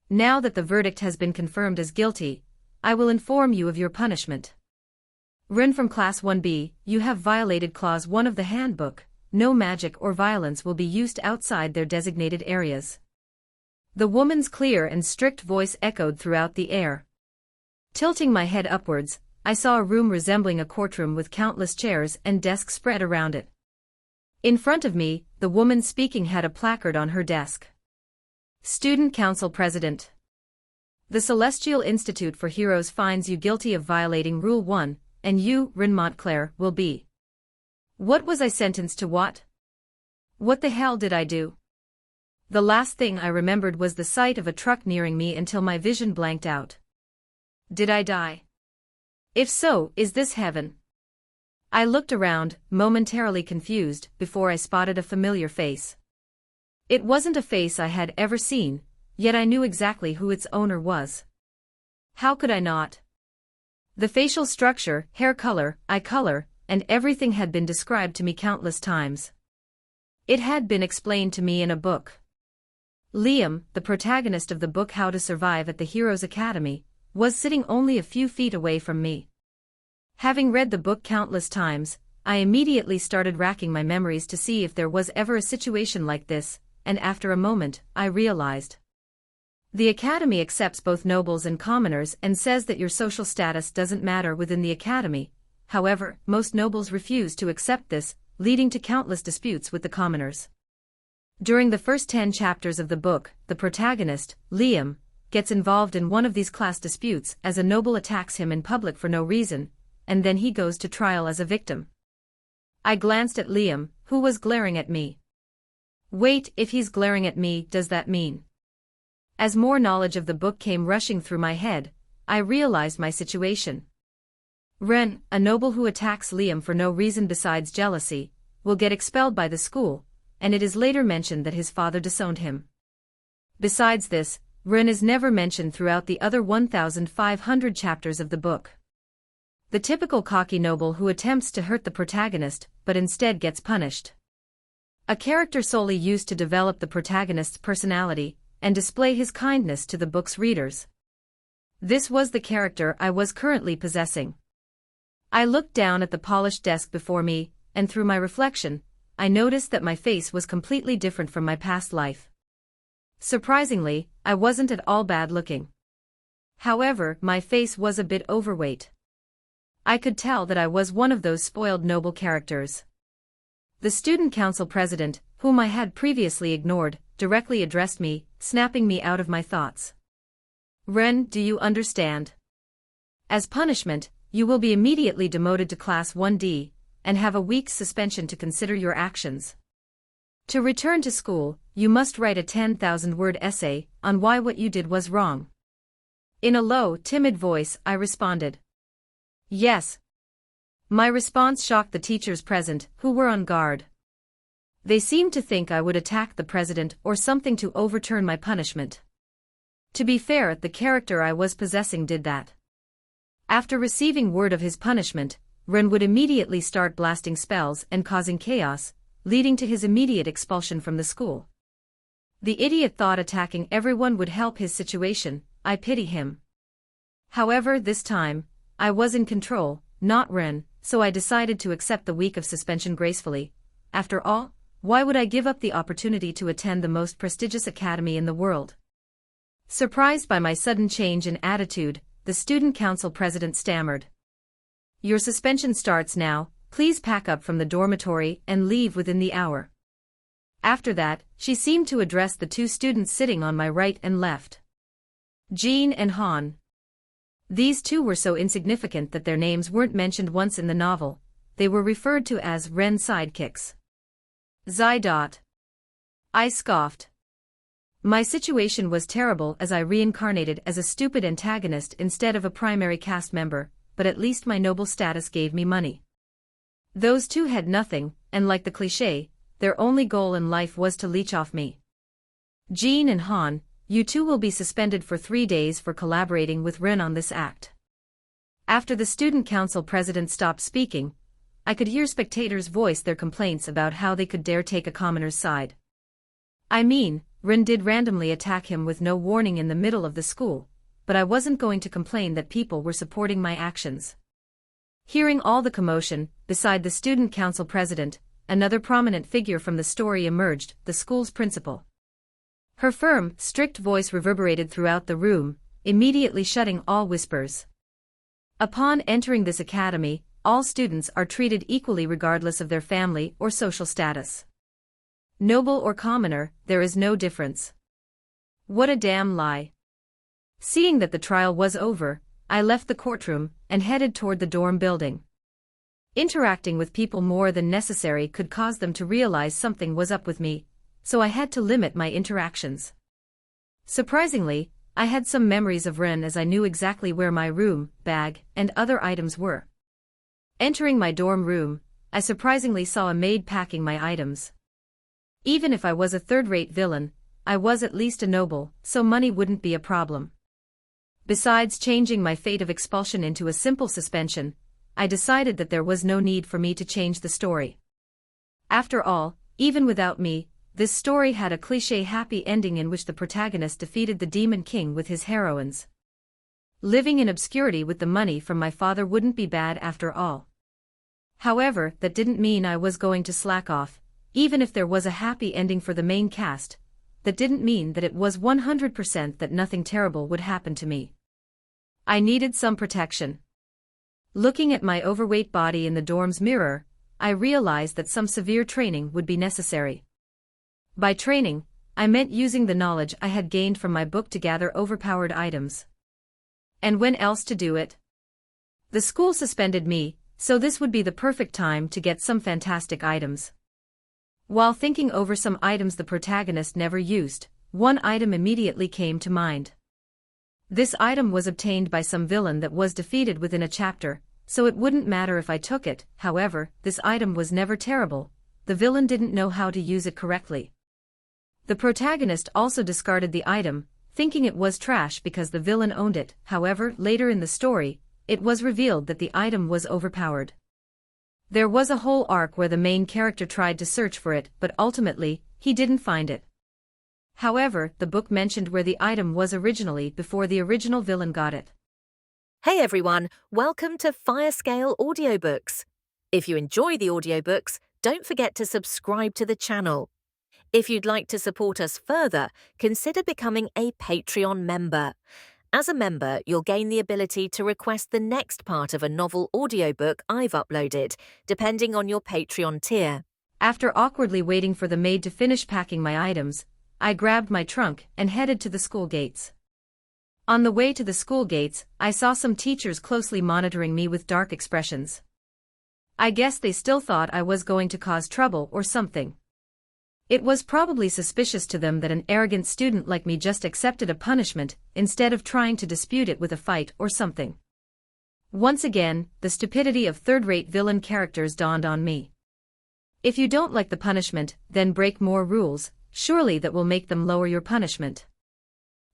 Now that the verdict has been confirmed as guilty, I will inform you of your punishment. Ren from Class 1B, you have violated Clause 1 of the handbook. No magic or violence will be used outside their designated areas. The woman's clear and strict voice echoed throughout the air. Tilting my head upwards, I saw a room resembling a courtroom with countless chairs and desks spread around it. In front of me, the woman speaking had a placard on her desk. Student Council President. The Celestial Institute for Heroes finds you guilty of violating Rule 1, and you, Ren Montclair, will be. What was I sentenced to? What? What the hell did I do? The last thing I remembered was the sight of a truck nearing me until my vision blanked out. Did I die? If so, is this heaven? I looked around, momentarily confused, before I spotted a familiar face. It wasn't a face I had ever seen, yet I knew exactly who its owner was. How could I not? The facial structure, hair color, eye color, and everything had been described to me countless times. It had been explained to me in a book. Liam, the protagonist of the book How to Survive at the Heroes Academy, was sitting only a few feet away from me. Having read the book countless times, I immediately started racking my memories to see if there was ever a situation like this, and after a moment, I realized. The Academy accepts both nobles and commoners and says that your social status doesn't matter within the Academy. However, most nobles refuse to accept this, leading to countless disputes with the commoners. During the first 10 chapters of the book, the protagonist, Liam, gets involved in one of these class disputes as a noble attacks him in public for no reason, and then he goes to trial as a victim. I glanced at Liam, who was glaring at me. Wait, if he's glaring at me, does that mean? As more knowledge of the book came rushing through my head, I realized my situation. Ren, a noble who attacks Liam for no reason besides jealousy, will get expelled by the school, and it is later mentioned that his father disowned him. Besides this, Ren is never mentioned throughout the other 1,500 chapters of the book. The typical cocky noble who attempts to hurt the protagonist, but instead gets punished. A character solely used to develop the protagonist's personality, and display his kindness to the book's readers. This was the character I was currently possessing. I looked down at the polished desk before me, and through my reflection, I noticed that my face was completely different from my past life. Surprisingly, I wasn't at all bad looking. However, my face was a bit overweight. I could tell that I was one of those spoiled noble characters. The student council president, whom I had previously ignored, directly addressed me, snapping me out of my thoughts. Ren, do you understand? As punishment, you will be immediately demoted to Class 1D, and have a week's suspension to consider your actions. To return to school, you must write a 10,000-word essay on why what you did was wrong. In a low, timid voice, I responded. Yes. My response shocked the teachers present, who were on guard. They seemed to think I would attack the president or something to overturn my punishment. To be fair, the character I was possessing did that. After receiving word of his punishment, Ren would immediately start blasting spells and causing chaos, leading to his immediate expulsion from the school. The idiot thought attacking everyone would help his situation. I pity him. However, this time, I was in control, not Ren, so I decided to accept the week of suspension gracefully. After all, why would I give up the opportunity to attend the most prestigious academy in the world? Surprised by my sudden change in attitude, the student council president stammered. Your suspension starts now, please pack up from the dormitory and leave within the hour. After that, she seemed to address the two students sitting on my right and left. Jean and Han. These two were so insignificant that their names weren't mentioned once in the novel. They were referred to as Ren's sidekicks. Zai. I scoffed. My situation was terrible as I reincarnated as a stupid antagonist instead of a primary cast member, but at least my noble status gave me money. Those two had nothing, and like the cliché, their only goal in life was to leech off me. Jean and Han, you two will be suspended for 3 days for collaborating with Ren on this act. After the student council president stopped speaking, I could hear spectators voice their complaints about how they could dare take a commoner's side. I mean, Ren did randomly attack him with no warning in the middle of the school, but I wasn't going to complain that people were supporting my actions. Hearing all the commotion, beside the student council president, another prominent figure from the story emerged, the school's principal. Her firm, strict voice reverberated throughout the room, immediately shutting all whispers. Upon entering this academy, all students are treated equally regardless of their family or social status. Noble or commoner, there is no difference. What a damn lie. Seeing that the trial was over, I left the courtroom and headed toward the dorm building. Interacting with people more than necessary could cause them to realize something was up with me, so I had to limit my interactions. Surprisingly, I had some memories of Ren as I knew exactly where my room, bag, and other items were. Entering my dorm room, I surprisingly saw a maid packing my items. Even if I was a third-rate villain, I was at least a noble, so money wouldn't be a problem. Besides changing my fate of expulsion into a simple suspension, I decided that there was no need for me to change the story. After all, even without me, this story had a cliché happy ending in which the protagonist defeated the Demon King with his heroines. Living in obscurity with the money from my father wouldn't be bad after all. However, that didn't mean I was going to slack off, even if there was a happy ending for the main cast. That didn't mean that it was 100% that nothing terrible would happen to me. I needed some protection. Looking at my overweight body in the dorm's mirror, I realized that some severe training would be necessary. By training, I meant using the knowledge I had gained from my book to gather overpowered items. And when else to do it? The school suspended me, so this would be the perfect time to get some fantastic items. While thinking over some items the protagonist never used, one item immediately came to mind. This item was obtained by some villain that was defeated within a chapter, so it wouldn't matter if I took it. However, this item was never terrible. The villain didn't know how to use it correctly. The protagonist also discarded the item, thinking it was trash because the villain owned it. However, later in the story, it was revealed that the item was overpowered. There was a whole arc where the main character tried to search for it, but ultimately, he didn't find it. However, the book mentioned where the item was originally before the original villain got it. Hey everyone, welcome to Firescale Audiobooks. If you enjoy the audiobooks, don't forget to subscribe to the channel. If you'd like to support us further, consider becoming a Patreon member. As a member, you'll gain the ability to request the next part of a novel audiobook I've uploaded, depending on your Patreon tier. After awkwardly waiting for the maid to finish packing my items, I grabbed my trunk and headed to the school gates. On the way to the school gates, I saw some teachers closely monitoring me with dark expressions. I guess they still thought I was going to cause trouble or something. It was probably suspicious to them that an arrogant student like me just accepted a punishment instead of trying to dispute it with a fight or something. Once again, the stupidity of third-rate villain characters dawned on me. If you don't like the punishment, then break more rules. Surely that will make them lower your punishment.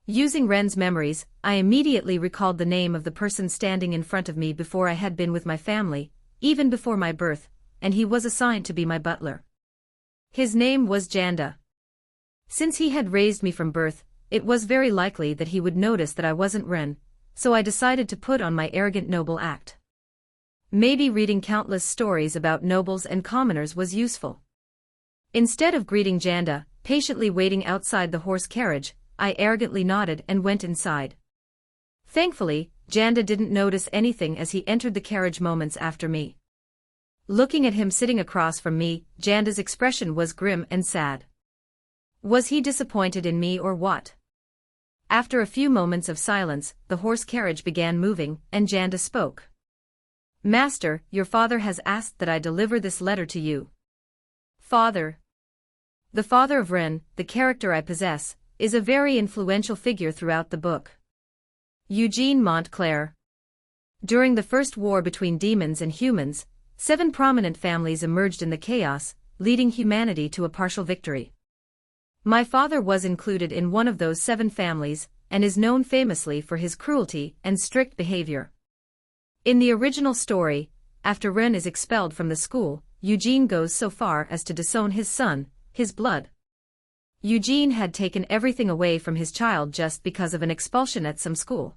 Using Ren's memories, I immediately recalled the name of the person standing in front of me before I had been with my family, even before my birth, and he was assigned to be my butler. His name was Janda. Since he had raised me from birth, it was very likely that he would notice that I wasn't Ren, so I decided to put on my arrogant noble act. Maybe reading countless stories about nobles and commoners was useful. Instead of greeting Janda, patiently waiting outside the horse carriage, I arrogantly nodded and went inside. Thankfully, Janda didn't notice anything as he entered the carriage moments after me. Looking at him sitting across from me, Janda's expression was grim and sad. Was he disappointed in me or what? After a few moments of silence, the horse carriage began moving, and Janda spoke. "Master, your father has asked that I deliver this letter to you." "Father?" The father of Ren, the character I possess, is a very influential figure throughout the book. Eugene Montclair. During the first war between demons and humans, 7 prominent families emerged in the chaos, leading humanity to a partial victory. My father was included in one of those 7 families, and is known famously for his cruelty and strict behavior. In the original story, after Ren is expelled from the school, Eugene goes so far as to disown his son, his blood. Eugene had taken everything away from his child just because of an expulsion at some school.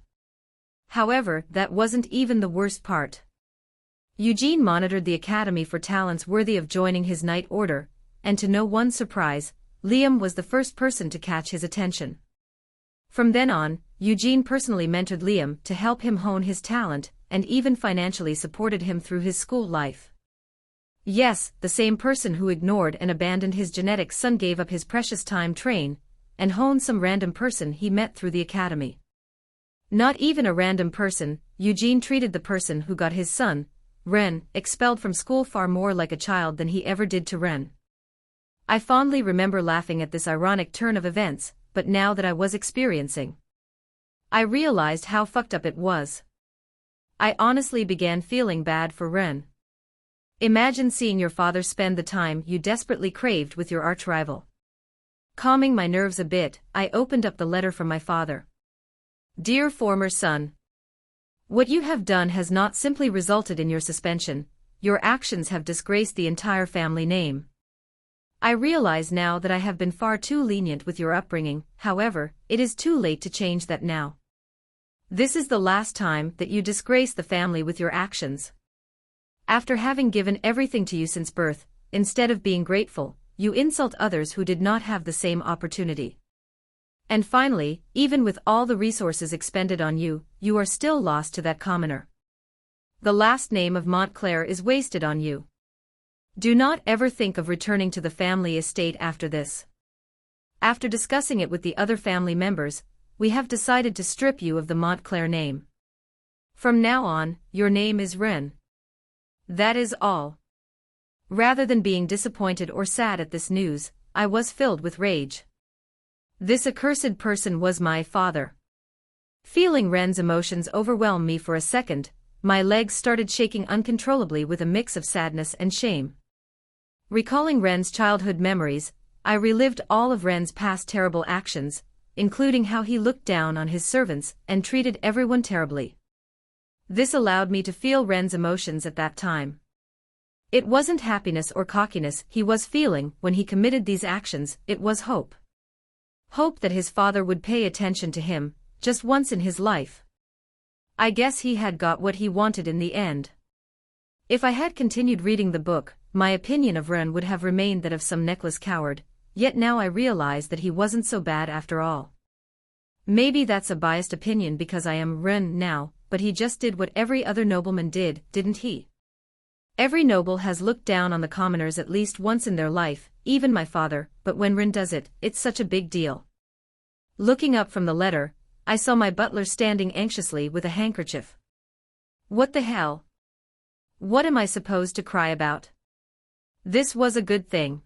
However, that wasn't even the worst part. Eugene monitored the academy for talents worthy of joining his Knight Order, and to no one's surprise, Liam was the first person to catch his attention. From then on, Eugene personally mentored Liam to help him hone his talent, and even financially supported him through his school life. Yes, the same person who ignored and abandoned his genetic son gave up his precious time train, and honed some random person he met through the academy. Not even a random person, Eugene treated the person who got his son, Ren, expelled from school far more like a child than he ever did to Ren. I fondly remember laughing at this ironic turn of events, but now that I was experiencing, I realized how fucked up it was. I honestly began feeling bad for Ren. Imagine seeing your father spend the time you desperately craved with your arch-rival. Calming my nerves a bit, I opened up the letter from my father. Dear former son, what you have done has not simply resulted in your suspension, your actions have disgraced the entire family name. I realize now that I have been far too lenient with your upbringing, however, it is too late to change that now. This is the last time that you disgrace the family with your actions. After having given everything to you since birth, instead of being grateful, you insult others who did not have the same opportunity. And finally, even with all the resources expended on you, you are still lost to that commoner. The last name of Montclair is wasted on you. Do not ever think of returning to the family estate after this. After discussing it with the other family members, we have decided to strip you of the Montclair name. From now on, your name is Ren. That is all. Rather than being disappointed or sad at this news, I was filled with rage. This accursed person was my father. Feeling Ren's emotions overwhelm me for a second, my legs started shaking uncontrollably with a mix of sadness and shame. Recalling Ren's childhood memories, I relived all of Ren's past terrible actions, including how he looked down on his servants and treated everyone terribly. This allowed me to feel Ren's emotions at that time. It wasn't happiness or cockiness he was feeling when he committed these actions, it was hope. Hope that his father would pay attention to him, just once in his life. I guess he had got what he wanted in the end. If I had continued reading the book, my opinion of Ren would have remained that of some necklace coward, yet now I realize that he wasn't so bad after all. Maybe that's a biased opinion because I am Ren now, but he just did what every other nobleman did, didn't he? Every noble has looked down on the commoners at least once in their life, even my father, but when Ren does it, it's such a big deal. Looking up from the letter, I saw my butler standing anxiously with a handkerchief. What the hell? What am I supposed to cry about? This was a good thing.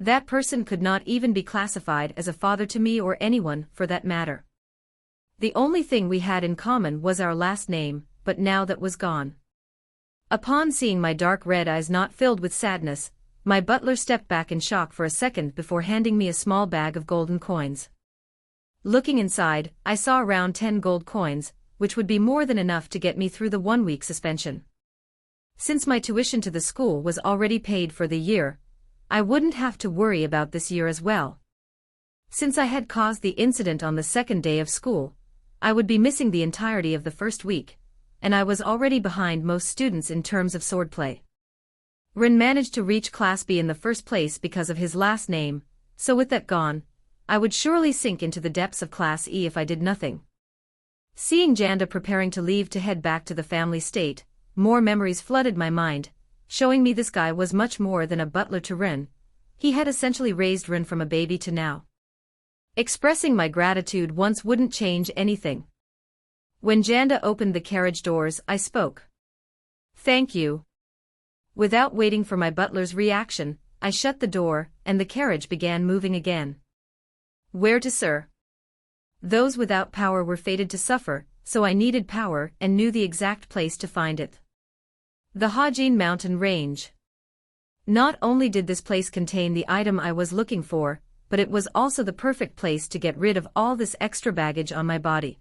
That person could not even be classified as a father to me or anyone for that matter. The only thing we had in common was our last name, but now that was gone. Upon seeing my dark red eyes not filled with sadness, my butler stepped back in shock for a second before handing me a small bag of golden coins. Looking inside, I saw around 10 gold coins, which would be more than enough to get me through the 1-week suspension. Since my tuition to the school was already paid for the year, I wouldn't have to worry about this year as well. Since I had caused the incident on the second day of school, I would be missing the entirety of the first week, and I was already behind most students in terms of swordplay. Ren managed to reach Class B in the first place because of his last name, so with that gone, I would surely sink into the depths of Class E if I did nothing. Seeing Janda preparing to leave to head back to the family state, more memories flooded my mind, showing me this guy was much more than a butler to Ren. He had essentially raised Ren from a baby to now. Expressing my gratitude once wouldn't change anything. When Janda opened the carriage doors, I spoke. Thank you. Without waiting for my butler's reaction, I shut the door, and the carriage began moving again. Where to, sir? Those without power were fated to suffer, so I needed power and knew the exact place to find it. The Hajin mountain range. Not only did this place contain the item I was looking for, but it was also the perfect place to get rid of all this extra baggage on my body.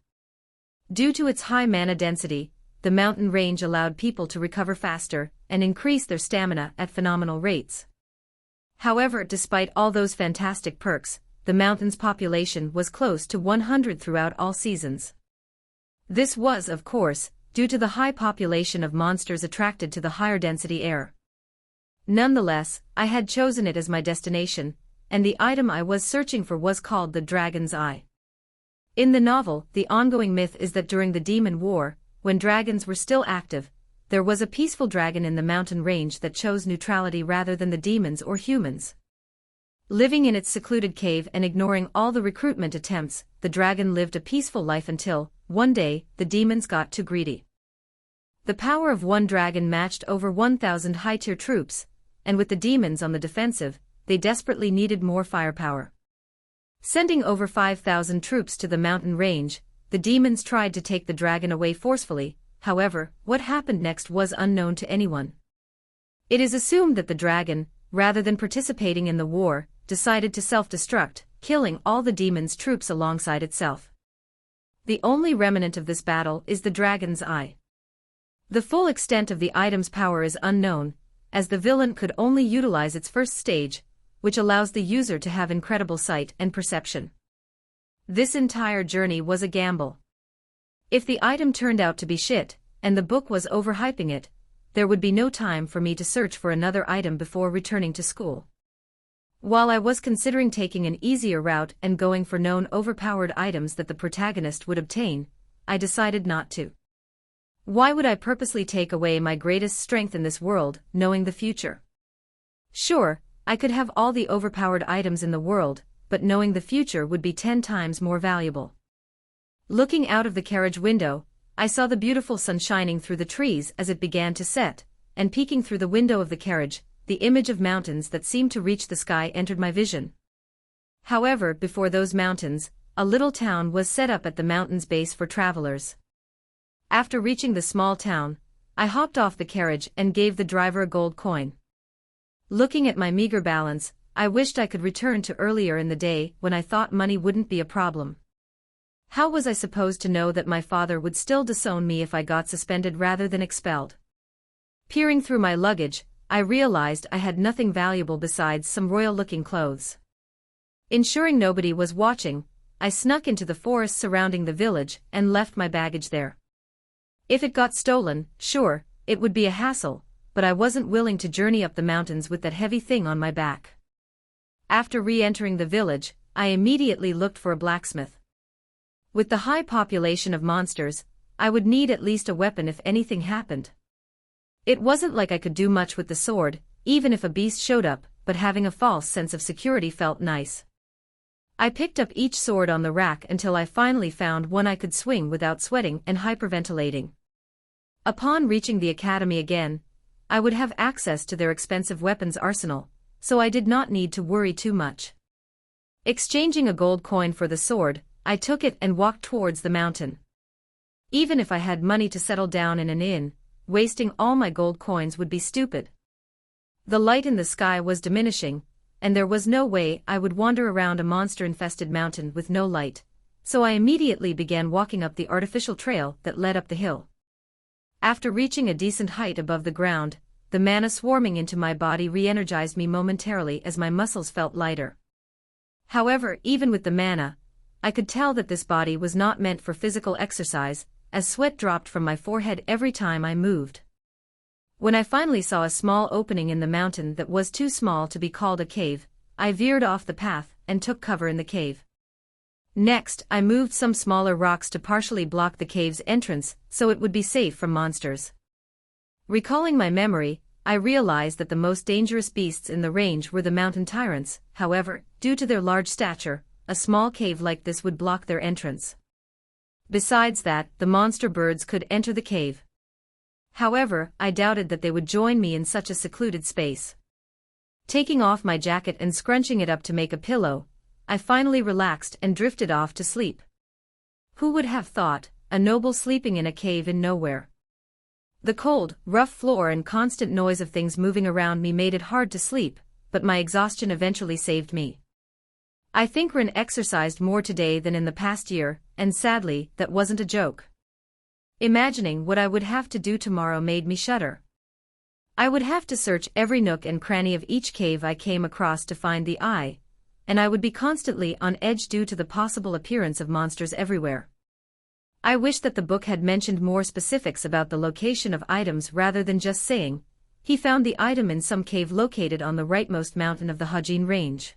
Due to its high mana density, the mountain range allowed people to recover faster and increase their stamina at phenomenal rates. However, despite all those fantastic perks, the mountain's population was close to 100 throughout all seasons. This was, of course, due to the high population of monsters attracted to the higher density air. Nonetheless, I had chosen it as my destination, and the item I was searching for was called the Dragon's Eye. In the novel, the ongoing myth is that during the Demon War, when dragons were still active, there was a peaceful dragon in the mountain range that chose neutrality rather than the demons or humans. Living in its secluded cave and ignoring all the recruitment attempts, the dragon lived a peaceful life until, one day, the demons got too greedy. The power of one dragon matched over 1,000 high-tier troops, and with the demons on the defensive, they desperately needed more firepower. Sending over 5,000 troops to the mountain range, the demons tried to take the dragon away forcefully. However, what happened next was unknown to anyone. It is assumed that the dragon, rather than participating in the war, decided to self-destruct, killing all the demons' troops alongside itself. The only remnant of this battle is the Dragon's Eye. The full extent of the item's power is unknown, as the villain could only utilize its first stage, which allows the user to have incredible sight and perception. This entire journey was a gamble. If the item turned out to be shit, and the book was overhyping it, there would be no time for me to search for another item before returning to school. While I was considering taking an easier route and going for known overpowered items that the protagonist would obtain, I decided not to. Why would I purposely take away my greatest strength in this world, knowing the future? Sure, I could have all the overpowered items in the world, but knowing the future would be 10 times more valuable. Looking out of the carriage window, I saw the beautiful sun shining through the trees as it began to set, and peeking through the window of the carriage, the image of mountains that seemed to reach the sky entered my vision. However, before those mountains, a little town was set up at the mountain's base for travelers. After reaching the small town, I hopped off the carriage and gave the driver a gold coin. Looking at my meager balance, I wished I could return to earlier in the day when I thought money wouldn't be a problem. How was I supposed to know that my father would still disown me if I got suspended rather than expelled? Peering through my luggage, I realized I had nothing valuable besides some royal-looking clothes. Ensuring nobody was watching, I snuck into the forest surrounding the village and left my baggage there. If it got stolen, sure, it would be a hassle, but I wasn't willing to journey up the mountains with that heavy thing on my back. After re-entering the village, I immediately looked for a blacksmith. With the high population of monsters, I would need at least a weapon if anything happened. It wasn't like I could do much with the sword, even if a beast showed up, but having a false sense of security felt nice. I picked up each sword on the rack until I finally found one I could swing without sweating and hyperventilating. Upon reaching the academy again, I would have access to their expensive weapons arsenal, so I did not need to worry too much. Exchanging a gold coin for the sword, I took it and walked towards the mountain. Even if I had money to settle down in an inn, wasting all my gold coins would be stupid. The light in the sky was diminishing, and there was no way I would wander around a monster-infested mountain with no light, so I immediately began walking up the artificial trail that led up the hill. After reaching a decent height above the ground, the mana swarming into my body re-energized me momentarily as my muscles felt lighter. However, even with the mana, I could tell that this body was not meant for physical exercise, as sweat dropped from my forehead every time I moved. When I finally saw a small opening in the mountain that was too small to be called a cave, I veered off the path and took cover in the cave. Next, I moved some smaller rocks to partially block the cave's entrance so it would be safe from monsters. Recalling my memory, I realized that the most dangerous beasts in the range were the mountain tyrants. However, due to their large stature, a small cave like this would block their entrance. Besides that, the monster birds could enter the cave. However, I doubted that they would join me in such a secluded space. Taking off my jacket and scrunching it up to make a pillow, I finally relaxed and drifted off to sleep. Who would have thought, a noble sleeping in a cave in nowhere? The cold, rough floor and constant noise of things moving around me made it hard to sleep, but my exhaustion eventually saved me. I think Rin exercised more today than in the past year, and sadly, that wasn't a joke. Imagining what I would have to do tomorrow made me shudder. I would have to search every nook and cranny of each cave I came across to find the eye, and I would be constantly on edge due to the possible appearance of monsters everywhere. I wish that the book had mentioned more specifics about the location of items rather than just saying, he found the item in some cave located on the rightmost mountain of the Hajin range.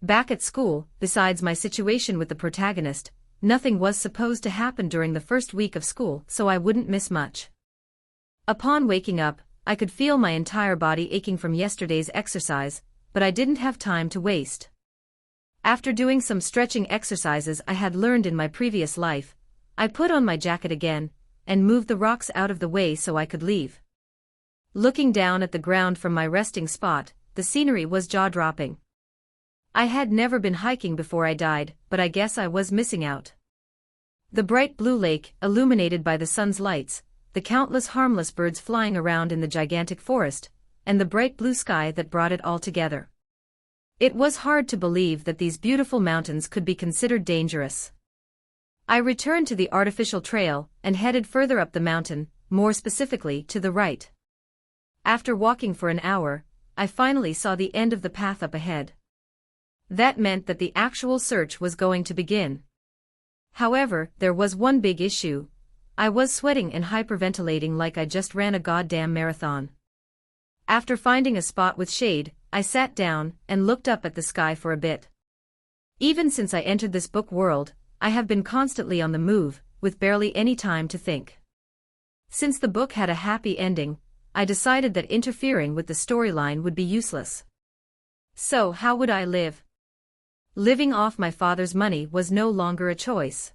Back at school, besides my situation with the protagonist, nothing was supposed to happen during the first week of school, so I wouldn't miss much. Upon waking up, I could feel my entire body aching from yesterday's exercise, but I didn't have time to waste. After doing some stretching exercises I had learned in my previous life, I put on my jacket again, and moved the rocks out of the way so I could leave. Looking down at the ground from my resting spot, the scenery was jaw-dropping. I had never been hiking before I died, but I guess I was missing out. The bright blue lake, illuminated by the sun's lights, the countless harmless birds flying around in the gigantic forest, and the bright blue sky that brought it all together. It was hard to believe that these beautiful mountains could be considered dangerous. I returned to the artificial trail and headed further up the mountain, more specifically to the right. After walking for an hour, I finally saw the end of the path up ahead. That meant that the actual search was going to begin. However, there was one big issue. I was sweating and hyperventilating like I just ran a goddamn marathon. After finding a spot with shade, I sat down and looked up at the sky for a bit. Even since I entered this book world, I have been constantly on the move, with barely any time to think. Since the book had a happy ending, I decided that interfering with the storyline would be useless. So how would I live? Living off my father's money was no longer a choice.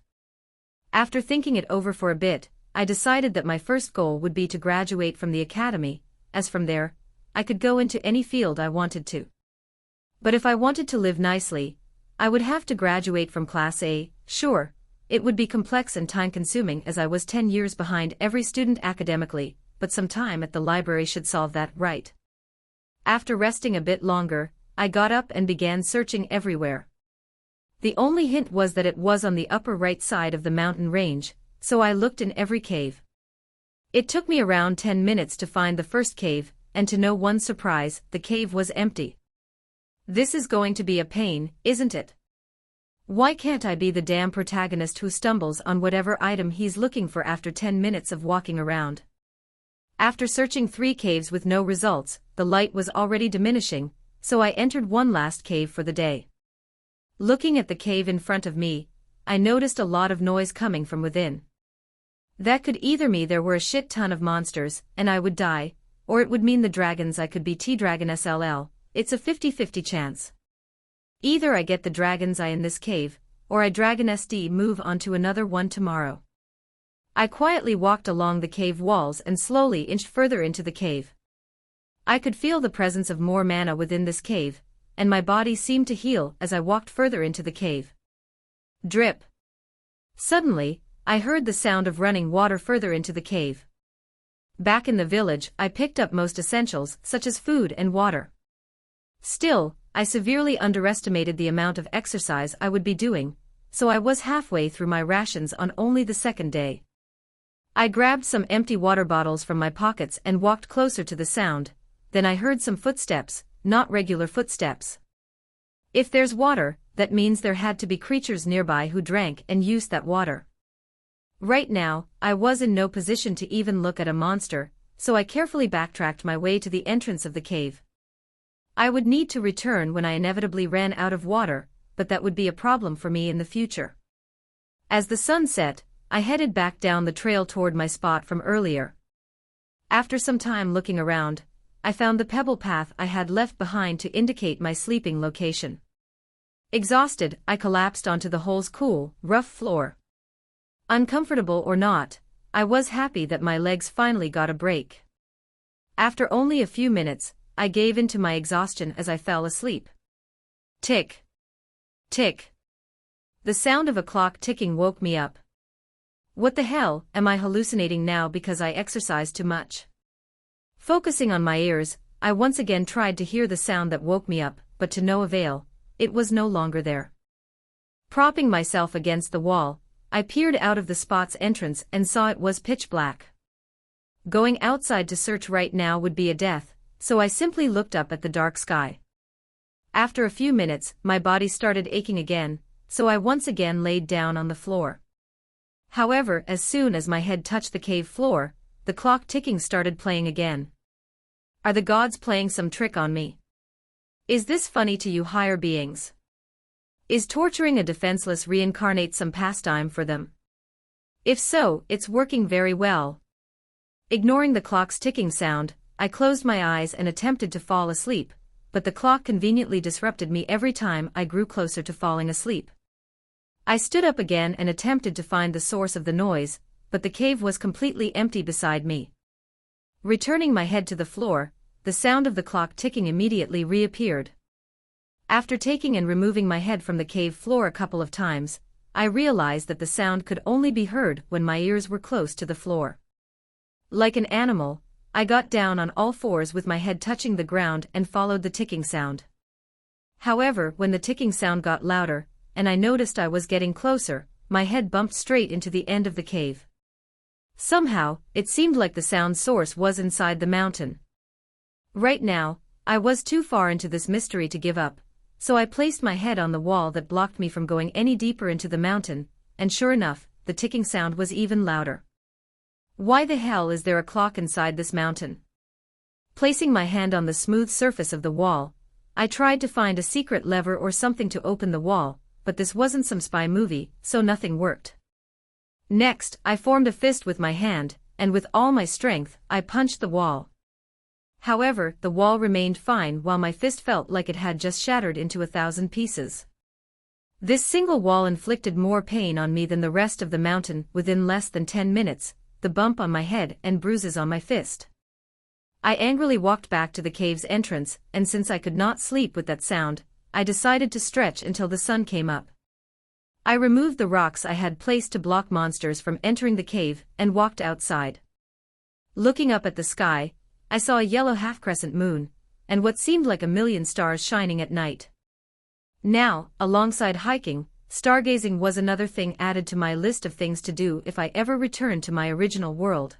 After thinking it over for a bit, I decided that my first goal would be to graduate from the academy, as from there, I could go into any field I wanted to. But if I wanted to live nicely, I would have to graduate from Class A. Sure, it would be complex and time-consuming as I was 10 years behind every student academically, but some time at the library should solve that, right? After resting a bit longer, I got up and began searching everywhere. The only hint was that it was on the upper right side of the mountain range, so I looked in every cave. It took me around 10 minutes to find the first cave, and to no one's surprise, the cave was empty. This is going to be a pain, isn't it? Why can't I be the damn protagonist who stumbles on whatever item he's looking for after 10 minutes of walking around? After searching 3 caves with no results, the light was already diminishing, so I entered one last cave for the day. Looking at the cave in front of me, I noticed a lot of noise coming from within. That could either mean there were a shit ton of monsters, and I would die, or it would mean the dragons I could be T-Dragon SLL, it's a 50-50 chance. Either I get the dragon's eye in this cave, or I Dragon SD move on to another one tomorrow. I quietly walked along the cave walls and slowly inched further into the cave. I could feel the presence of more mana within this cave, and my body seemed to heal as I walked further into the cave. Drip. Suddenly, I heard the sound of running water further into the cave. Back in the village, I picked up most essentials, such as food and water. Still, I severely underestimated the amount of exercise I would be doing, so I was halfway through my rations on only the second day. I grabbed some empty water bottles from my pockets and walked closer to the sound, then I heard some footsteps, not regular footsteps. If there's water, that means there had to be creatures nearby who drank and used that water. Right now, I was in no position to even look at a monster, so I carefully backtracked my way to the entrance of the cave. I would need to return when I inevitably ran out of water, but that would be a problem for me in the future. As the sun set, I headed back down the trail toward my spot from earlier. After some time looking around, I found the pebble path I had left behind to indicate my sleeping location. Exhausted, I collapsed onto the hole's cool, rough floor. Uncomfortable or not, I was happy that my legs finally got a break. After only a few minutes, I gave in to my exhaustion as I fell asleep. Tick. Tick. The sound of a clock ticking woke me up. What the hell, am I hallucinating now because I exercised too much? Focusing on my ears, I once again tried to hear the sound that woke me up, but to no avail, it was no longer there. Propping myself against the wall, I peered out of the spot's entrance and saw it was pitch black. Going outside to search right now would be a death, so I simply looked up at the dark sky. After a few minutes, my body started aching again, so I once again laid down on the floor. However, as soon as my head touched the cave floor, the clock ticking started playing again. Are the gods playing some trick on me? Is this funny to you higher beings? Is torturing a defenseless reincarnate some pastime for them? If so, it's working very well. Ignoring the clock's ticking sound, I closed my eyes and attempted to fall asleep, but the clock conveniently disrupted me every time I grew closer to falling asleep. I stood up again and attempted to find the source of the noise, but the cave was completely empty beside me. Returning my head to the floor, the sound of the clock ticking immediately reappeared. After taking and removing my head from the cave floor a couple of times, I realized that the sound could only be heard when my ears were close to the floor. Like an animal, I got down on all fours with my head touching the ground and followed the ticking sound. However, when the ticking sound got louder, and I noticed I was getting closer, my head bumped straight into the end of the cave. Somehow, it seemed like the sound source was inside the mountain. Right now, I was too far into this mystery to give up, so I placed my head on the wall that blocked me from going any deeper into the mountain, and sure enough, the ticking sound was even louder. Why the hell is there a clock inside this mountain? Placing my hand on the smooth surface of the wall, I tried to find a secret lever or something to open the wall, but this wasn't some spy movie, so nothing worked. Next, I formed a fist with my hand, and with all my strength, I punched the wall. However, the wall remained fine while my fist felt like it had just shattered into 1,000 pieces. This single wall inflicted more pain on me than the rest of the mountain within less than 10 minutes, the bump on my head and bruises on my fist. I angrily walked back to the cave's entrance, and since I could not sleep with that sound, I decided to stretch until the sun came up. I removed the rocks I had placed to block monsters from entering the cave and walked outside. Looking up at the sky, I saw a yellow half-crescent moon, and what seemed like 1,000,000 stars shining at night. Now, alongside hiking, stargazing was another thing added to my list of things to do if I ever returned to my original world.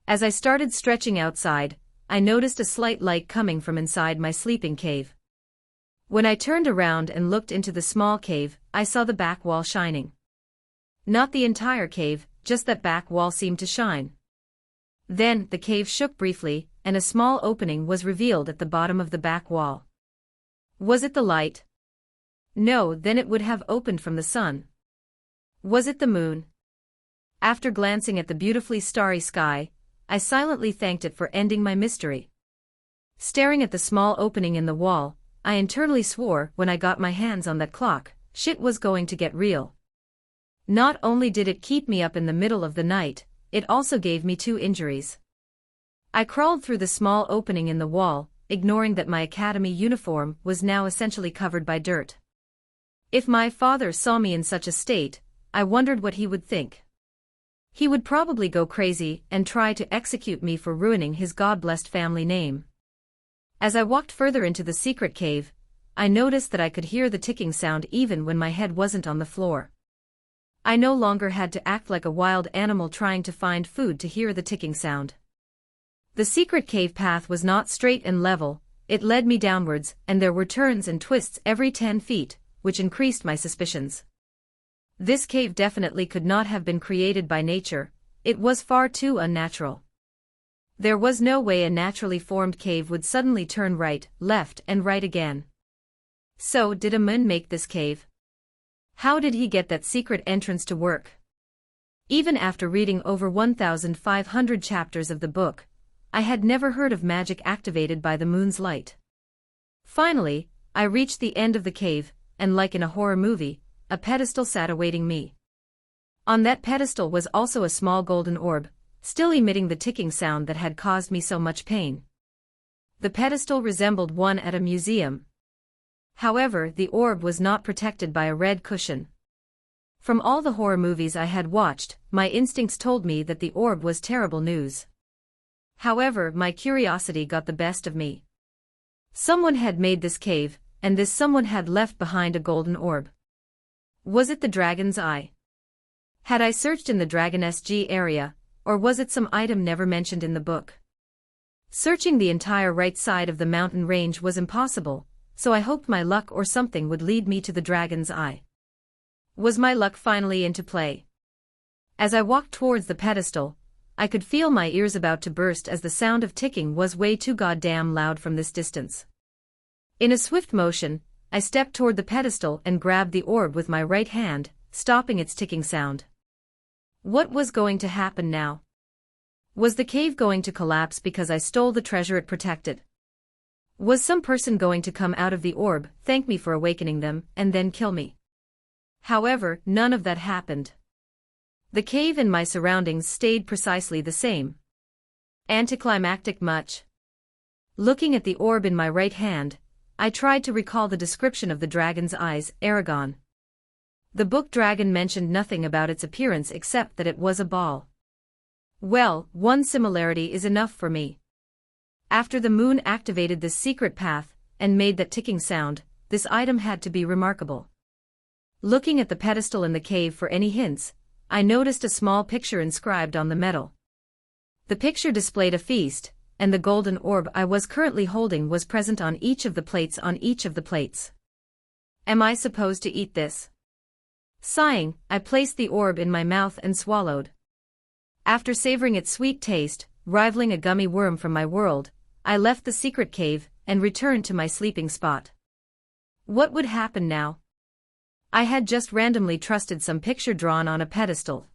As I started stretching outside, I noticed a slight light coming from inside my sleeping cave. When I turned around and looked into the small cave, I saw the back wall shining. Not the entire cave, just that back wall seemed to shine. Then, the cave shook briefly, and a small opening was revealed at the bottom of the back wall. Was it the light? No, then it would have opened from the sun. Was it the moon? After glancing at the beautifully starry sky, I silently thanked it for ending my mystery. Staring at the small opening in the wall, I internally swore when I got my hands on that clock, shit was going to get real. Not only did it keep me up in the middle of the night, it also gave me 2 injuries. I crawled through the small opening in the wall, ignoring that my academy uniform was now essentially covered by dirt. If my father saw me in such a state, I wondered what he would think. He would probably go crazy and try to execute me for ruining his God-blessed family name. As I walked further into the secret cave, I noticed that I could hear the ticking sound even when my head wasn't on the floor. I no longer had to act like a wild animal trying to find food to hear the ticking sound. The secret cave path was not straight and level, it led me downwards, and there were turns and twists every 10 feet, which increased my suspicions. This cave definitely could not have been created by nature, it was far too unnatural. There was no way a naturally formed cave would suddenly turn right, left, and right again. So, did a man make this cave? How did he get that secret entrance to work? Even after reading over 1,500 chapters of the book, I had never heard of magic activated by the moon's light. Finally, I reached the end of the cave, and like in a horror movie, a pedestal sat awaiting me. On that pedestal was also a small golden orb, still emitting the ticking sound that had caused me so much pain. The pedestal resembled one at a museum. However, the orb was not protected by a red cushion. From all the horror movies I had watched, my instincts told me that the orb was terrible news. However, my curiosity got the best of me. Someone had made this cave, and this someone had left behind a golden orb. Was it the dragon's eye? Had I searched in the Dragon SG area, or was it some item never mentioned in the book? Searching the entire right side of the mountain range was impossible, so I hoped my luck or something would lead me to the dragon's eye. Was my luck finally into play? As I walked towards the pedestal, I could feel my ears about to burst as the sound of ticking was way too goddamn loud from this distance. In a swift motion, I stepped toward the pedestal and grabbed the orb with my right hand, stopping its ticking sound. What was going to happen now? Was the cave going to collapse because I stole the treasure it protected? Was some person going to come out of the orb, thank me for awakening them, and then kill me? However, none of that happened. The cave and my surroundings stayed precisely the same. Anticlimactic much? Looking at the orb in my right hand, I tried to recall the description of the dragon's eyes, Aragon. The book dragon mentioned nothing about its appearance except that it was a ball. Well, one similarity is enough for me. After the moon activated this secret path and made that ticking sound, this item had to be remarkable. Looking at the pedestal in the cave for any hints, I noticed a small picture inscribed on the metal. The picture displayed a feast, and the golden orb I was currently holding was present on each of the plates Am I supposed to eat this? Sighing, I placed the orb in my mouth and swallowed. After savoring its sweet taste, rivaling a gummy worm from my world, I left the secret cave and returned to my sleeping spot. What would happen now? I had just randomly trusted some picture drawn on a pedestal.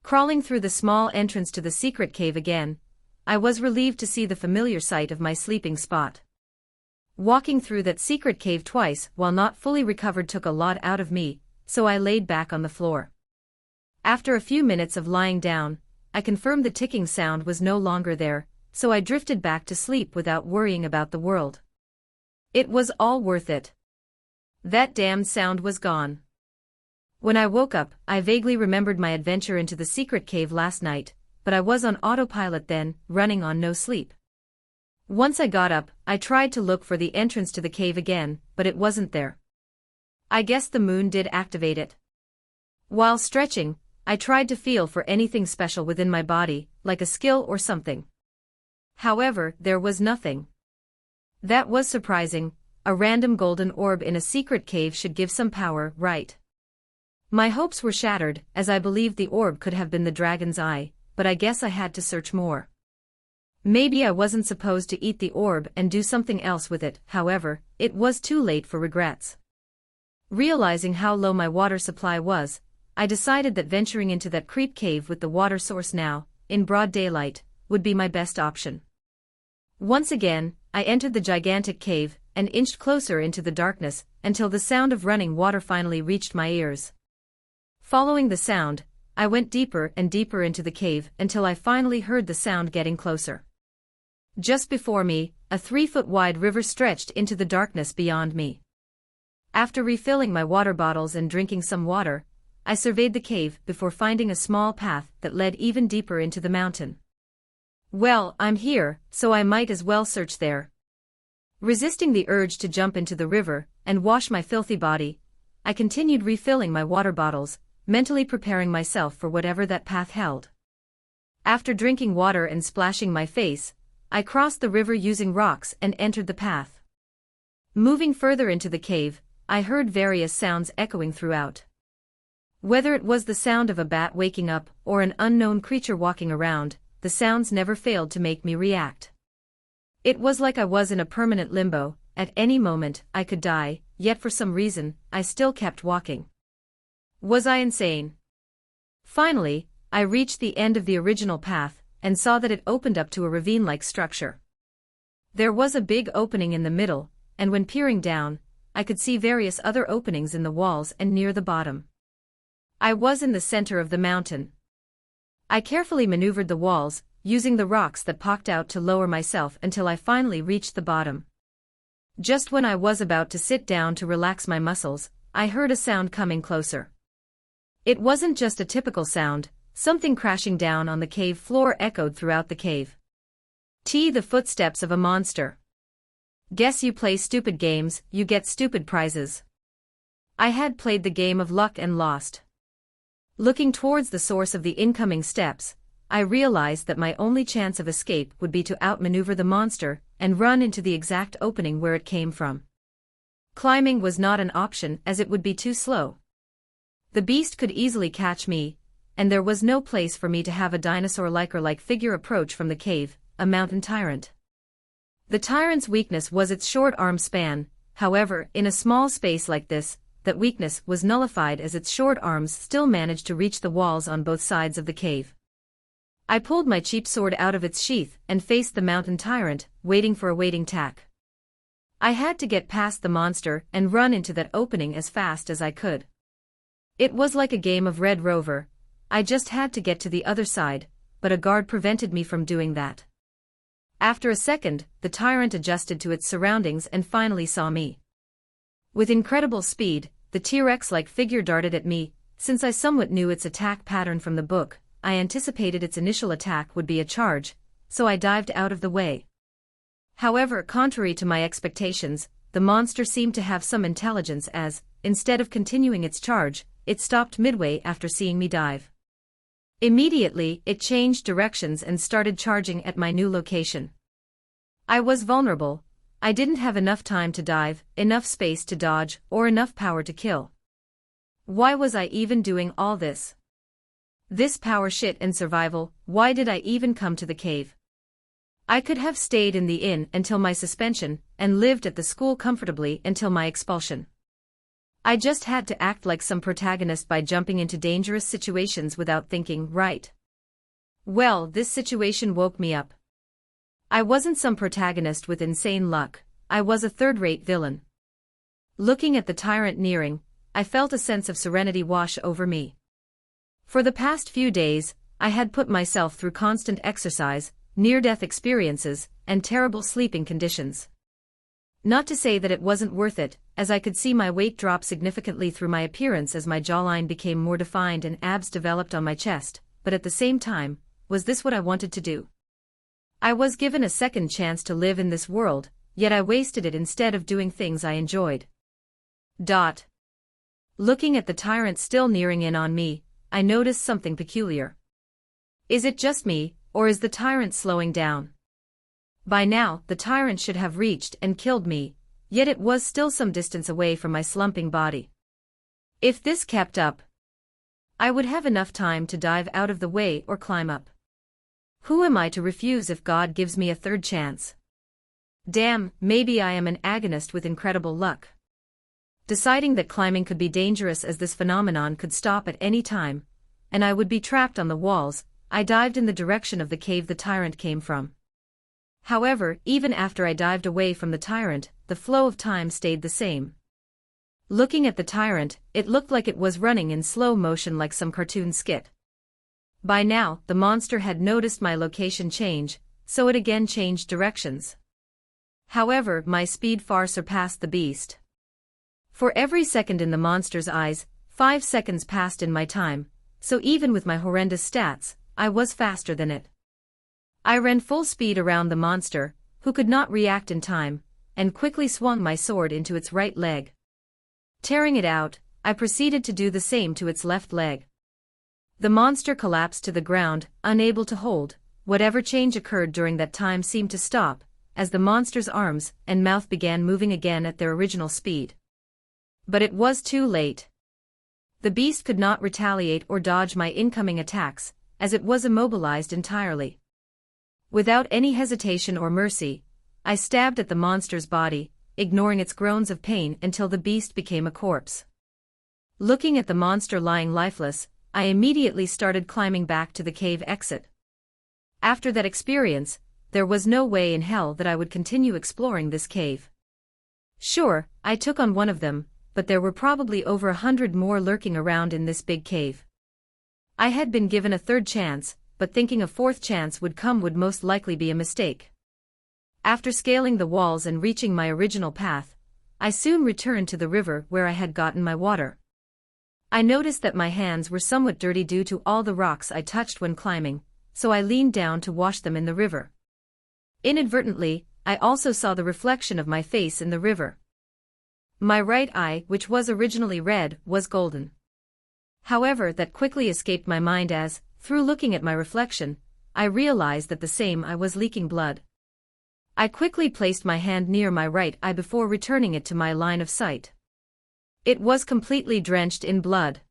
Crawling through the small entrance to the secret cave again, I was relieved to see the familiar sight of my sleeping spot. Walking through that secret cave twice while not fully recovered took a lot out of me, so I laid back on the floor. After a few minutes of lying down, I confirmed the ticking sound was no longer there, so I drifted back to sleep without worrying about the world. It was all worth it. That damned sound was gone. When I woke up, I vaguely remembered my adventure into the secret cave last night, but I was on autopilot then, running on no sleep. Once I got up, I tried to look for the entrance to the cave again, but it wasn't there. I guess the moon did activate it. While stretching, I tried to feel for anything special within my body, like a skill or something. However, there was nothing. That was surprising. A random golden orb in a secret cave should give some power, right? My hopes were shattered, as I believed the orb could have been the dragon's eye, but I guess I had to search more. Maybe I wasn't supposed to eat the orb and do something else with it, however, it was too late for regrets. Realizing how low my water supply was, I decided that venturing into that creep cave with the water source now, in broad daylight, would be my best option. Once again, I entered the gigantic cave and inched closer into the darkness until the sound of running water finally reached my ears. Following the sound, I went deeper and deeper into the cave until I finally heard the sound getting closer. Just before me, a 3-foot-wide river stretched into the darkness beyond me. After refilling my water bottles and drinking some water, I surveyed the cave before finding a small path that led even deeper into the mountain. Well, I'm here, so I might as well search there. Resisting the urge to jump into the river and wash my filthy body, I continued refilling my water bottles, mentally preparing myself for whatever that path held. After drinking water and splashing my face, I crossed the river using rocks and entered the path. Moving further into the cave, I heard various sounds echoing throughout. Whether it was the sound of a bat waking up or an unknown creature walking around, the sounds never failed to make me react. It was like I was in a permanent limbo. At any moment I could die, yet for some reason, I still kept walking. Was I insane? Finally, I reached the end of the original path and saw that it opened up to a ravine-like structure. There was a big opening in the middle, and when peering down, I could see various other openings in the walls and near the bottom. I was in the center of the mountain. I carefully maneuvered the walls, using the rocks that pocked out to lower myself until I finally reached the bottom. Just when I was about to sit down to relax my muscles, I heard a sound coming closer. It wasn't just a typical sound, something crashing down on the cave floor echoed throughout the cave. The footsteps of a monster. Guess you play stupid games, you get stupid prizes. I had played the game of luck and lost. Looking towards the source of the incoming steps, I realized that my only chance of escape would be to outmaneuver the monster and run into the exact opening where it came from. Climbing was not an option as it would be too slow. The beast could easily catch me, and there was no place for me to have a dinosaur-like figure approach from the cave, a mountain tyrant. The tyrant's weakness was its short arm span, however, in a small space like this, that weakness was nullified as its short arms still managed to reach the walls on both sides of the cave. I pulled my cheap sword out of its sheath and faced the mountain tyrant, waiting for a waiting tack. I had to get past the monster and run into that opening as fast as I could. It was like a game of Red Rover. I just had to get to the other side, but a guard prevented me from doing that. After a second, the tyrant adjusted to its surroundings and finally saw me. With incredible speed, the T-Rex-like figure darted at me. Since I somewhat knew its attack pattern from the book, I anticipated its initial attack would be a charge, so I dived out of the way. However, contrary to my expectations, the monster seemed to have some intelligence as, instead of continuing its charge, it stopped midway after seeing me dive. Immediately, it changed directions and started charging at my new location. I was vulnerable. I didn't have enough time to dive, enough space to dodge, or enough power to kill. Why was I even doing all this? This power shit and survival, why did I even come to the cave? I could have stayed in the inn until my suspension, and lived at the school comfortably until my expulsion. I just had to act like some protagonist by jumping into dangerous situations without thinking, right? Well, this situation woke me up. I wasn't some protagonist with insane luck, I was a third-rate villain. Looking at the tyrant nearing, I felt a sense of serenity wash over me. For the past few days, I had put myself through constant exercise, near-death experiences, and terrible sleeping conditions. Not to say that it wasn't worth it, as I could see my weight drop significantly through my appearance as my jawline became more defined and abs developed on my chest, but at the same time, was this what I wanted to do? I was given a second chance to live in this world, yet I wasted it instead of doing things I enjoyed. Looking at the tyrant still nearing in on me, I noticed something peculiar. Is it just me, or is the tyrant slowing down? By now, the tyrant should have reached and killed me, yet it was still some distance away from my slumping body. If this kept up, I would have enough time to dive out of the way or climb up. Who am I to refuse if God gives me a third chance? Damn, maybe I am an agonist with incredible luck. Deciding that climbing could be dangerous as this phenomenon could stop at any time, and I would be trapped on the walls, I dived in the direction of the cave the tyrant came from. However, even after I dived away from the tyrant, the flow of time stayed the same. Looking at the tyrant, it looked like it was running in slow motion like some cartoon skit. By now, the monster had noticed my location change, so it again changed directions. However, my speed far surpassed the beast. For every second in the monster's eyes, 5 seconds passed in my time, so even with my horrendous stats, I was faster than it. I ran full speed around the monster, who could not react in time, and quickly swung my sword into its right leg. Tearing it out, I proceeded to do the same to its left leg. The monster collapsed to the ground, unable to hold. Whatever change occurred during that time seemed to stop, as the monster's arms and mouth began moving again at their original speed. But it was too late. The beast could not retaliate or dodge my incoming attacks, as it was immobilized entirely. Without any hesitation or mercy, I stabbed at the monster's body, ignoring its groans of pain until the beast became a corpse. Looking at the monster lying lifeless, I immediately started climbing back to the cave exit. After that experience, there was no way in hell that I would continue exploring this cave. Sure, I took on one of them, but there were probably over 100 more lurking around in this big cave. I had been given a third chance, but thinking a fourth chance would come would most likely be a mistake. After scaling the walls and reaching my original path, I soon returned to the river where I had gotten my water. I noticed that my hands were somewhat dirty due to all the rocks I touched when climbing, so I leaned down to wash them in the river. Inadvertently, I also saw the reflection of my face in the river. My right eye, which was originally red, was golden. However, that quickly escaped my mind as, through looking at my reflection, I realized that the same eye was leaking blood. I quickly placed my hand near my right eye before returning it to my line of sight. It was completely drenched in blood.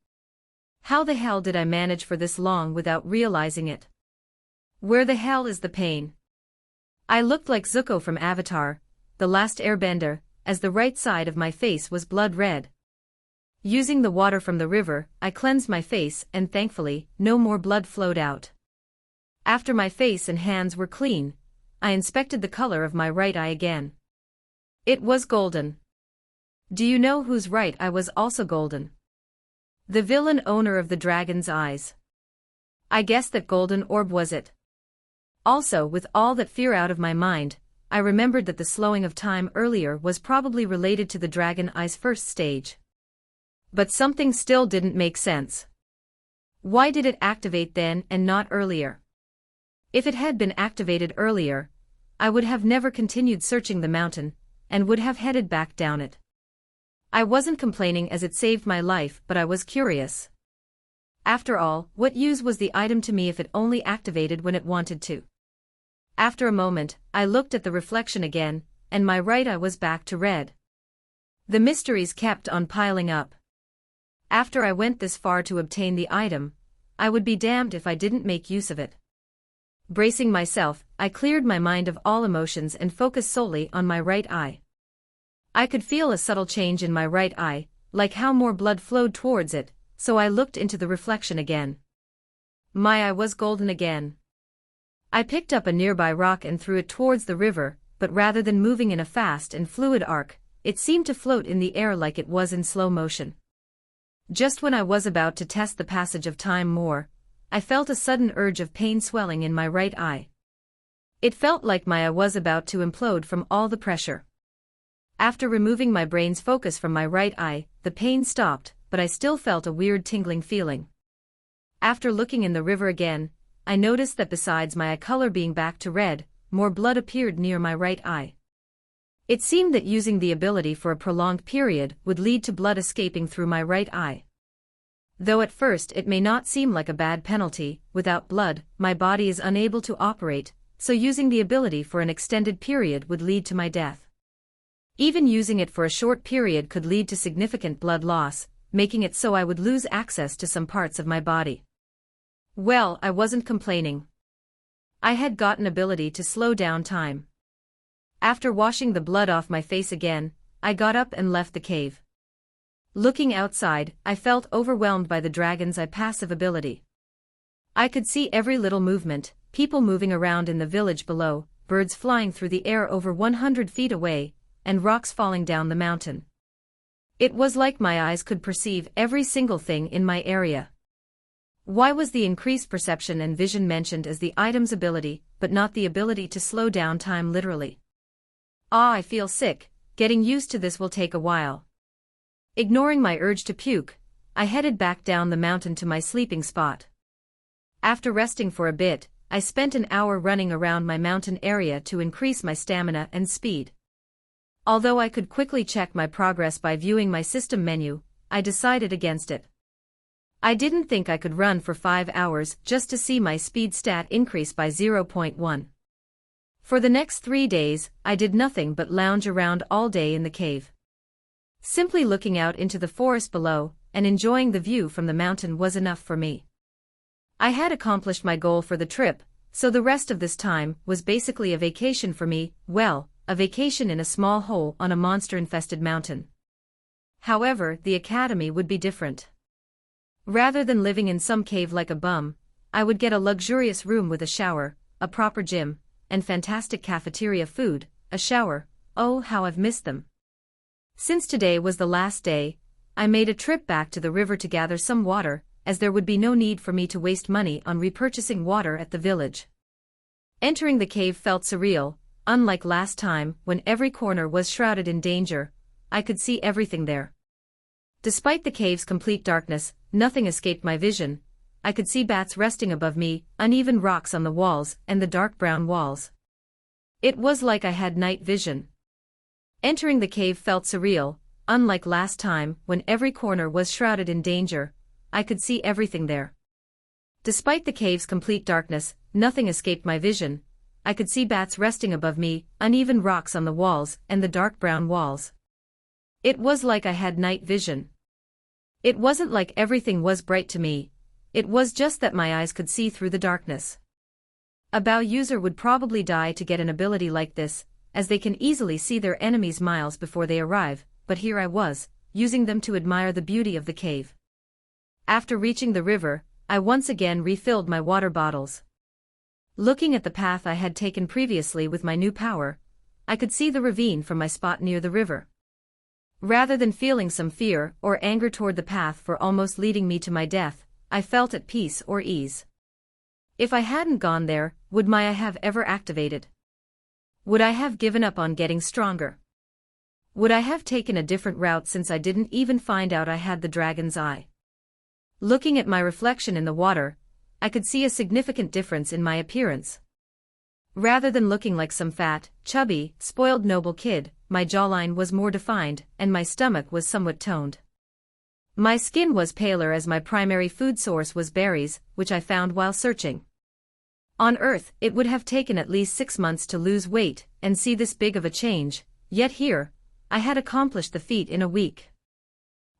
How the hell did I manage for this long without realizing it? Where the hell is the pain? I looked like Zuko from Avatar, The Last Airbender, as the right side of my face was blood red. Using the water from the river, I cleansed my face and thankfully, no more blood flowed out. After my face and hands were clean, I inspected the color of my right eye again. It was golden. Do you know whose right eye was also golden? The villain owner of the dragon's eyes. I guessed that golden orb was it. Also, with all that fear out of my mind, I remembered that the slowing of time earlier was probably related to the dragon eye's first stage. But something still didn't make sense. Why did it activate then and not earlier? If it had been activated earlier, I would have never continued searching the mountain, and would have headed back down it. I wasn't complaining as it saved my life, but I was curious. After all, what use was the item to me if it only activated when it wanted to? After a moment, I looked at the reflection again, and my right eye was back to red. The mysteries kept on piling up. After I went this far to obtain the item, I would be damned if I didn't make use of it. Bracing myself, I cleared my mind of all emotions and focused solely on my right eye. I could feel a subtle change in my right eye, like how more blood flowed towards it, so I looked into the reflection again. My eye was golden again. I picked up a nearby rock and threw it towards the river, but rather than moving in a fast and fluid arc, it seemed to float in the air like it was in slow motion. Just when I was about to test the passage of time more, I felt a sudden urge of pain swelling in my right eye. It felt like my eye was about to implode from all the pressure. After removing my brain's focus from my right eye, the pain stopped, but I still felt a weird tingling feeling. After looking in the river again, I noticed that besides my eye color being back to red, more blood appeared near my right eye. It seemed that using the ability for a prolonged period would lead to blood escaping through my right eye. Though at first it may not seem like a bad penalty, without blood, my body is unable to operate, so using the ability for an extended period would lead to my death. Even using it for a short period could lead to significant blood loss, making it so I would lose access to some parts of my body. Well, I wasn't complaining. I had gotten ability to slow down time. After washing the blood off my face again, I got up and left the cave. Looking outside, I felt overwhelmed by the dragon's eye passive ability. I could see every little movement, people moving around in the village below, birds flying through the air over 100 feet away, and rocks falling down the mountain. It was like my eyes could perceive every single thing in my area. Why was the increased perception and vision mentioned as the item's ability, but not the ability to slow down time literally? I feel sick, getting used to this will take a while. Ignoring my urge to puke, I headed back down the mountain to my sleeping spot. After resting for a bit, I spent an hour running around my mountain area to increase my stamina and speed. Although I could quickly check my progress by viewing my system menu, I decided against it. I didn't think I could run for 5 hours just to see my speed stat increase by 0.1. For the next 3 days, I did nothing but lounge around all day in the cave. Simply looking out into the forest below and enjoying the view from the mountain was enough for me. I had accomplished my goal for the trip, so the rest of this time was basically a vacation for me, well, a vacation in a small hole on a monster-infested mountain. However, the academy would be different. Rather than living in some cave like a bum, I would get a luxurious room with a shower, a proper gym, and fantastic cafeteria food, a shower. Oh, how I've missed them. Since today was the last day, I made a trip back to the river to gather some water, as there would be no need for me to waste money on repurchasing water at the village. Entering the cave felt surreal. Unlike last time, when every corner was shrouded in danger, I could see everything there. Despite the cave's complete darkness, nothing escaped my vision. I could see bats resting above me, uneven rocks on the walls, and the dark brown walls. It was like I had night vision. Entering the cave felt surreal. Unlike last time, when every corner was shrouded in danger, I could see everything there. Despite the cave's complete darkness, nothing escaped my vision. I could see bats resting above me, uneven rocks on the walls, and the dark brown walls. It was like I had night vision. It wasn't like everything was bright to me. It was just that my eyes could see through the darkness. A bow user would probably die to get an ability like this, as they can easily see their enemies miles before they arrive, but here I was, using them to admire the beauty of the cave. After reaching the river, I once again refilled my water bottles. Looking at the path I had taken previously with my new power, I could see the ravine from my spot near the river. Rather than feeling some fear or anger toward the path for almost leading me to my death, I felt at peace or ease. If I hadn't gone there, would my eye have ever activated? Would I have given up on getting stronger? Would I have taken a different route since I didn't even find out I had the dragon's eye? Looking at my reflection in the water, I could see a significant difference in my appearance. Rather than looking like some fat, chubby, spoiled noble kid, my jawline was more defined, and my stomach was somewhat toned. My skin was paler as my primary food source was berries, which I found while searching. On Earth, it would have taken at least 6 months to lose weight and see this big of a change, yet here, I had accomplished the feat in a week.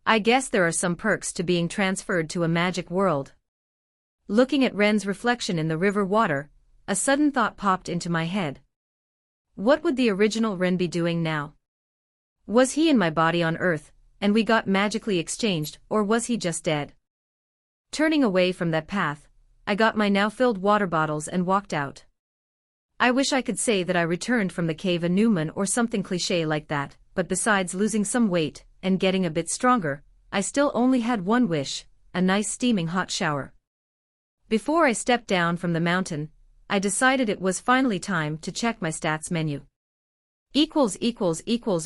I guess there are some perks to being transferred to a magic world. Looking at Ren's reflection in the river water, a sudden thought popped into my head. What would the original Ren be doing now? Was he in my body on Earth, and we got magically exchanged, or was he just dead? Turning away from that path, I got my now filled water bottles and walked out. I wish I could say that I returned from the cave a Newman or something cliché like that, but besides losing some weight and getting a bit stronger, I still only had one wish, a nice steaming hot shower. Before I stepped down from the mountain, I decided it was finally time to check my stats menu.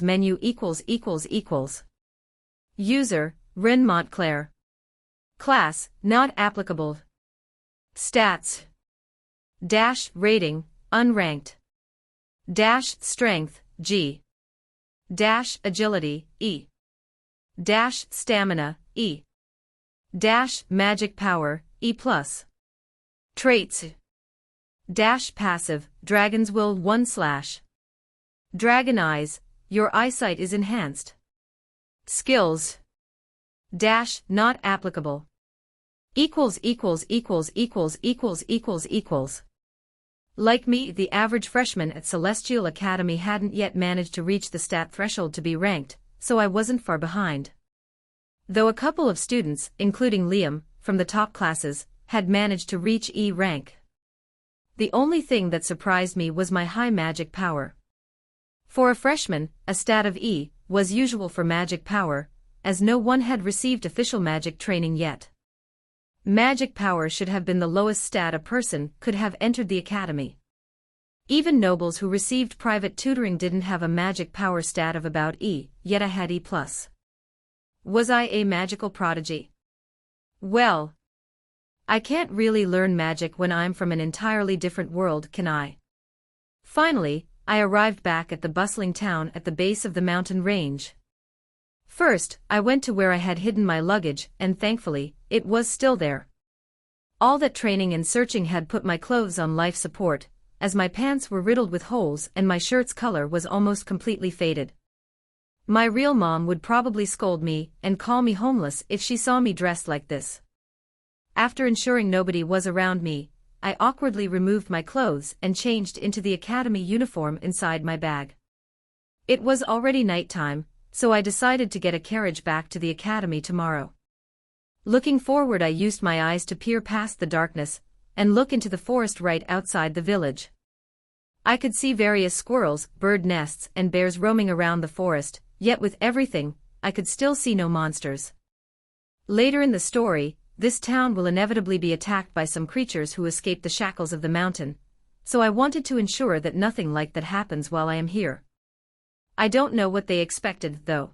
Menu == User, Ren Montclair. Class, not applicable. Stats. Dash, rating, unranked. Dash, strength, G. Dash, agility, E. Dash, stamina, E. Dash, magic power, E+. Traits. Dash, passive, dragon's will 1/. Dragon eyes, your eyesight is enhanced. Skills. Dash, not applicable. == Like me, the average freshman at Celestial Academy hadn't yet managed to reach the stat threshold to be ranked, so I wasn't far behind. Though a couple of students, including Liam, from the top classes, had managed to reach E rank. The only thing that surprised me was my high magic power. For a freshman, a stat of E was usual for magic power, as no one had received official magic training yet. Magic power should have been the lowest stat a person could have entered the academy. Even nobles who received private tutoring didn't have a magic power stat of about E, yet I had E+. Was I a magical prodigy? Well, I can't really learn magic when I'm from an entirely different world, can I? Finally, I arrived back at the bustling town at the base of the mountain range. First, I went to where I had hidden my luggage, and thankfully, it was still there. All that training and searching had put my clothes on life support, as my pants were riddled with holes and my shirt's color was almost completely faded. My real mom would probably scold me and call me homeless if she saw me dressed like this. After ensuring nobody was around me, I awkwardly removed my clothes and changed into the academy uniform inside my bag. It was already nighttime, so I decided to get a carriage back to the academy tomorrow. Looking forward, I used my eyes to peer past the darkness and look into the forest right outside the village. I could see various squirrels, bird nests, and bears roaming around the forest, yet with everything, I could still see no monsters. Later in the story, this town will inevitably be attacked by some creatures who escape the shackles of the mountain, so I wanted to ensure that nothing like that happens while I am here. I don't know what they expected, though.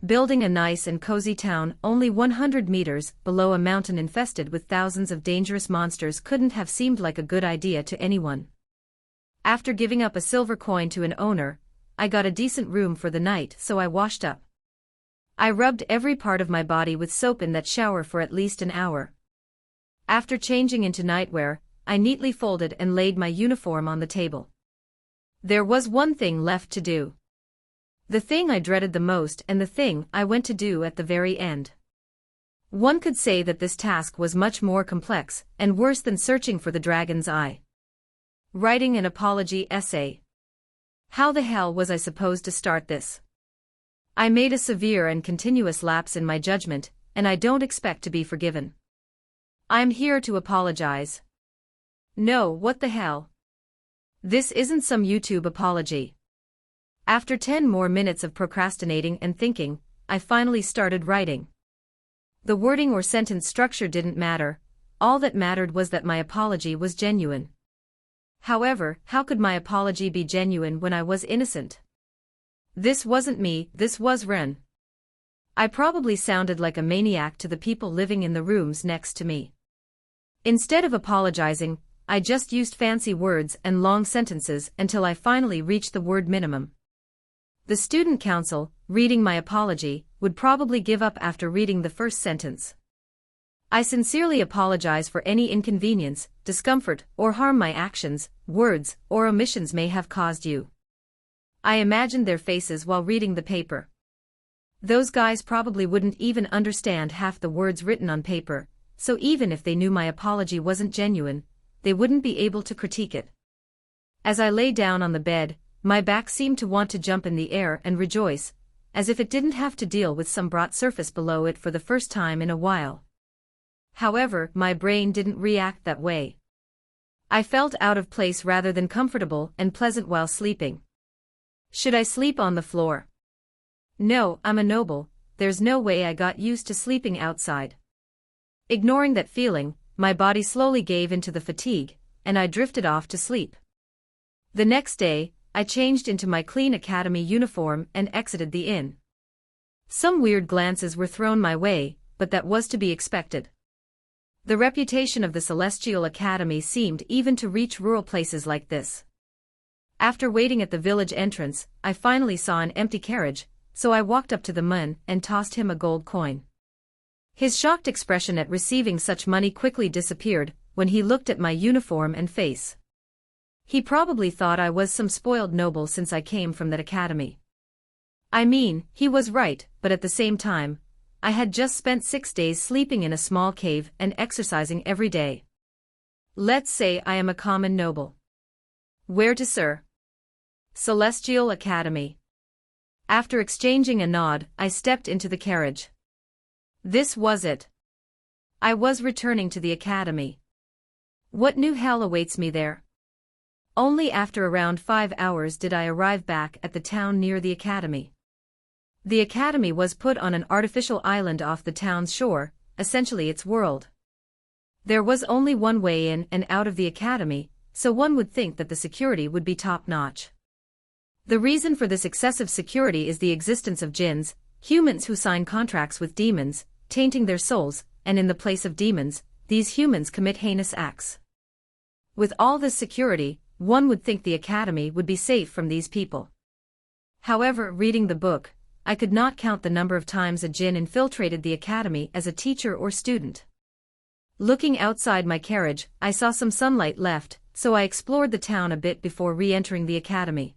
Building a nice and cozy town only 100 meters below a mountain infested with thousands of dangerous monsters couldn't have seemed like a good idea to anyone. After giving up a silver coin to an owner, I got a decent room for the night, so I washed up. I rubbed every part of my body with soap in that shower for at least an hour. After changing into nightwear, I neatly folded and laid my uniform on the table. There was one thing left to do. The thing I dreaded the most and the thing I went to do at the very end. One could say that this task was much more complex and worse than searching for the dragon's eye. Writing an apology essay. How the hell was I supposed to start this? I made a severe and continuous lapse in my judgment, and I don't expect to be forgiven. I'm here to apologize. No, what the hell? This isn't some YouTube apology. After 10 more minutes of procrastinating and thinking, I finally started writing. The wording or sentence structure didn't matter, all that mattered was that my apology was genuine. However, how could my apology be genuine when I was innocent? This wasn't me, this was Ren. I probably sounded like a maniac to the people living in the rooms next to me. Instead of apologizing, I just used fancy words and long sentences until I finally reached the word minimum. The student council, reading my apology, would probably give up after reading the first sentence. I sincerely apologize for any inconvenience, discomfort, or harm my actions, words, or omissions may have caused you. I imagined their faces while reading the paper. Those guys probably wouldn't even understand half the words written on paper, so even if they knew my apology wasn't genuine, they wouldn't be able to critique it. As I lay down on the bed, my back seemed to want to jump in the air and rejoice, as if it didn't have to deal with some broad surface below it for the first time in a while. However, my brain didn't react that way. I felt out of place rather than comfortable and pleasant while sleeping. Should I sleep on the floor? No, I'm a noble, there's no way I got used to sleeping outside. Ignoring that feeling, my body slowly gave into the fatigue, and I drifted off to sleep. The next day, I changed into my clean academy uniform and exited the inn. Some weird glances were thrown my way, but that was to be expected. The reputation of the Celestial Academy seemed even to reach rural places like this. After waiting at the village entrance, I finally saw an empty carriage, so I walked up to the man and tossed him a gold coin. His shocked expression at receiving such money quickly disappeared when he looked at my uniform and face. He probably thought I was some spoiled noble since I came from that academy. I mean, he was right, but at the same time, I had just spent 6 days sleeping in a small cave and exercising every day. Let's say I am a common noble. Where to, sir? Celestial Academy. After exchanging a nod, I stepped into the carriage. This was it. I was returning to the academy. What new hell awaits me there? Only after around 5 hours did I arrive back at the town near the academy. The academy was put on an artificial island off the town's shore, essentially its world. There was only one way in and out of the academy, so one would think that the security would be top-notch. The reason for this excessive security is the existence of jinns, humans who sign contracts with demons, tainting their souls, and in the place of demons, these humans commit heinous acts. With all this security, one would think the academy would be safe from these people. However, reading the book, I could not count the number of times a jinn infiltrated the academy as a teacher or student. Looking outside my carriage, I saw some sunlight left, so I explored the town a bit before re-entering the academy.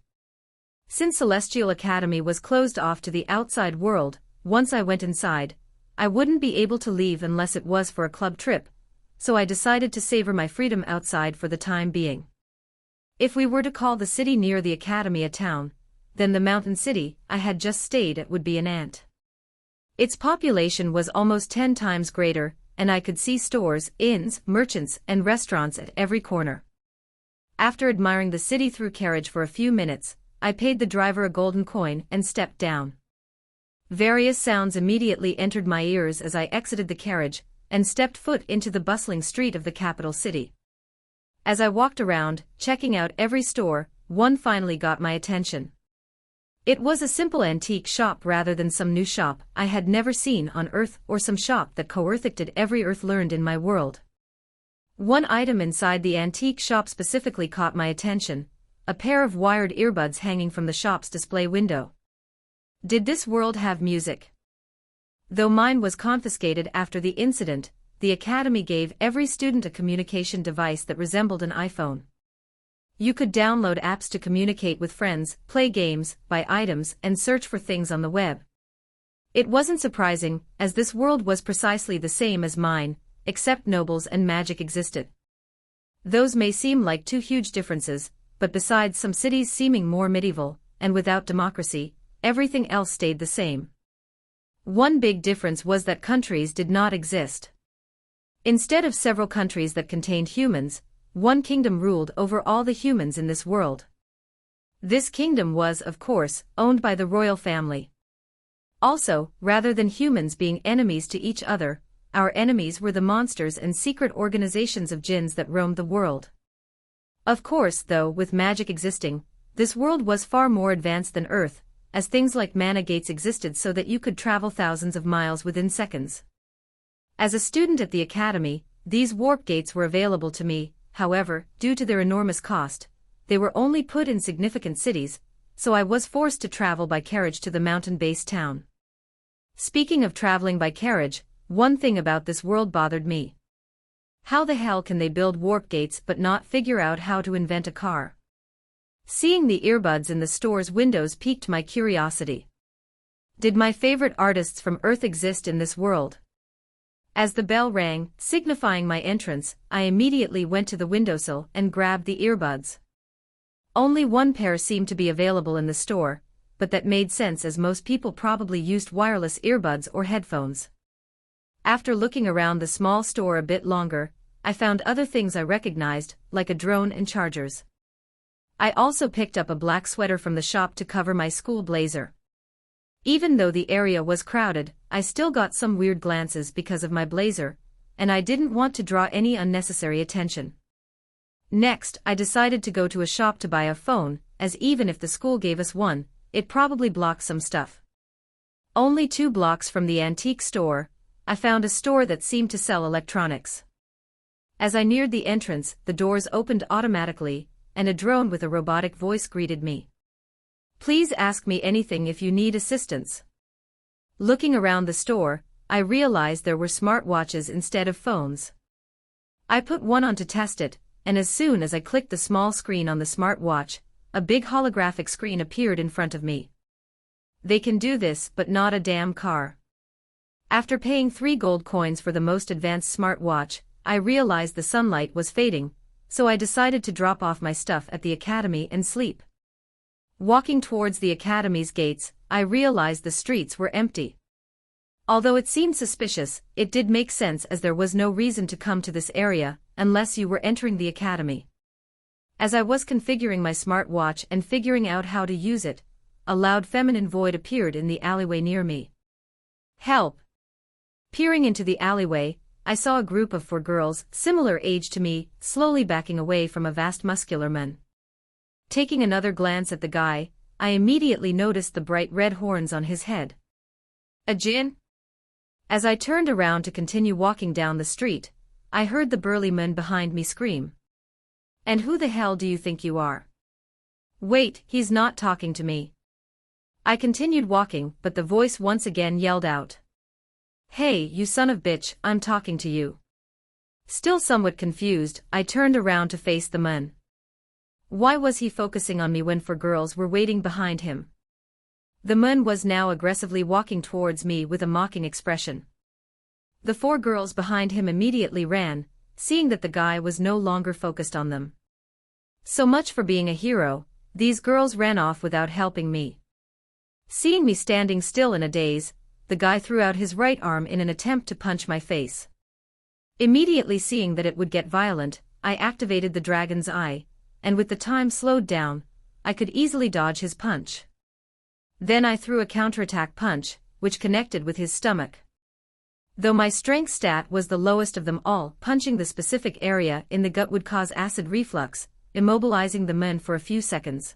Since Celestial Academy was closed off to the outside world, once I went inside, I wouldn't be able to leave unless it was for a club trip, so I decided to savor my freedom outside for the time being. If we were to call the city near the academy a town, then the mountain city I had just stayed at would be an ant. Its population was almost 10 times greater, and I could see stores, inns, merchants, and restaurants at every corner. After admiring the city through carriage for a few minutes, I paid the driver a golden coin and stepped down. Various sounds immediately entered my ears as I exited the carriage and stepped foot into the bustling street of the capital city. As I walked around, checking out every store, one finally got my attention. It was a simple antique shop rather than some new shop I had never seen on Earth or some shop that coercicted every Earth learned in my world. One item inside the antique shop specifically caught my attention, a pair of wired earbuds hanging from the shop's display window. Did this world have music? Though mine was confiscated after the incident, the academy gave every student a communication device that resembled an iPhone. You could download apps to communicate with friends, play games, buy items, and search for things on the web. It wasn't surprising, as this world was precisely the same as mine, except nobles and magic existed. Those may seem like two huge differences, but besides some cities seeming more medieval, and without democracy, everything else stayed the same. One big difference was that countries did not exist. Instead of several countries that contained humans, one kingdom ruled over all the humans in this world. This kingdom was, of course, owned by the royal family. Also, rather than humans being enemies to each other, our enemies were the monsters and secret organizations of jinns that roamed the world. Of course, though, with magic existing, this world was far more advanced than Earth, as things like mana gates existed so that you could travel thousands of miles within seconds. As a student at the academy, these warp gates were available to me. However, due to their enormous cost, they were only put in significant cities, so I was forced to travel by carriage to the mountain-based town. Speaking of traveling by carriage, one thing about this world bothered me. How the hell can they build warp gates but not figure out how to invent a car? Seeing the earbuds in the store's windows piqued my curiosity. Did my favorite artists from Earth exist in this world? As the bell rang, signifying my entrance, I immediately went to the windowsill and grabbed the earbuds. Only one pair seemed to be available in the store, but that made sense as most people probably used wireless earbuds or headphones. After looking around the small store a bit longer, I found other things I recognized, like a drone and chargers. I also picked up a black sweater from the shop to cover my school blazer. Even though the area was crowded, I still got some weird glances because of my blazer, and I didn't want to draw any unnecessary attention. Next, I decided to go to a shop to buy a phone, as even if the school gave us one, it probably blocked some stuff. Only 2 blocks from the antique store, I found a store that seemed to sell electronics. As I neared the entrance, the doors opened automatically, and a drone with a robotic voice greeted me. Please ask me anything if you need assistance. Looking around the store, I realized there were smartwatches instead of phones. I put one on to test it, and as soon as I clicked the small screen on the smartwatch, a big holographic screen appeared in front of me. They can do this, but not a damn car. After paying 3 gold coins for the most advanced smartwatch, I realized the sunlight was fading, so I decided to drop off my stuff at the academy and sleep. Walking towards the academy's gates, I realized the streets were empty. Although it seemed suspicious, it did make sense as there was no reason to come to this area, unless you were entering the academy. As I was configuring my smartwatch and figuring out how to use it, a loud feminine voice appeared in the alleyway near me. Help! Peering into the alleyway, I saw a group of 4 girls, similar age to me, slowly backing away from a vast muscular man. Taking another glance at the guy, I immediately noticed the bright red horns on his head. A djinn? As I turned around to continue walking down the street, I heard the burly man behind me scream. And who the hell do you think you are? Wait, he's not talking to me. I continued walking, but the voice once again yelled out. Hey, you son of bitch, I'm talking to you. Still somewhat confused, I turned around to face the man. Why was he focusing on me when 4 girls were waiting behind him? The man was now aggressively walking towards me with a mocking expression. The 4 girls behind him immediately ran, seeing that the guy was no longer focused on them. So much for being a hero, these girls ran off without helping me. Seeing me standing still in a daze, the guy threw out his right arm in an attempt to punch my face. Immediately seeing that it would get violent, I activated the dragon's eye, and with the time slowed down, I could easily dodge his punch. Then I threw a counterattack punch, which connected with his stomach. Though my strength stat was the lowest of them all, punching the specific area in the gut would cause acid reflux, immobilizing the man for a few seconds.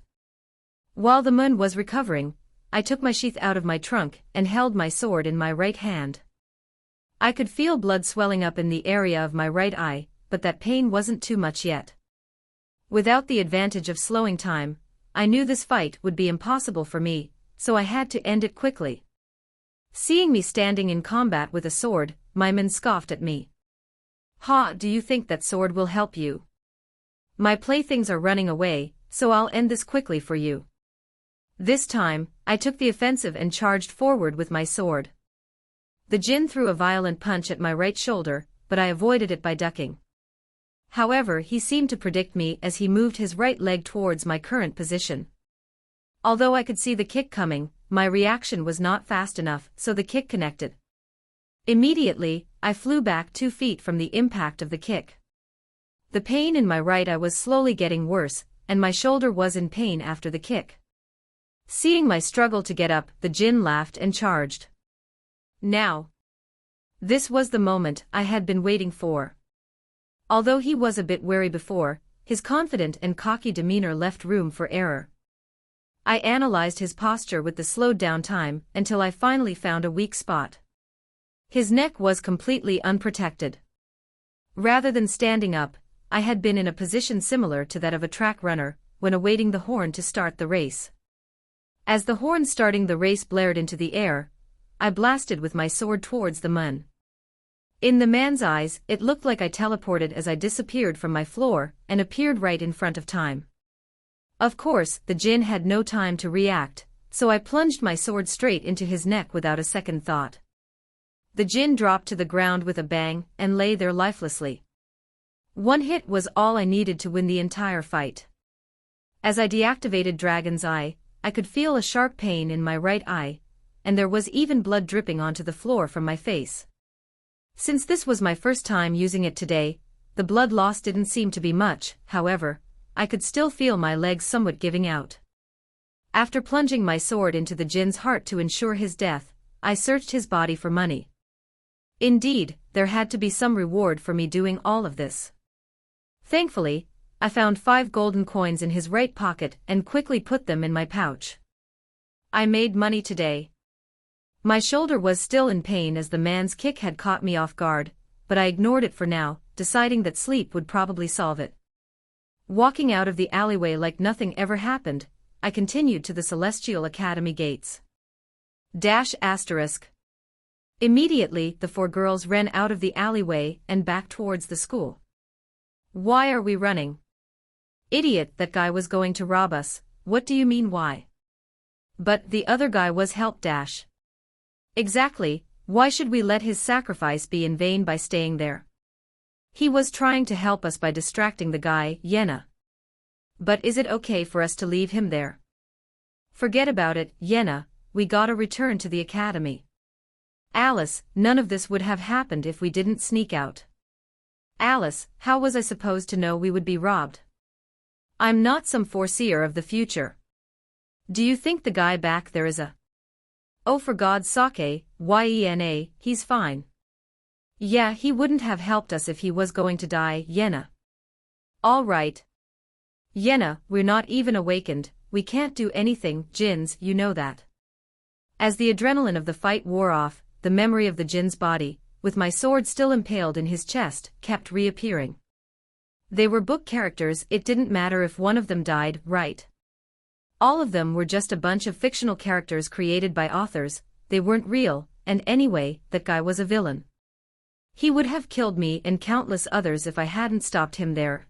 While the man was recovering, I took my sheath out of my trunk and held my sword in my right hand. I could feel blood swelling up in the area of my right eye, but that pain wasn't too much yet. Without the advantage of slowing time, I knew this fight would be impossible for me, so I had to end it quickly. Seeing me standing in combat with a sword, my man scoffed at me. Ha, do you think that sword will help you? My playthings are running away, so I'll end this quickly for you. This time, I took the offensive and charged forward with my sword. The djinn threw a violent punch at my right shoulder, but I avoided it by ducking. However, he seemed to predict me as he moved his right leg towards my current position. Although I could see the kick coming, my reaction was not fast enough, so the kick connected. Immediately, I flew back 2 feet from the impact of the kick. The pain in my right eye was slowly getting worse, and my shoulder was in pain after the kick. Seeing my struggle to get up, the djinn laughed and charged. Now. This was the moment I had been waiting for. Although he was a bit wary before, his confident and cocky demeanor left room for error. I analyzed his posture with the slowed down time until I finally found a weak spot. His neck was completely unprotected. Rather than standing up, I had been in a position similar to that of a track runner when awaiting the horn to start the race. As the horn starting the race blared into the air, I blasted with my sword towards the man. In the man's eyes, it looked like I teleported as I disappeared from my floor and appeared right in front of time. Of course, the djinn had no time to react, so I plunged my sword straight into his neck without a second thought. The djinn dropped to the ground with a bang and lay there lifelessly. One hit was all I needed to win the entire fight. As I deactivated Dragon's Eye, I could feel a sharp pain in my right eye, and there was even blood dripping onto the floor from my face. Since this was my first time using it today, the blood loss didn't seem to be much. However, I could still feel my legs somewhat giving out. After plunging my sword into the djinn's heart to ensure his death, I searched his body for money. Indeed, there had to be some reward for me doing all of this. Thankfully, I found 5 golden coins in his right pocket and quickly put them in my pouch. I made money today. My shoulder was still in pain as the man's kick had caught me off guard, but I ignored it for now, deciding that sleep would probably solve it. Walking out of the alleyway like nothing ever happened, I continued to the Celestial Academy gates. ***. Immediately, the 4 girls ran out of the alleyway and back towards the school. Why are we running? Idiot, that guy was going to rob us. What do you mean why? But the other guy was help. Exactly, why should we let his sacrifice be in vain by staying there? He was trying to help us by distracting the guy, Yenna. But is it okay for us to leave him there? Forget about it, Yenna, we gotta return to the academy. Alice, none of this would have happened if we didn't sneak out. Alice, how was I supposed to know we would be robbed? I'm not some foreseer of the future. Do you think the guy back there is a... Oh, for God's sake, Yena, he's fine. Yeah, he wouldn't have helped us if he was going to die, Yenna. All right. Yenna, we're not even awakened, we can't do anything, djinns, you know that. As the adrenaline of the fight wore off, the memory of the djinn's body, with my sword still impaled in his chest, kept reappearing. They were book characters, it didn't matter if one of them died, right? All of them were just a bunch of fictional characters created by authors, they weren't real, and anyway, that guy was a villain. He would have killed me and countless others if I hadn't stopped him there.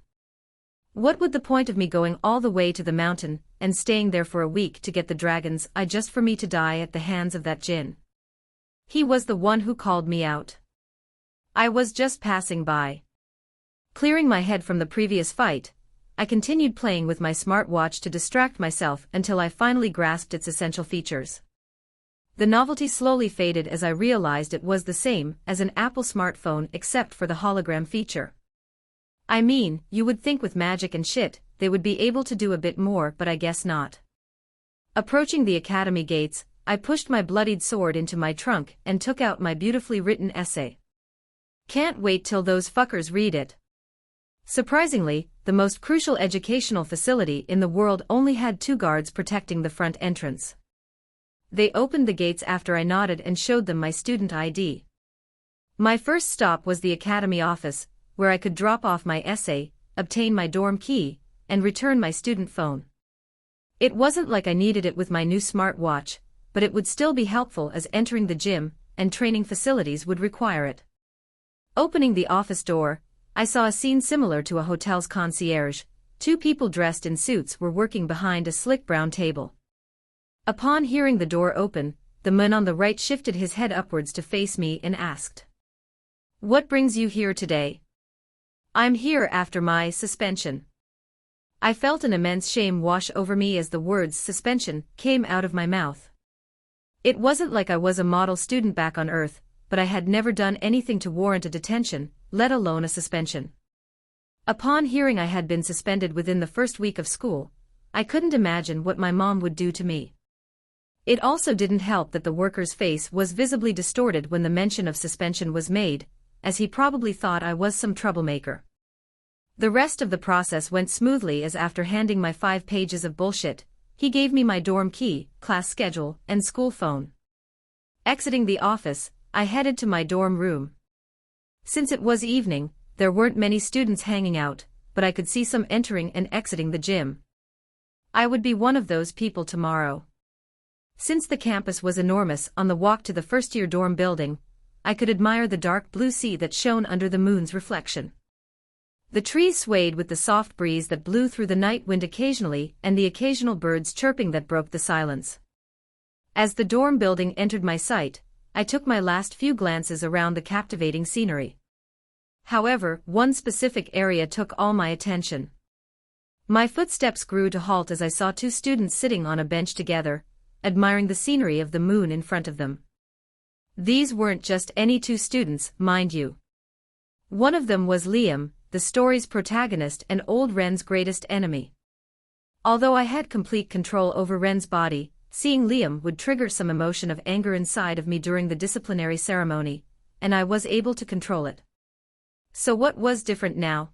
What would the point of me going all the way to the mountain, and staying there for a week to get the dragon's eye just for me to die at the hands of that djinn? He was the one who called me out. I was just passing by. Clearing my head from the previous fight, I continued playing with my smartwatch to distract myself until I finally grasped its essential features. The novelty slowly faded as I realized it was the same as an Apple smartphone except for the hologram feature. I mean, you would think with magic and shit, they would be able to do a bit more, but I guess not. Approaching the academy gates, I pushed my bloodied sword into my trunk and took out my beautifully written essay. Can't wait till those fuckers read it. Surprisingly, the most crucial educational facility in the world only had 2 guards protecting the front entrance. They opened the gates after I nodded and showed them my student ID. My first stop was the academy office, where I could drop off my essay, obtain my dorm key, and return my student phone. It wasn't like I needed it with my new smartwatch, but it would still be helpful as entering the gym and training facilities would require it. Opening the office door, I saw a scene similar to a hotel's concierge. Two people dressed in suits were working behind a slick brown table. Upon hearing the door open, the man on the right shifted his head upwards to face me and asked, "What brings you here today?" "I'm here after my suspension." I felt an immense shame wash over me as the words suspension came out of my mouth. It wasn't like I was a model student back on Earth, but I had never done anything to warrant a detention, let alone a suspension. Upon hearing I had been suspended within the first week of school, I couldn't imagine what my mom would do to me. It also didn't help that the worker's face was visibly distorted when the mention of suspension was made, as he probably thought I was some troublemaker. The rest of the process went smoothly as after handing my 5 pages of bullshit, he gave me my dorm key, class schedule, and school phone. Exiting the office, I headed to my dorm room. Since it was evening, there weren't many students hanging out, but I could see some entering and exiting the gym. I would be one of those people tomorrow. Since the campus was enormous, on the walk to the first-year dorm building, I could admire the dark blue sea that shone under the moon's reflection. The trees swayed with the soft breeze that blew through the night wind occasionally and the occasional birds chirping that broke the silence. As the dorm building entered my sight, I took my last few glances around the captivating scenery. However, one specific area took all my attention. My footsteps grew to halt as I saw 2 students sitting on a bench together, admiring the scenery of the moon in front of them. These weren't just any 2 students, mind you. One of them was Liam, the story's protagonist and old Ren's greatest enemy. Although I had complete control over Ren's body, seeing Liam would trigger some emotion of anger inside of me during the disciplinary ceremony, and I was able to control it. So what was different now?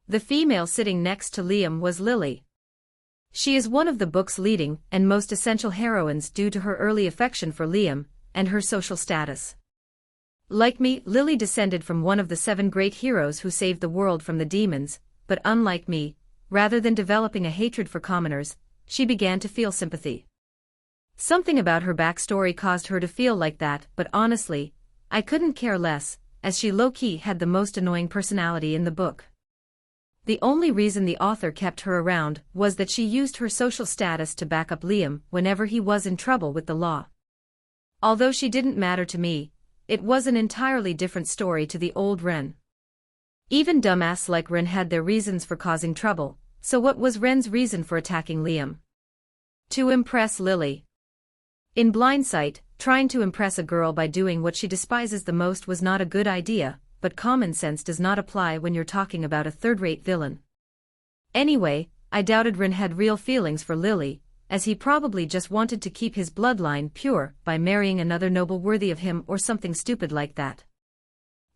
The female sitting next to Liam was Lily. She is one of the book's leading and most essential heroines due to her early affection for Liam and her social status. Like me, Lily descended from one of the 7 great heroes who saved the world from the demons, but unlike me, rather than developing a hatred for commoners, she began to feel sympathy. Something about her backstory caused her to feel like that, but honestly, I couldn't care less, as she low-key had the most annoying personality in the book. The only reason the author kept her around was that she used her social status to back up Liam whenever he was in trouble with the law. Although she didn't matter to me, it was an entirely different story to the old Ren. Even dumbass like Ren had their reasons for causing trouble, so what was Ren's reason for attacking Liam? To impress Lily. In blindsight, trying to impress a girl by doing what she despises the most was not a good idea, but common sense does not apply when you're talking about a third-rate villain. Anyway, I doubted Ren had real feelings for Lily, as he probably just wanted to keep his bloodline pure by marrying another noble worthy of him or something stupid like that.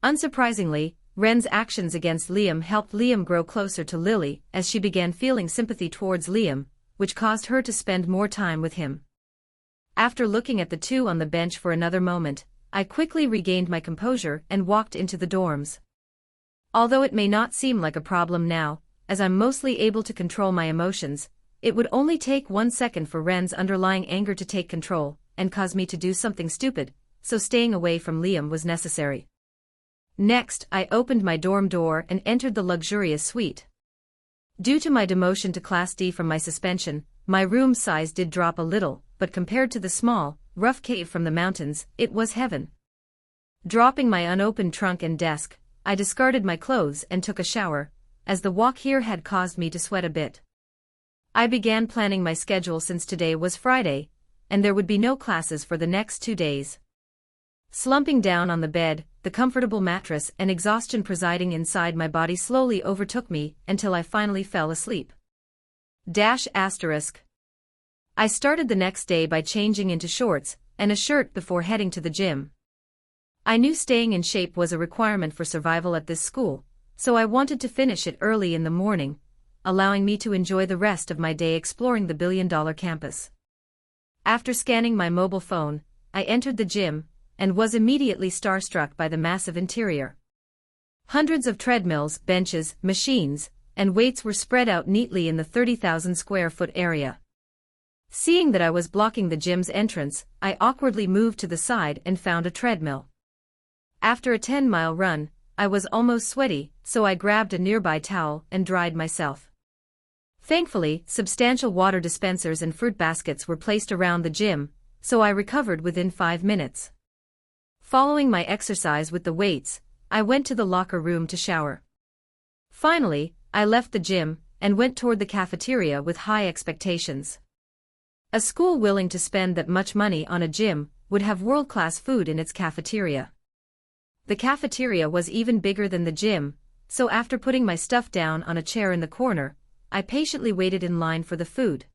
Unsurprisingly, Ren's actions against Liam helped Liam grow closer to Lily as she began feeling sympathy towards Liam, which caused her to spend more time with him. After looking at the 2 on the bench for another moment, I quickly regained my composure and walked into the dorms. Although it may not seem like a problem now, as I'm mostly able to control my emotions, it would only take 1 second for Ren's underlying anger to take control and cause me to do something stupid, so staying away from Liam was necessary. Next, I opened my dorm door and entered the luxurious suite. Due to my demotion to Class D from my suspension, my room size did drop a little, but compared to the small, rough cave from the mountains, it was heaven. Dropping my unopened trunk and desk, I discarded my clothes and took a shower, as the walk here had caused me to sweat a bit. I began planning my schedule since today was Friday, and there would be no classes for the next 2 days. Slumping down on the bed, the comfortable mattress and exhaustion presiding inside my body slowly overtook me until I finally fell asleep. I started the next day by changing into shorts and a shirt before heading to the gym. I knew staying in shape was a requirement for survival at this school, so I wanted to finish it early in the morning, allowing me to enjoy the rest of my day exploring the billion-dollar campus. After scanning my mobile phone, I entered the gym and was immediately starstruck by the massive interior. Hundreds of treadmills, benches, machines, and weights were spread out neatly in the 30,000 square foot area. Seeing that I was blocking the gym's entrance, I awkwardly moved to the side and found a treadmill. After a 10-mile run, I was almost sweaty, so I grabbed a nearby towel and dried myself. Thankfully, substantial water dispensers and fruit baskets were placed around the gym, so I recovered within 5 minutes. Following my exercise with the weights, I went to the locker room to shower. Finally, I left the gym and went toward the cafeteria with high expectations. A school willing to spend that much money on a gym would have world-class food in its cafeteria. The cafeteria was even bigger than the gym, so after putting my stuff down on a chair in the corner, I patiently waited in line for the food.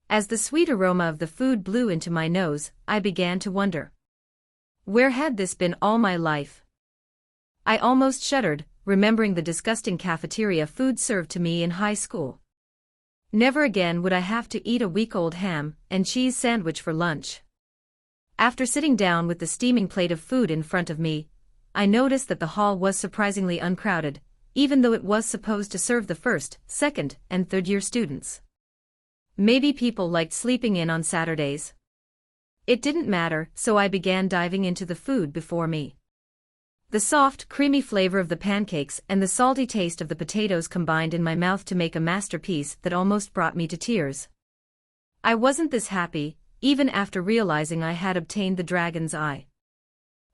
As the sweet aroma of the food blew into my nose, I began to wonder. Where had this been all my life? I almost shuddered, remembering the disgusting cafeteria food served to me in high school. Never again would I have to eat a week-old ham and cheese sandwich for lunch. After sitting down with the steaming plate of food in front of me, I noticed that the hall was surprisingly uncrowded, even though it was supposed to serve the first, second, and third-year students. Maybe people liked sleeping in on Saturdays. It didn't matter, so I began diving into the food before me. The soft, creamy flavor of the pancakes and the salty taste of the potatoes combined in my mouth to make a masterpiece that almost brought me to tears. I wasn't this happy, even after realizing I had obtained the dragon's eye.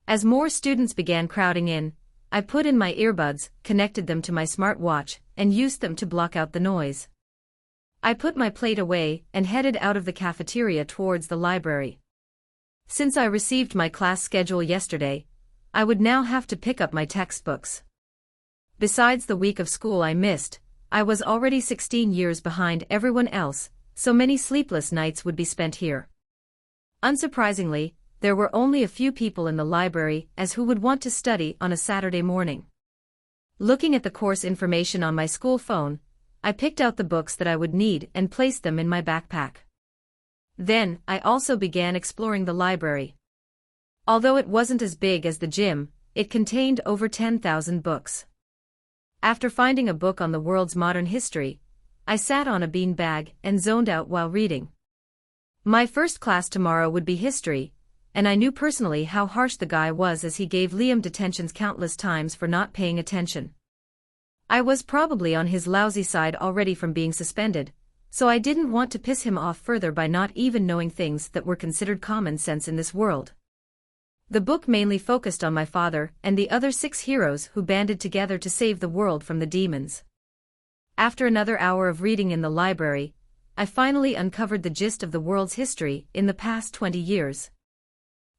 As more students began crowding in, I put in my earbuds, connected them to my smartwatch, and used them to block out the noise. I put my plate away and headed out of the cafeteria towards the library. Since I received my class schedule yesterday, I would now have to pick up my textbooks. Besides the week of school I missed, I was already 16 years behind everyone else, so many sleepless nights would be spent here. Unsurprisingly, there were only a few people in the library as who would want to study on a Saturday morning. Looking at the course information on my school phone, I picked out the books that I would need and placed them in my backpack. Then, I also began exploring the library. Although it wasn't as big as the gym, it contained over 10,000 books. After finding a book on the world's modern history, I sat on a beanbag and zoned out while reading. My first class tomorrow would be history, and I knew personally how harsh the guy was as he gave Liam detentions countless times for not paying attention. I was probably on his lousy side already from being suspended, so I didn't want to piss him off further by not even knowing things that were considered common sense in this world. The book mainly focused on my father and the other 6 heroes who banded together to save the world from the demons. After another hour of reading in the library, I finally uncovered the gist of the world's history in the past 20 years.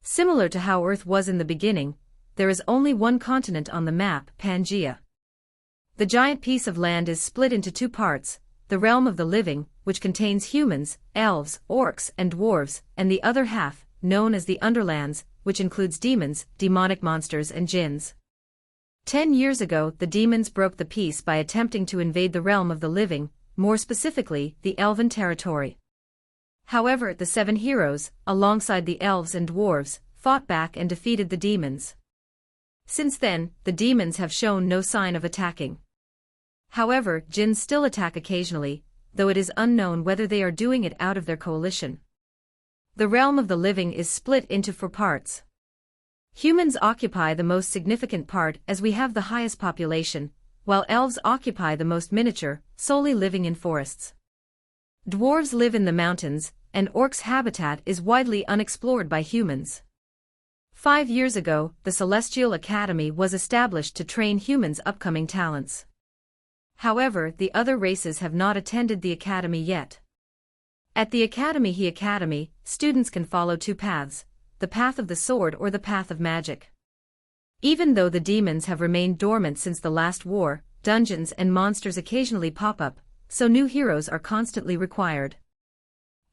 Similar to how Earth was in the beginning, there is only one continent on the map, Pangaea. The giant piece of land is split into 2 parts, the realm of the living, which contains humans, elves, orcs, and dwarves, and the other half, known as the Underlands, which includes demons, demonic monsters and jinns. 10 years ago, the demons broke the peace by attempting to invade the realm of the living, more specifically, the elven territory. However, the 7 heroes, alongside the elves and dwarves, fought back and defeated the demons. Since then, the demons have shown no sign of attacking. However, jinns still attack occasionally, though it is unknown whether they are doing it out of their coalition. The realm of the living is split into 4 parts. Humans occupy the most significant part as we have the highest population, while elves occupy the most miniature, solely living in forests. Dwarves live in the mountains, and orcs' habitat is widely unexplored by humans. 5 years ago, the Celestial Academy was established to train humans' upcoming talents. However, the other races have not attended the academy yet. At the Academy, students can follow 2 paths, the path of the sword or the path of magic. Even though the demons have remained dormant since the last war, dungeons and monsters occasionally pop up, so new heroes are constantly required.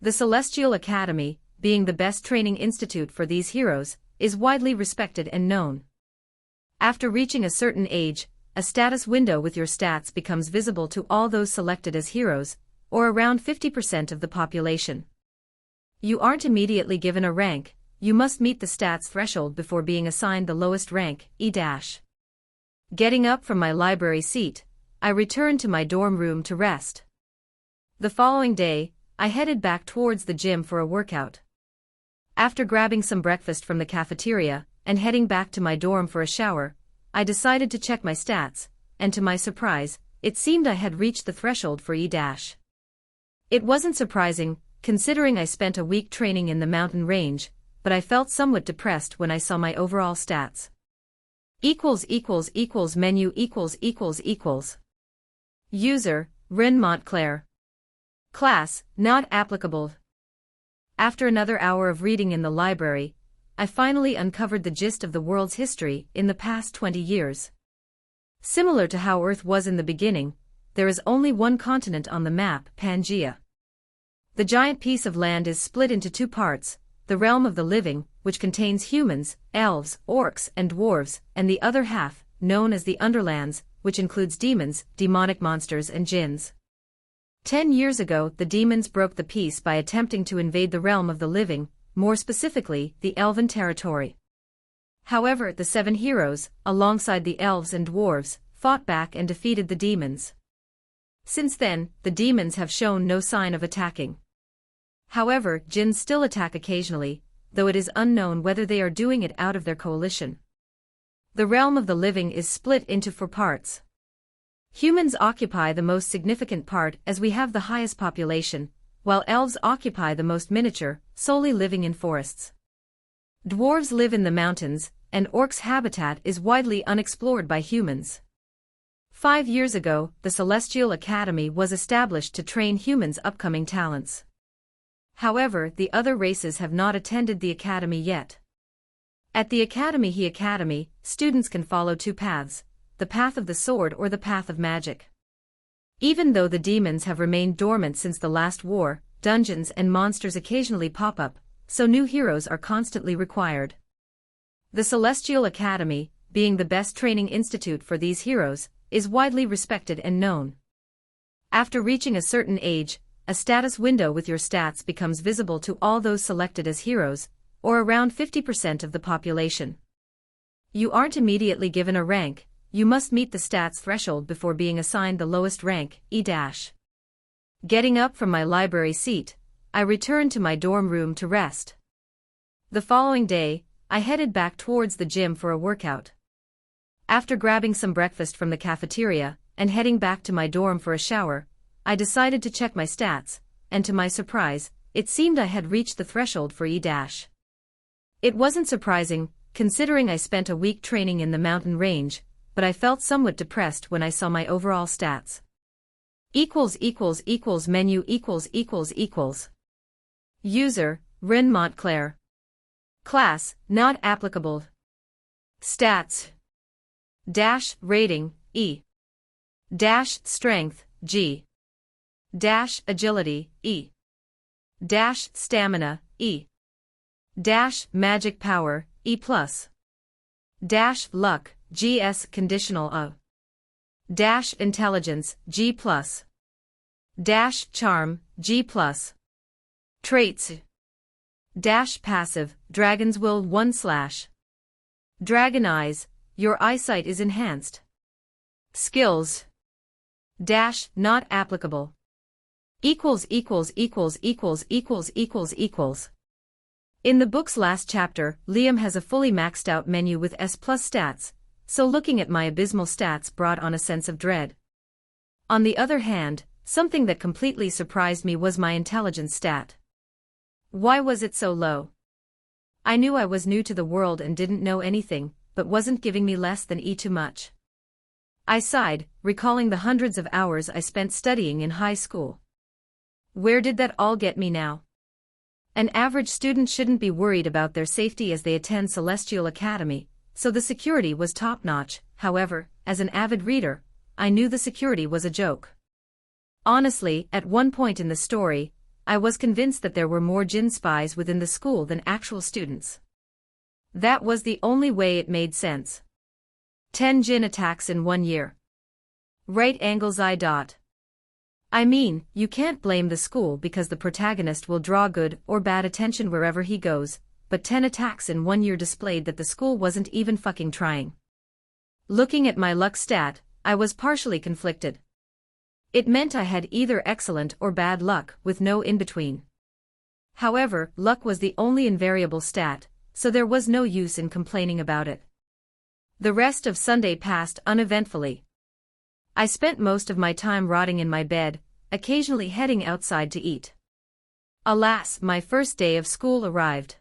The Celestial Academy, being the best training institute for these heroes, is widely respected and known. After reaching a certain age, a status window with your stats becomes visible to all those selected as heroes, or around 50% of the population. You aren't immediately given a rank, you must meet the stats threshold before being assigned the lowest rank, E-. Getting up from my library seat, I returned to my dorm room to rest. The following day, I headed back towards the gym for a workout. After grabbing some breakfast from the cafeteria, and heading back to my dorm for a shower, I decided to check my stats, and to my surprise, it seemed I had reached the threshold for E-. It wasn't surprising, considering I spent a week training in the mountain range, but I felt somewhat depressed when I saw my overall stats. Menu User, Rin Montclair. Class, not applicable. After another hour of reading in the library, I finally uncovered the gist of the world's history in the past 20 years. Similar to how Earth was in the beginning, there is only one continent on the map, Pangaea. The giant piece of land is split into two parts, the realm of the living, which contains humans, elves, orcs, and dwarves, and the other half, known as the Underlands, which includes demons, demonic monsters, and jinns. 10 years ago, the demons broke the peace by attempting to invade the realm of the living, more specifically, the elven territory. However, the 7 heroes, alongside the elves and dwarves, fought back and defeated the demons. Since then, the demons have shown no sign of attacking. However, jinns still attack occasionally, though it is unknown whether they are doing it out of their coalition. The realm of the living is split into 4 parts. Humans occupy the most significant part as we have the highest population, while elves occupy the most miniature, solely living in forests. Dwarves live in the mountains, and orcs' habitat is widely unexplored by humans. 5 years ago, the Celestial Academy was established to train humans' upcoming talents. However, the other races have not attended the academy yet. At the Academy, students can follow 2 paths, the path of the sword or the path of magic. Even though the demons have remained dormant since the last war, dungeons and monsters occasionally pop up, so new heroes are constantly required. The Celestial Academy, being the best training institute for these heroes, is widely respected and known. After reaching a certain age, a status window with your stats becomes visible to all those selected as heroes, or around 50% of the population. You aren't immediately given a rank, you must meet the stats threshold before being assigned the lowest rank, E-. Getting up from my library seat, I returned to my dorm room to rest. The following day, I headed back towards the gym for a workout. After grabbing some breakfast from the cafeteria, and heading back to my dorm for a shower, I decided to check my stats, and to my surprise, it seemed I had reached the threshold for E-. It wasn't surprising, considering I spent a week training in the mountain range, but I felt somewhat depressed when I saw my overall stats. Menu User, Rin Montclair. Class, not applicable. Stats. Rating, E. Strength, G. Agility, E. Stamina, E. Magic power, E+. Luck, GS conditional A. Intelligence, G+. Charm, G+. Traits. Passive, Dragon's Will 1/. Dragon Eyes, your eyesight is enhanced. Skills. Not applicable. In the book's last chapter, Liam has a fully maxed out menu with S+ stats, so looking at my abysmal stats brought on a sense of dread. On the other hand, something that completely surprised me was my intelligence stat. Why was it so low? I knew I was new to the world and didn't know anything, but wasn't giving me less than E too much. I sighed, recalling the hundreds of hours I spent studying in high school. Where did that all get me now? An average student shouldn't be worried about their safety as they attend Celestial Academy, so the security was top-notch. However, as an avid reader, I knew the security was a joke. Honestly, at one point in the story, I was convinced that there were more jinn spies within the school than actual students. That was the only way it made sense. 10 jinn attacks in 1 year. Right angles I. I mean, you can't blame the school because the protagonist will draw good or bad attention wherever he goes, but 10 attacks in 1 year displayed that the school wasn't even fucking trying. Looking at my luck stat, I was partially conflicted. It meant I had either excellent or bad luck with no in-between. However, luck was the only invariable stat, so there was no use in complaining about it. The rest of Sunday passed uneventfully. I spent most of my time rotting in my bed, occasionally heading outside to eat. Alas, my first day of school arrived.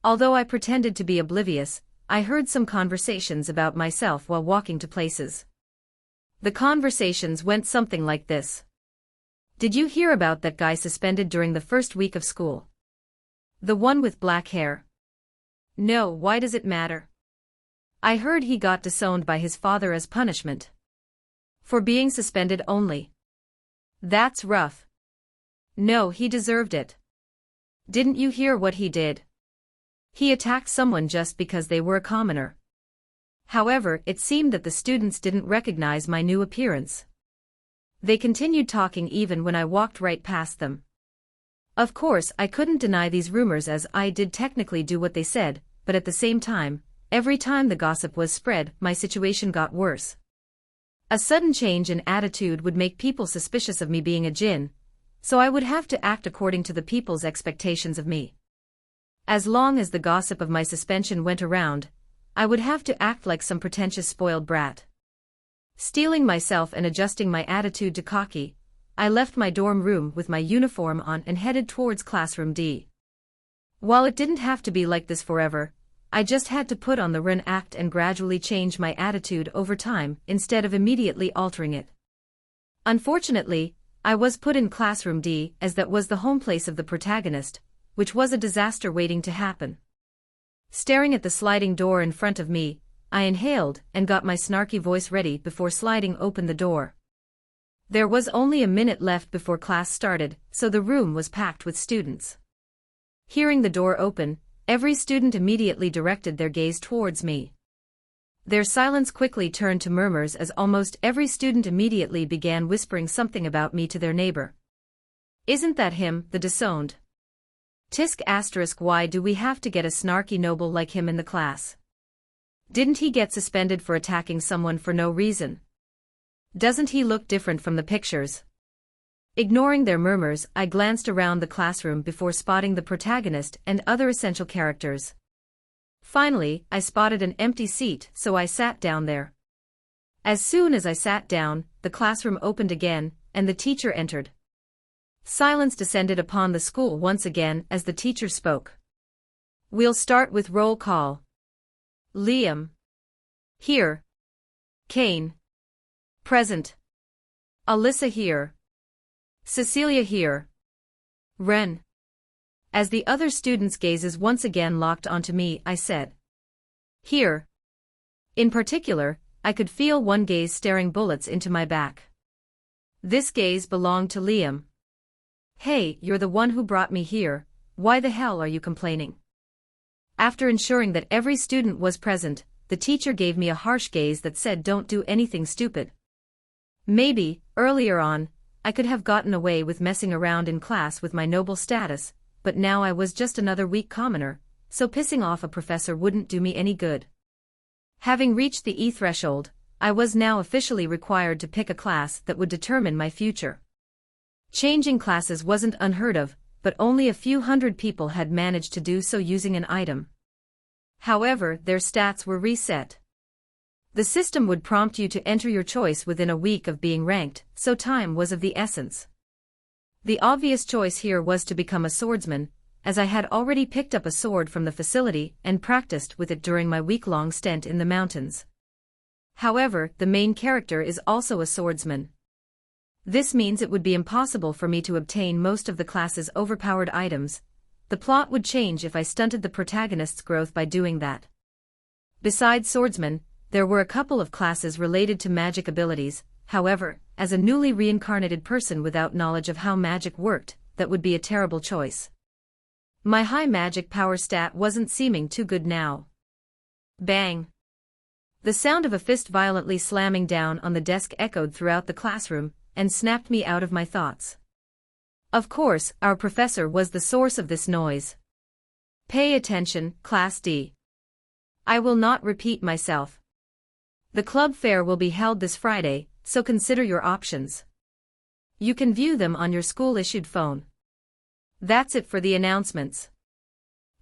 Although I pretended to be oblivious, I heard some conversations about myself while walking to places. The conversations went something like this. Did you hear about that guy suspended during the first week of school? The one with black hair? No, why does it matter? I heard he got disowned by his father as punishment. For being suspended only. That's rough. No, he deserved it. Didn't you hear what he did? He attacked someone just because they were a commoner. However, it seemed that the students didn't recognize my new appearance. They continued talking even when I walked right past them. Of course, I couldn't deny these rumors as I did technically do what they said, but at the same time, every time the gossip was spread, my situation got worse. A sudden change in attitude would make people suspicious of me being a djinn, so I would have to act according to the people's expectations of me. As long as the gossip of my suspension went around, I would have to act like some pretentious spoiled brat. Steeling myself and adjusting my attitude to cocky, I left my dorm room with my uniform on and headed towards classroom D. While it didn't have to be like this forever, I just had to put on the run act and gradually change my attitude over time instead of immediately altering it. Unfortunately, I was put in classroom D as that was the home place of the protagonist, which was a disaster waiting to happen. Staring at the sliding door in front of me, I inhaled and got my snarky voice ready before sliding open the door. There was only a minute left before class started, so the room was packed with students. Hearing the door open, every student immediately directed their gaze towards me. Their silence quickly turned to murmurs as almost every student immediately began whispering something about me to their neighbor. Isn't that him, the disowned? Tisk asterisk why do we have to get a snarky noble like him in the class? Didn't he get suspended for attacking someone for no reason? Doesn't he look different from the pictures? Ignoring their murmurs, I glanced around the classroom before spotting the protagonist and other essential characters. Finally, I spotted an empty seat, so I sat down there. As soon as I sat down, the classroom opened again, and the teacher entered. Silence descended upon the school once again as the teacher spoke. We'll start with roll call. Liam. Here. Kane. Present. Alyssa here. Cecilia here. Ren. As the other students' gazes once again locked onto me, I said. Here. In particular, I could feel one gaze staring bullets into my back. This gaze belonged to Liam. Hey, you're the one who brought me here, why the hell are you complaining? After ensuring that every student was present, the teacher gave me a harsh gaze that said don't do anything stupid. Maybe, earlier on, I could have gotten away with messing around in class with my noble status, but now I was just another weak commoner, so pissing off a professor wouldn't do me any good. Having reached the E threshold, I was now officially required to pick a class that would determine my future. Changing classes wasn't unheard of, but only a few hundred people had managed to do so using an item. However, their stats were reset. The system would prompt you to enter your choice within a week of being ranked, so time was of the essence. The obvious choice here was to become a swordsman, as I had already picked up a sword from the facility and practiced with it during my week-long stint in the mountains. However, the main character is also a swordsman. This means it would be impossible for me to obtain most of the class's overpowered items. The plot would change if I stunted the protagonist's growth by doing that. Besides swordsman, there were a couple of classes related to magic abilities. However, as a newly reincarnated person without knowledge of how magic worked, that would be a terrible choice. My high magic power stat wasn't seeming too good now. Bang! The sound of a fist violently slamming down on the desk echoed throughout the classroom, and snapped me out of my thoughts. Of course, our professor was the source of this noise. Pay attention, Class D. I will not repeat myself. The club fair will be held this Friday, so consider your options. You can view them on your school-issued phone. That's it for the announcements.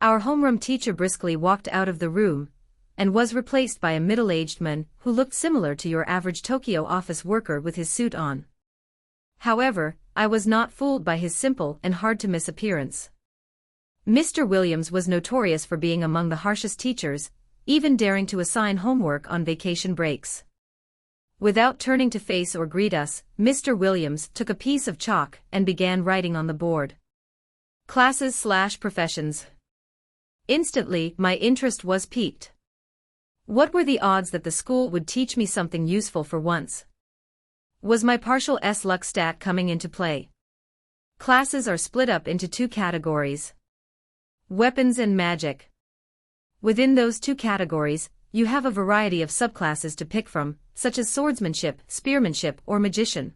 Our homeroom teacher briskly walked out of the room, and was replaced by a middle-aged man who looked similar to your average Tokyo office worker with his suit on. However, I was not fooled by his simple and hard-to-miss appearance. Mr. Williams was notorious for being among the harshest teachers, even daring to assign homework on vacation breaks. Without turning to face or greet us, Mr. Williams took a piece of chalk and began writing on the board. Classes/professions. Instantly, my interest was piqued. What were the odds that the school would teach me something useful for once? Was my partial S-luck stat coming into play? Classes are split up into two categories: weapons and magic. Within those two categories, you have a variety of subclasses to pick from, such as swordsmanship, spearmanship, or magician.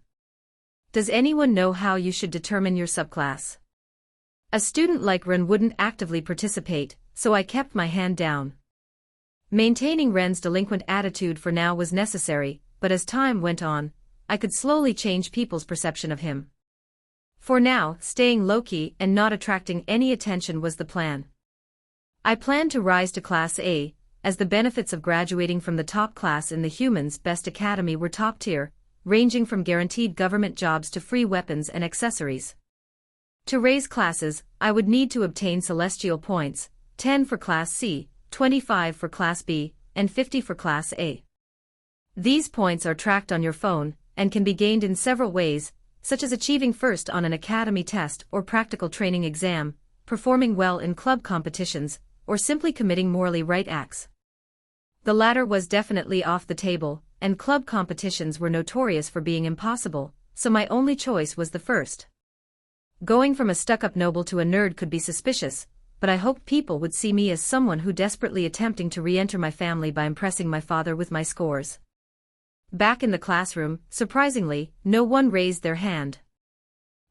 Does anyone know how you should determine your subclass? A student like Ren wouldn't actively participate, so I kept my hand down. Maintaining Ren's delinquent attitude for now was necessary, but as time went on, I could slowly change people's perception of him. For now, staying low-key and not attracting any attention was the plan. I planned to rise to Class A, as the benefits of graduating from the top class in the Humans Best Academy were top-tier, ranging from guaranteed government jobs to free weapons and accessories. To raise classes, I would need to obtain celestial points, 10 for Class C, 25 for Class B, and 50 for Class A. These points are tracked on your phone, and can be gained in several ways, such as achieving first on an academy test or practical training exam, performing well in club competitions, or simply committing morally right acts. The latter was definitely off the table, and club competitions were notorious for being impossible, so my only choice was the first. Going from a stuck-up noble to a nerd could be suspicious, but I hoped people would see me as someone who desperately attempting to re-enter my family by impressing my father with my scores. Back in the classroom, surprisingly, no one raised their hand.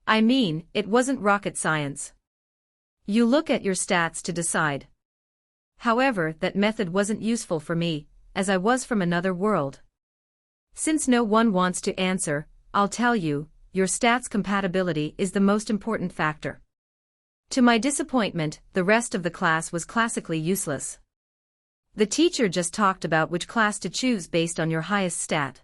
I mean, it wasn't rocket science. You look at your stats to decide. However, that method wasn't useful for me, as I was from another world. Since no one wants to answer, I'll tell you, your stats compatibility is the most important factor. To my disappointment, the rest of the class was classically useless. The teacher just talked about which class to choose based on your highest stat.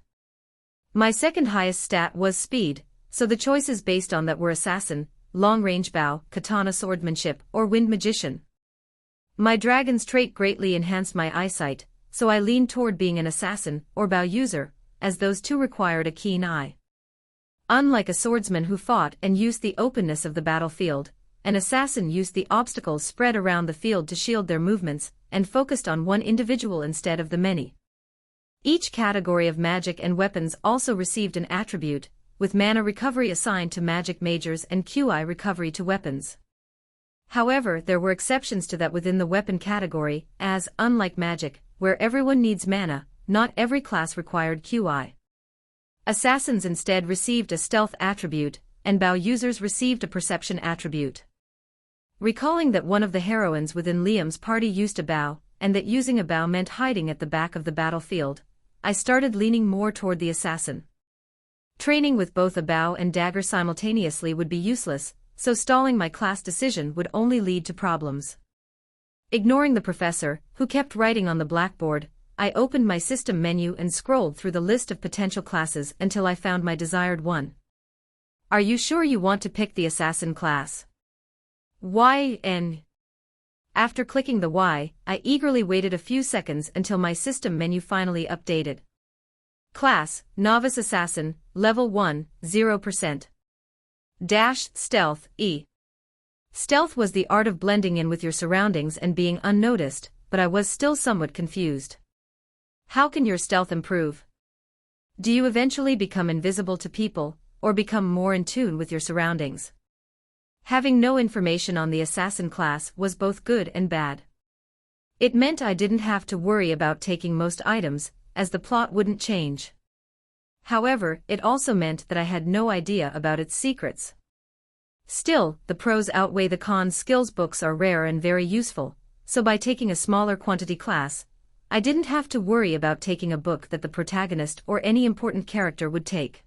My second highest stat was speed, so the choices based on that were assassin, long-range bow, katana swordsmanship, or wind magician. My dragon's trait greatly enhanced my eyesight, so I leaned toward being an assassin, or bow user, as those two required a keen eye. Unlike a swordsman who fought and used the openness of the battlefield, an assassin used the obstacles spread around the field to shield their movements, and focused on one individual instead of the many. Each category of magic and weapons also received an attribute, with mana recovery assigned to magic majors and QI recovery to weapons. However, there were exceptions to that within the weapon category, as, unlike magic, where everyone needs mana, not every class required QI. Assassins instead received a stealth attribute, and bow users received a perception attribute. Recalling that one of the heroines within Liam's party used a bow, and that using a bow meant hiding at the back of the battlefield, I started leaning more toward the assassin. Training with both a bow and dagger simultaneously would be useless, so stalling my class decision would only lead to problems. Ignoring the professor, who kept writing on the blackboard, I opened my system menu and scrolled through the list of potential classes until I found my desired one. Are you sure you want to pick the assassin class? Why? After clicking the Y, I eagerly waited a few seconds until my system menu finally updated. Class, Novice Assassin, Level 1, 0%. Stealth, E. Stealth was the art of blending in with your surroundings and being unnoticed, but I was still somewhat confused. How can your stealth improve? Do you eventually become invisible to people, or become more in tune with your surroundings? Having no information on the assassin class was both good and bad. It meant I didn't have to worry about taking most items, as the plot wouldn't change. However, it also meant that I had no idea about its secrets. Still, the pros outweigh the cons. Skills books are rare and very useful, so by taking a smaller quantity class, I didn't have to worry about taking a book that the protagonist or any important character would take.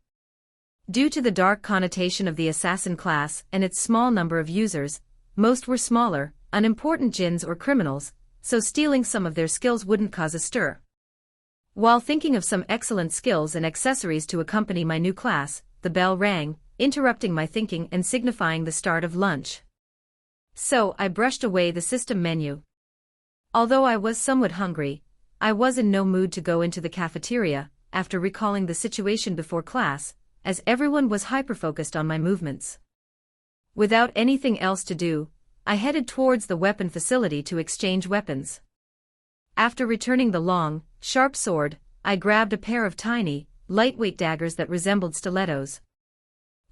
Due to the dark connotation of the assassin class and its small number of users, most were smaller, unimportant jinns or criminals, so stealing some of their skills wouldn't cause a stir. While thinking of some excellent skills and accessories to accompany my new class, the bell rang, interrupting my thinking and signifying the start of lunch. So I brushed away the system menu. Although I was somewhat hungry, I was in no mood to go into the cafeteria, after recalling the situation before class, as everyone was hyper-focused on my movements. Without anything else to do, I headed towards the weapon facility to exchange weapons. After returning the long, sharp sword, I grabbed a pair of tiny, lightweight daggers that resembled stilettos.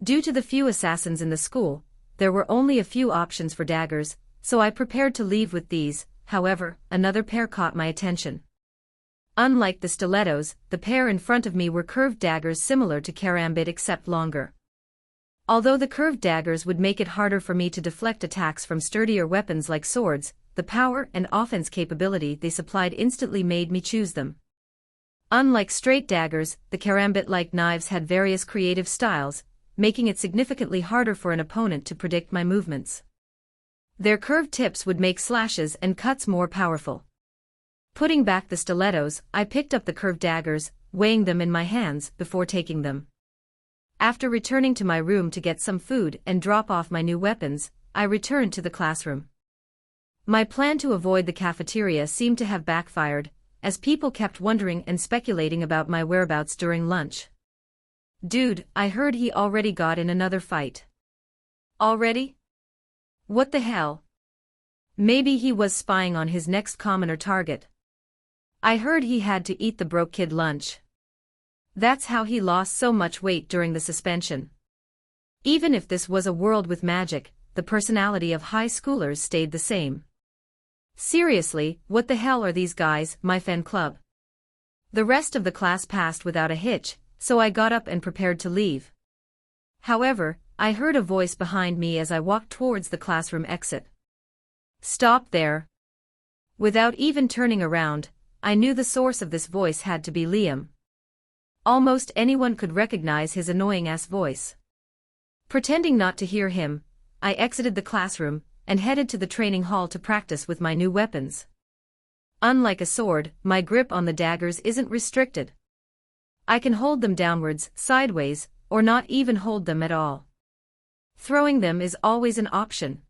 Due to the few assassins in the school, there were only a few options for daggers, so I prepared to leave with these. However, another pair caught my attention. Unlike the stilettos, the pair in front of me were curved daggers similar to karambit except longer. Although the curved daggers would make it harder for me to deflect attacks from sturdier weapons like swords, the power and offense capability they supplied instantly made me choose them. Unlike straight daggers, the karambit-like knives had various creative styles, making it significantly harder for an opponent to predict my movements. Their curved tips would make slashes and cuts more powerful. Putting back the stilettos, I picked up the curved daggers, weighing them in my hands before taking them. After returning to my room to get some food and drop off my new weapons, I returned to the classroom. My plan to avoid the cafeteria seemed to have backfired, as people kept wondering and speculating about my whereabouts during lunch. "Dude, I heard he already got in another fight." "Already? What the hell? Maybe he was spying on his next commoner target. I heard he had to eat the broke kid lunch. That's how he lost so much weight during the suspension." Even if this was a world with magic, the personality of high schoolers stayed the same. Seriously, what the hell are these guys, my fan club? The rest of the class passed without a hitch, so I got up and prepared to leave. However, I heard a voice behind me as I walked towards the classroom exit. "Stop there." Without even turning around, I knew the source of this voice had to be Liam. Almost anyone could recognize his annoying-ass voice. Pretending not to hear him, I exited the classroom and headed to the training hall to practice with my new weapons. Unlike a sword, my grip on the daggers isn't restricted. I can hold them downwards, sideways, or not even hold them at all. Throwing them is always an option.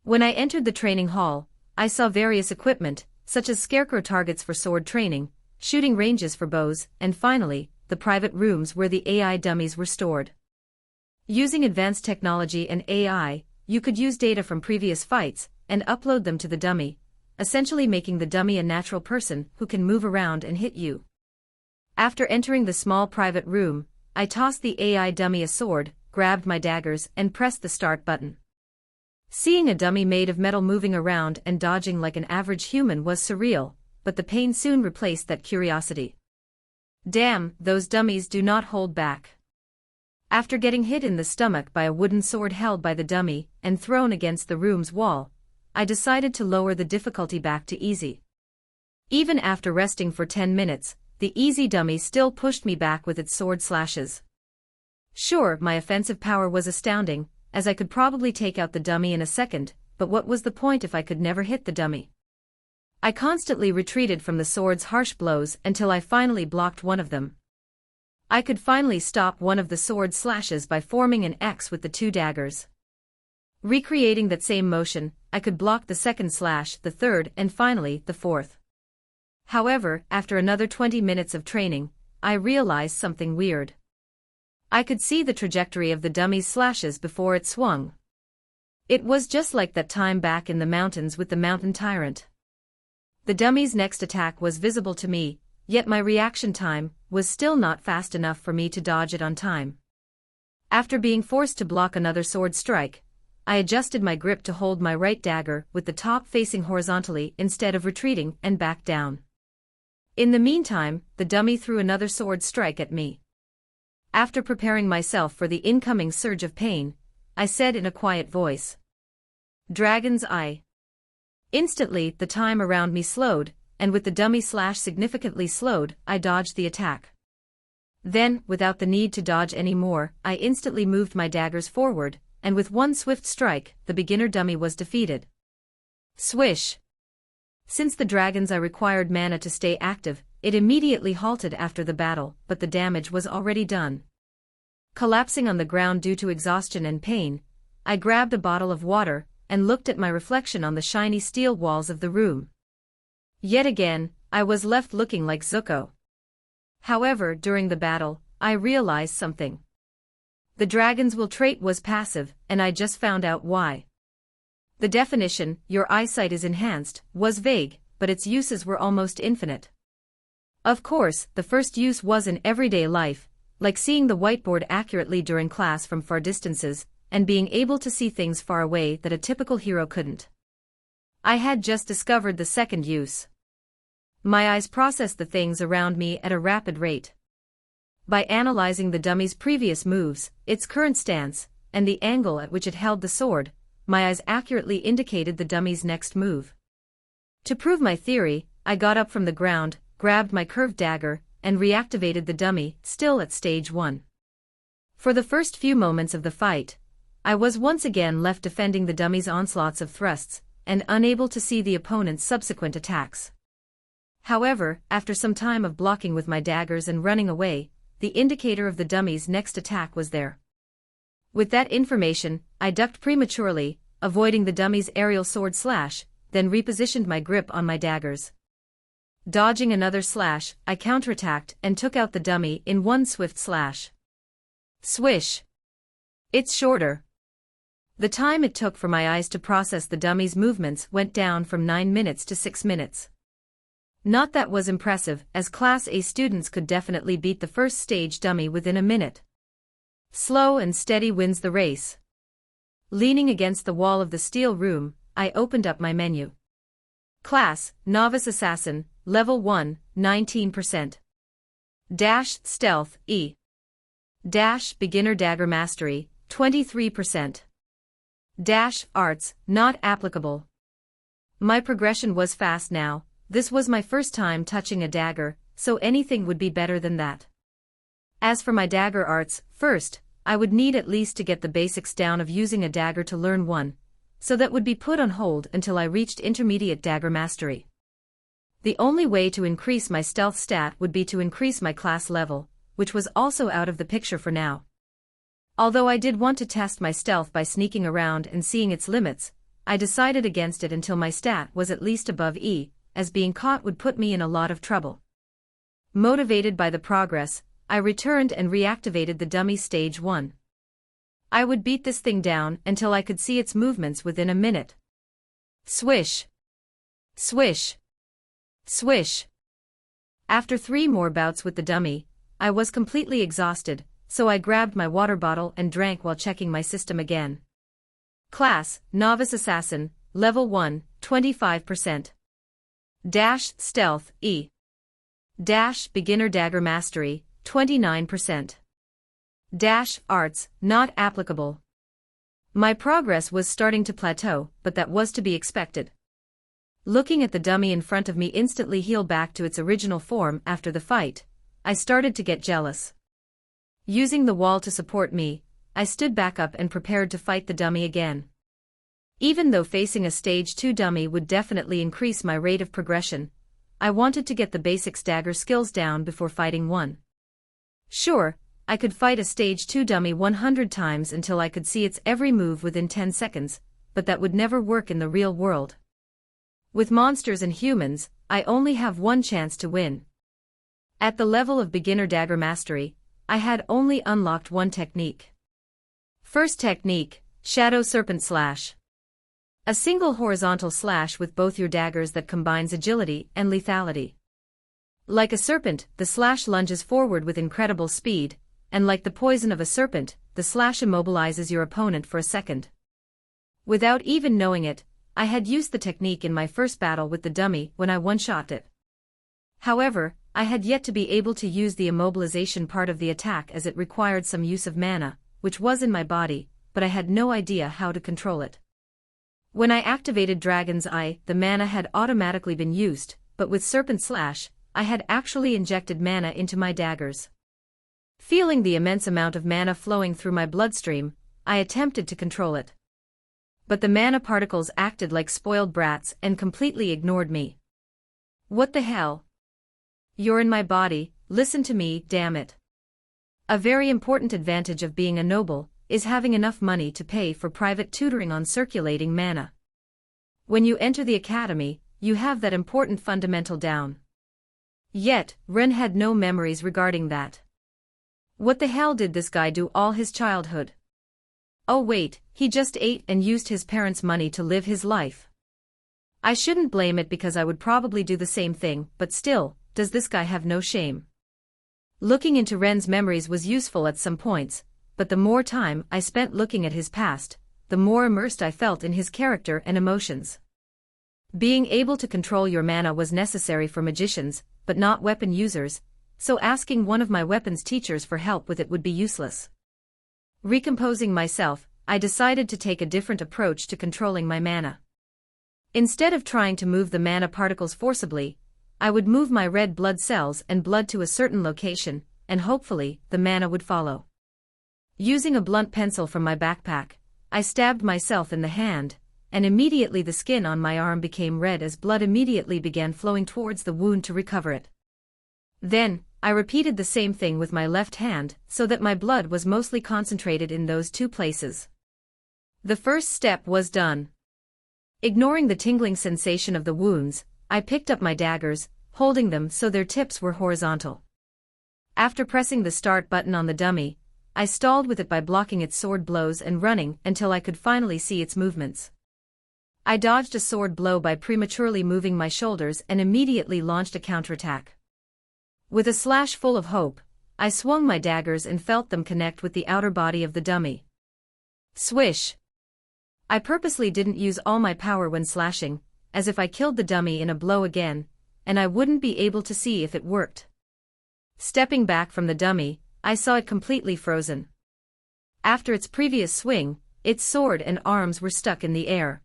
When I entered the training hall, I saw various equipment, such as scarecrow targets for sword training, shooting ranges for bows, and finally, the private rooms where the AI dummies were stored. Using advanced technology and AI, you could use data from previous fights and upload them to the dummy, essentially making the dummy a natural person who can move around and hit you. After entering the small private room, I tossed the AI dummy a sword, grabbed my daggers, and pressed the start button. Seeing a dummy made of metal moving around and dodging like an average human was surreal, but the pain soon replaced that curiosity. Damn, those dummies do not hold back. After getting hit in the stomach by a wooden sword held by the dummy and thrown against the room's wall, I decided to lower the difficulty back to easy. Even after resting for 10 minutes, the easy dummy still pushed me back with its sword slashes. Sure, my offensive power was astounding, as I could probably take out the dummy in a second, but what was the point if I could never hit the dummy? I constantly retreated from the sword's harsh blows until I finally blocked one of them. I could finally stop one of the sword slashes by forming an X with the two daggers. Recreating that same motion, I could block the second slash, the third, and finally, the fourth. However, after another 20 minutes of training, I realized something weird. I could see the trajectory of the dummy's slashes before it swung. It was just like that time back in the mountains with the mountain tyrant. The dummy's next attack was visible to me, yet my reaction time was still not fast enough for me to dodge it on time. After being forced to block another sword strike, I adjusted my grip to hold my right dagger with the top facing horizontally instead of retreating and back down. In the meantime, the dummy threw another sword strike at me. After preparing myself for the incoming surge of pain, I said in a quiet voice, "Dragon's Eye." Instantly, the time around me slowed, and with the dummy slash significantly slowed, I dodged the attack. Then, without the need to dodge any more, I instantly moved my daggers forward, and with one swift strike, the beginner dummy was defeated. Swish. Since the dragons I required mana to stay active, it immediately halted after the battle, but the damage was already done. Collapsing on the ground due to exhaustion and pain, I grabbed a bottle of water and looked at my reflection on the shiny steel walls of the room. Yet again, I was left looking like Zuko. However, during the battle, I realized something. The dragon's will trait was passive, and I just found out why. The definition, "your eyesight is enhanced," was vague, but its uses were almost infinite. Of course, the first use was in everyday life, like seeing the whiteboard accurately during class from far distances, and being able to see things far away that a typical hero couldn't. I had just discovered the second use. My eyes processed the things around me at a rapid rate. By analyzing the dummy's previous moves, its current stance, and the angle at which it held the sword, my eyes accurately indicated the dummy's next move. To prove my theory, I got up from the ground, grabbed my curved dagger, and reactivated the dummy, still at stage 1. For the first few moments of the fight, I was once again left defending the dummy's onslaughts of thrusts, and unable to see the opponent's subsequent attacks. However, after some time of blocking with my daggers and running away, the indicator of the dummy's next attack was there. With that information, I ducked prematurely, avoiding the dummy's aerial sword slash, then repositioned my grip on my daggers. Dodging another slash, I counterattacked and took out the dummy in one swift slash. Swish. It's shorter. The time it took for my eyes to process the dummy's movements went down from 9 minutes to 6 minutes. Not that was impressive, as Class A students could definitely beat the first stage dummy within a minute. Slow and steady wins the race. Leaning against the wall of the steel room, I opened up my menu. Class, Novice Assassin, Level 1, 19%. Dash, Stealth, E. Dash, Beginner Dagger Mastery, 23%. Dash, Arts, not applicable. My progression was fast now. This was my first time touching a dagger, so anything would be better than that. As for my dagger arts, first, I would need at least to get the basics down of using a dagger to learn one, so that would be put on hold until I reached intermediate dagger mastery. The only way to increase my stealth stat would be to increase my class level, which was also out of the picture for now. Although I did want to test my stealth by sneaking around and seeing its limits, I decided against it until my stat was at least above E, as being caught would put me in a lot of trouble. Motivated by the progress, I returned and reactivated the dummy stage 1. I would beat this thing down until I could see its movements within a minute. Swish. Swish. Swish. After 3 more bouts with the dummy, I was completely exhausted, so I grabbed my water bottle and drank while checking my system again. Class, Novice Assassin, Level 1, 25%. Dash, Stealth, E. Dash, Beginner Dagger Mastery, 29%. Dash, Arts, not applicable. My progress was starting to plateau, but that was to be expected. Looking at the dummy in front of me instantly heal back to its original form after the fight, I started to get jealous. Using the wall to support me, I stood back up and prepared to fight the dummy again. Even though facing a stage 2 dummy would definitely increase my rate of progression, I wanted to get the basic dagger skills down before fighting one. Sure, I could fight a stage 2 dummy 100 times until I could see its every move within 10 seconds, but that would never work in the real world. With monsters and humans, I only have one chance to win. At the level of Beginner Dagger Mastery, I had only unlocked one technique. First technique, Shadow Serpent Slash. A single horizontal slash with both your daggers that combines agility and lethality. Like a serpent, the slash lunges forward with incredible speed, and like the poison of a serpent, the slash immobilizes your opponent for a second. Without even knowing it, I had used the technique in my first battle with the dummy when I one-shot it. However, I had yet to be able to use the immobilization part of the attack as it required some use of mana, which was in my body, but I had no idea how to control it. When I activated Dragon's Eye, the mana had automatically been used, but with Serpent Slash, I had actually injected mana into my daggers. Feeling the immense amount of mana flowing through my bloodstream, I attempted to control it. But the mana particles acted like spoiled brats and completely ignored me. What the hell? You're in my body, listen to me, damn it. A very important advantage of being a noble is having enough money to pay for private tutoring on circulating mana. When you enter the academy, you have that important fundamental down. Yet, Ren had no memories regarding that. What the hell did this guy do all his childhood? Oh wait, he just ate and used his parents' money to live his life. I shouldn't blame it because I would probably do the same thing, but still, does this guy have no shame? Looking into Ren's memories was useful at some points, but the more time I spent looking at his past, the more immersed I felt in his character and emotions. Being able to control your mana was necessary for magicians, but not weapon users, so asking one of my weapons teachers for help with it would be useless. Recomposing myself, I decided to take a different approach to controlling my mana. Instead of trying to move the mana particles forcibly, I would move my red blood cells and blood to a certain location, and hopefully, the mana would follow. Using a blunt pencil from my backpack, I stabbed myself in the hand, and immediately the skin on my arm became red as blood immediately began flowing towards the wound to recover it. Then, I repeated the same thing with my left hand, so that my blood was mostly concentrated in those two places. The first step was done. Ignoring the tingling sensation of the wounds, I picked up my daggers, holding them so their tips were horizontal. After pressing the start button on the dummy, I stalled with it by blocking its sword blows and running until I could finally see its movements. I dodged a sword blow by prematurely moving my shoulders and immediately launched a counterattack. With a slash full of hope, I swung my daggers and felt them connect with the outer body of the dummy. Swish! I purposely didn't use all my power when slashing, as if I killed the dummy in a blow again, and I wouldn't be able to see if it worked. Stepping back from the dummy, I saw it completely frozen. After its previous swing, its sword and arms were stuck in the air.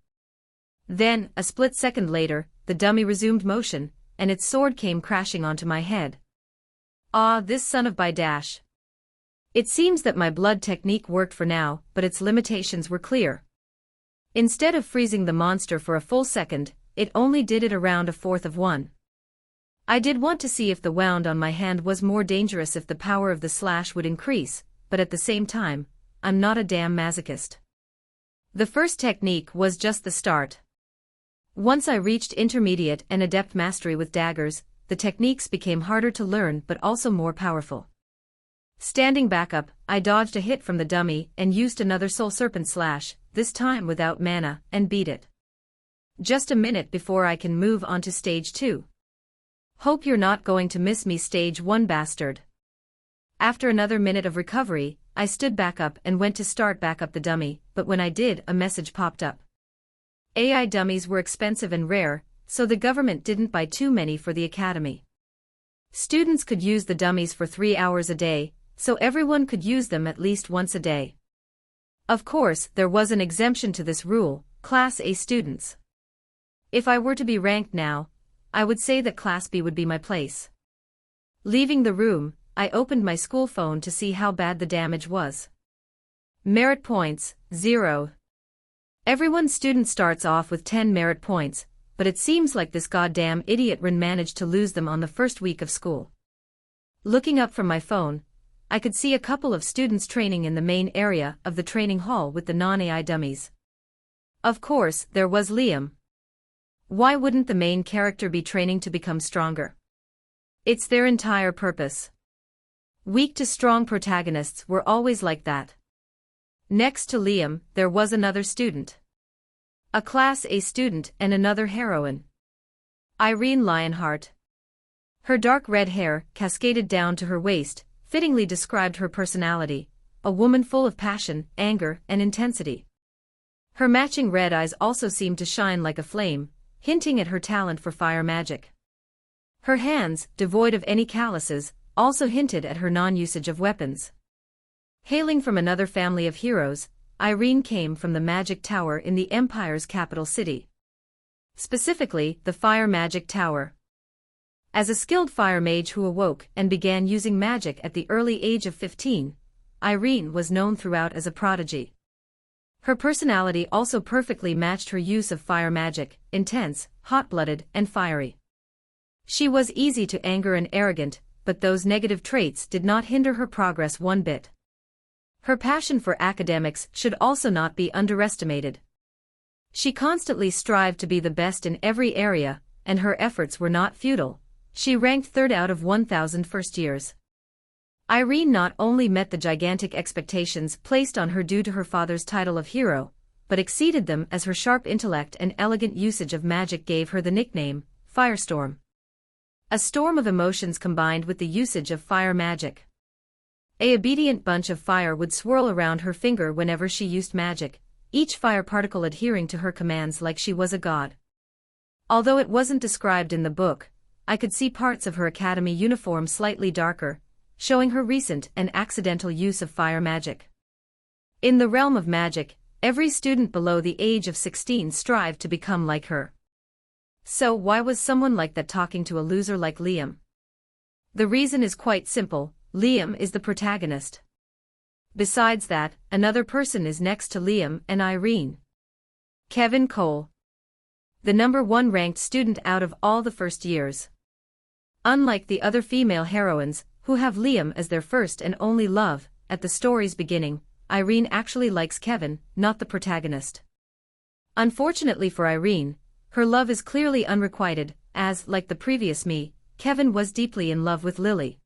Then, a split second later, the dummy resumed motion, and its sword came crashing onto my head. Ah, this son of Bidash. It seems that my blood technique worked for now, but its limitations were clear. Instead of freezing the monster for a full second, it only did it around a fourth of one. I did want to see if the wound on my hand was more dangerous if the power of the slash would increase, but at the same time, I'm not a damn masochist. The first technique was just the start. Once I reached intermediate and adept mastery with daggers, the techniques became harder to learn but also more powerful. Standing back up, I dodged a hit from the dummy and used another soul serpent slash, this time without mana, and beat it. Just a minute before I can move on to stage 2. Hope you're not going to miss me stage 1 bastard. After another minute of recovery, I stood back up and went to start back up the dummy, but when I did, a message popped up. AI dummies were expensive and rare, so the government didn't buy too many for the academy. Students could use the dummies for 3 hours a day, so everyone could use them at least once a day. Of course, there was an exemption to this rule, Class A students. If I were to be ranked now, I would say that Class B would be my place. Leaving the room, I opened my school phone to see how bad the damage was. Merit points, 0. Everyone's student starts off with 10 merit points, but it seems like this goddamn idiot Rin managed to lose them on the first week of school. Looking up from my phone, I could see a couple of students training in the main area of the training hall with the non-AI dummies. Of course, there was Liam. Why wouldn't the main character be training to become stronger? It's their entire purpose. Weak to strong protagonists were always like that. Next to Liam, there was another student. A Class A student and another heroine. Irene Lionheart. Her dark red hair, cascaded down to her waist, fittingly described her personality, a woman full of passion, anger, and intensity. Her matching red eyes also seemed to shine like a flame, hinting at her talent for fire magic. Her hands, devoid of any calluses, also hinted at her non-usage of weapons. Hailing from another family of heroes, Irene came from the magic tower in the Empire's capital city. Specifically, the Fire Magic Tower. As a skilled fire mage who awoke and began using magic at the early age of 15, Irene was known throughout as a prodigy. Her personality also perfectly matched her use of fire magic, intense, hot-blooded, and fiery. She was easy to anger and arrogant, but those negative traits did not hinder her progress one bit. Her passion for academics should also not be underestimated. She constantly strived to be the best in every area, and her efforts were not futile. She ranked third out of 1,000 first years. Irene not only met the gigantic expectations placed on her due to her father's title of hero, but exceeded them as her sharp intellect and elegant usage of magic gave her the nickname, Firestorm. A storm of emotions combined with the usage of fire magic. An obedient bunch of fire would swirl around her finger whenever she used magic, each fire particle adhering to her commands like she was a god. Although it wasn't described in the book, I could see parts of her academy uniform slightly darker, showing her recent and accidental use of fire magic. In the realm of magic, every student below the age of 16 strived to become like her. So why was someone like that talking to a loser like Liam? The reason is quite simple: Liam is the protagonist. Besides that, another person is next to Liam and Irene. Kevin Cole. The #1 ranked student out of all the first years. Unlike the other female heroines, who have Liam as their first and only love, at the story's beginning, Irene actually likes Kevin, not the protagonist. Unfortunately for Irene, her love is clearly unrequited, as, like the previous me, Kevin was deeply in love with Lily.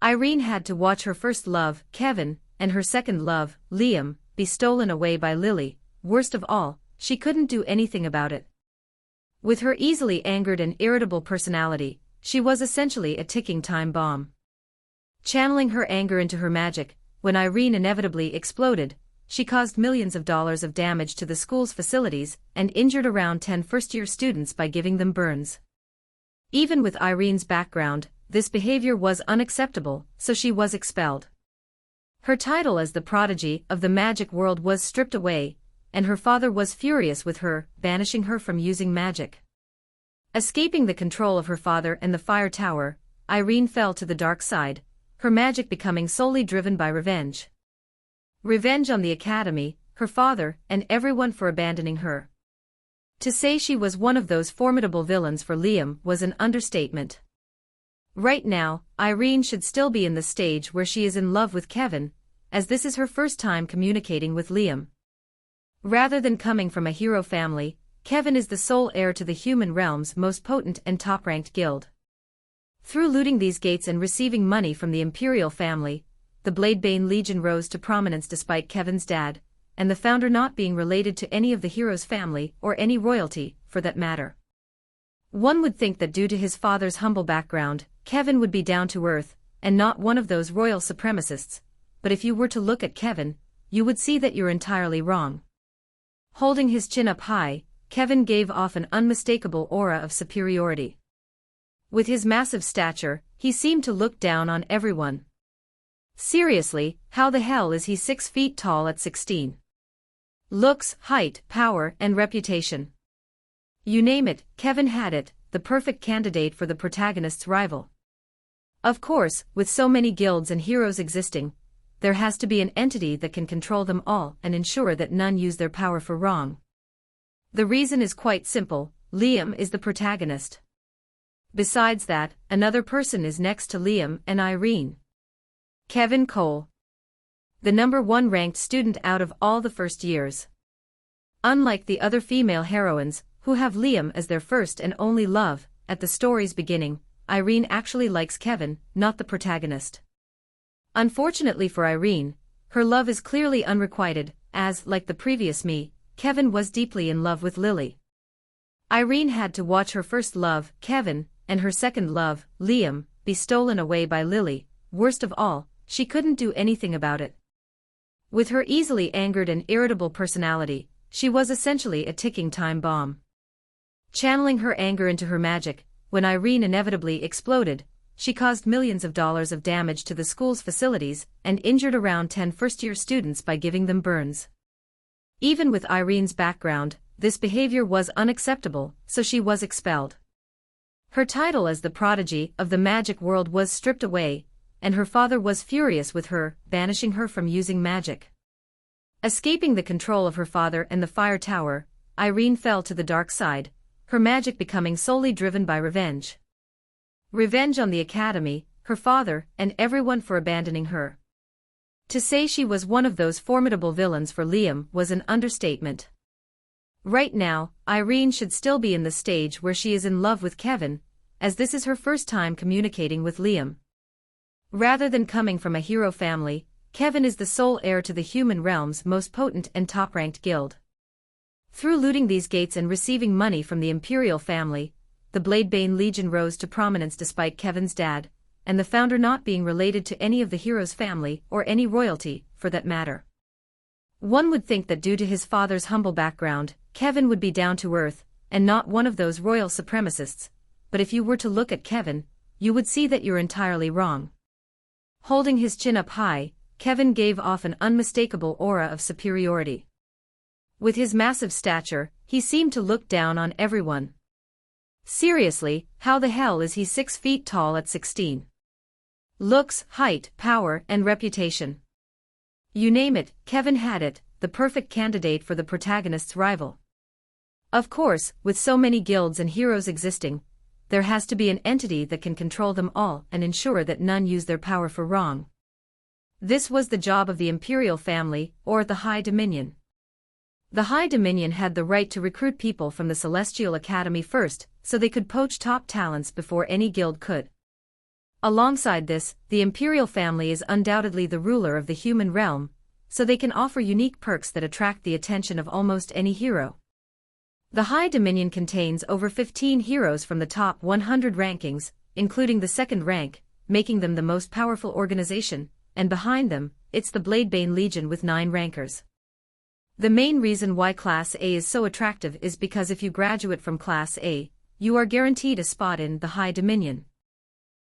Irene had to watch her first love, Kevin, and her second love, Liam, be stolen away by Lily. Worst of all, she couldn't do anything about it. With her easily angered and irritable personality, she was essentially a ticking time bomb. Channeling her anger into her magic, when Irene inevitably exploded, she caused millions of dollars of damage to the school's facilities and injured around 10 first-year students by giving them burns. Even with Irene's background, this behavior was unacceptable, so she was expelled. Her title as the prodigy of the magic world was stripped away, and her father was furious with her, banishing her from using magic. Escaping the control of her father and the fire tower, Irene fell to the dark side, her magic becoming solely driven by revenge. Revenge on the academy, her father, and everyone for abandoning her. To say she was one of those formidable villains for Liam was an understatement. Right now, Irene should still be in the stage where she is in love with Kevin, as this is her first time communicating with Liam. Rather than coming from a hero family, Kevin is the sole heir to the human realm's most potent and top-ranked guild. Through looting these gates and receiving money from the imperial family, the Bladebane Legion rose to prominence despite Kevin's dad, and the founder not being related to any of the hero's family or any royalty, for that matter. One would think that due to his father's humble background, Kevin would be down to earth, and not one of those royal supremacists, but if you were to look at Kevin, you would see that you're entirely wrong. Holding his chin up high, Kevin gave off an unmistakable aura of superiority. With his massive stature, he seemed to look down on everyone. Seriously, how the hell is he 6 feet tall at 16? Looks, height, power, and reputation. You name it, Kevin had it, the perfect candidate for the protagonist's rival. Of course, with so many guilds and heroes existing, there has to be an entity that can control them all and ensure that none use their power for wrong. The reason is quite simple: Liam is the protagonist. Besides that, another person is next to Liam and Irene. Kevin Cole. The #1 ranked student out of all the first years. Unlike the other female heroines, who have Liam as their first and only love, at the story's beginning, Irene actually likes Kevin, not the protagonist. Unfortunately for Irene, her love is clearly unrequited, as, like the previous me, Kevin was deeply in love with Lily. Irene had to watch her first love, Kevin, and her second love, Liam, be stolen away by Lily. Worst of all, she couldn't do anything about it. With her easily angered and irritable personality, she was essentially a ticking time bomb. Channeling her anger into her magic, when Irene inevitably exploded, she caused millions of dollars of damage to the school's facilities and injured around 10 first-year students by giving them burns. Even with Irene's background, this behavior was unacceptable, so she was expelled. Her title as the prodigy of the magic world was stripped away, and her father was furious with her, banishing her from using magic. Escaping the control of her father and the fire tower, Irene fell to the dark side, her magic becoming solely driven by revenge. Revenge on the academy, her father, and everyone for abandoning her. To say she was one of those formidable villains for Liam was an understatement. Right now, Irene should still be in the stage where she is in love with Kevin, as this is her first time communicating with Liam. Rather than coming from a hero family, Kevin is the sole heir to the human realm's most potent and top-ranked guild. Through looting these gates and receiving money from the Imperial family, the Bladebane Legion rose to prominence despite Kevin's dad, and the founder not being related to any of the hero's family or any royalty, for that matter. One would think that due to his father's humble background, Kevin would be down to earth, and not one of those royal supremacists, but if you were to look at Kevin, you would see that you're entirely wrong. Holding his chin up high, Kevin gave off an unmistakable aura of superiority. With his massive stature, he seemed to look down on everyone. Seriously, how the hell is he 6 feet tall at 16? Looks, height, power, and reputation. You name it, Kevin had it, the perfect candidate for the protagonist's rival. Of course, with so many guilds and heroes existing, there has to be an entity that can control them all and ensure that none use their power for wrong. This was the job of the Imperial family, or the High Dominion. The High Dominion had the right to recruit people from the Celestial Academy first, so they could poach top talents before any guild could. Alongside this, the Imperial family is undoubtedly the ruler of the human realm, so they can offer unique perks that attract the attention of almost any hero. The High Dominion contains over 15 heroes from the top 100 rankings, including the second rank, making them the most powerful organization, and behind them, it's the Bladebane Legion with 9 rankers. The main reason why Class A is so attractive is because if you graduate from Class A, you are guaranteed a spot in the High Dominion.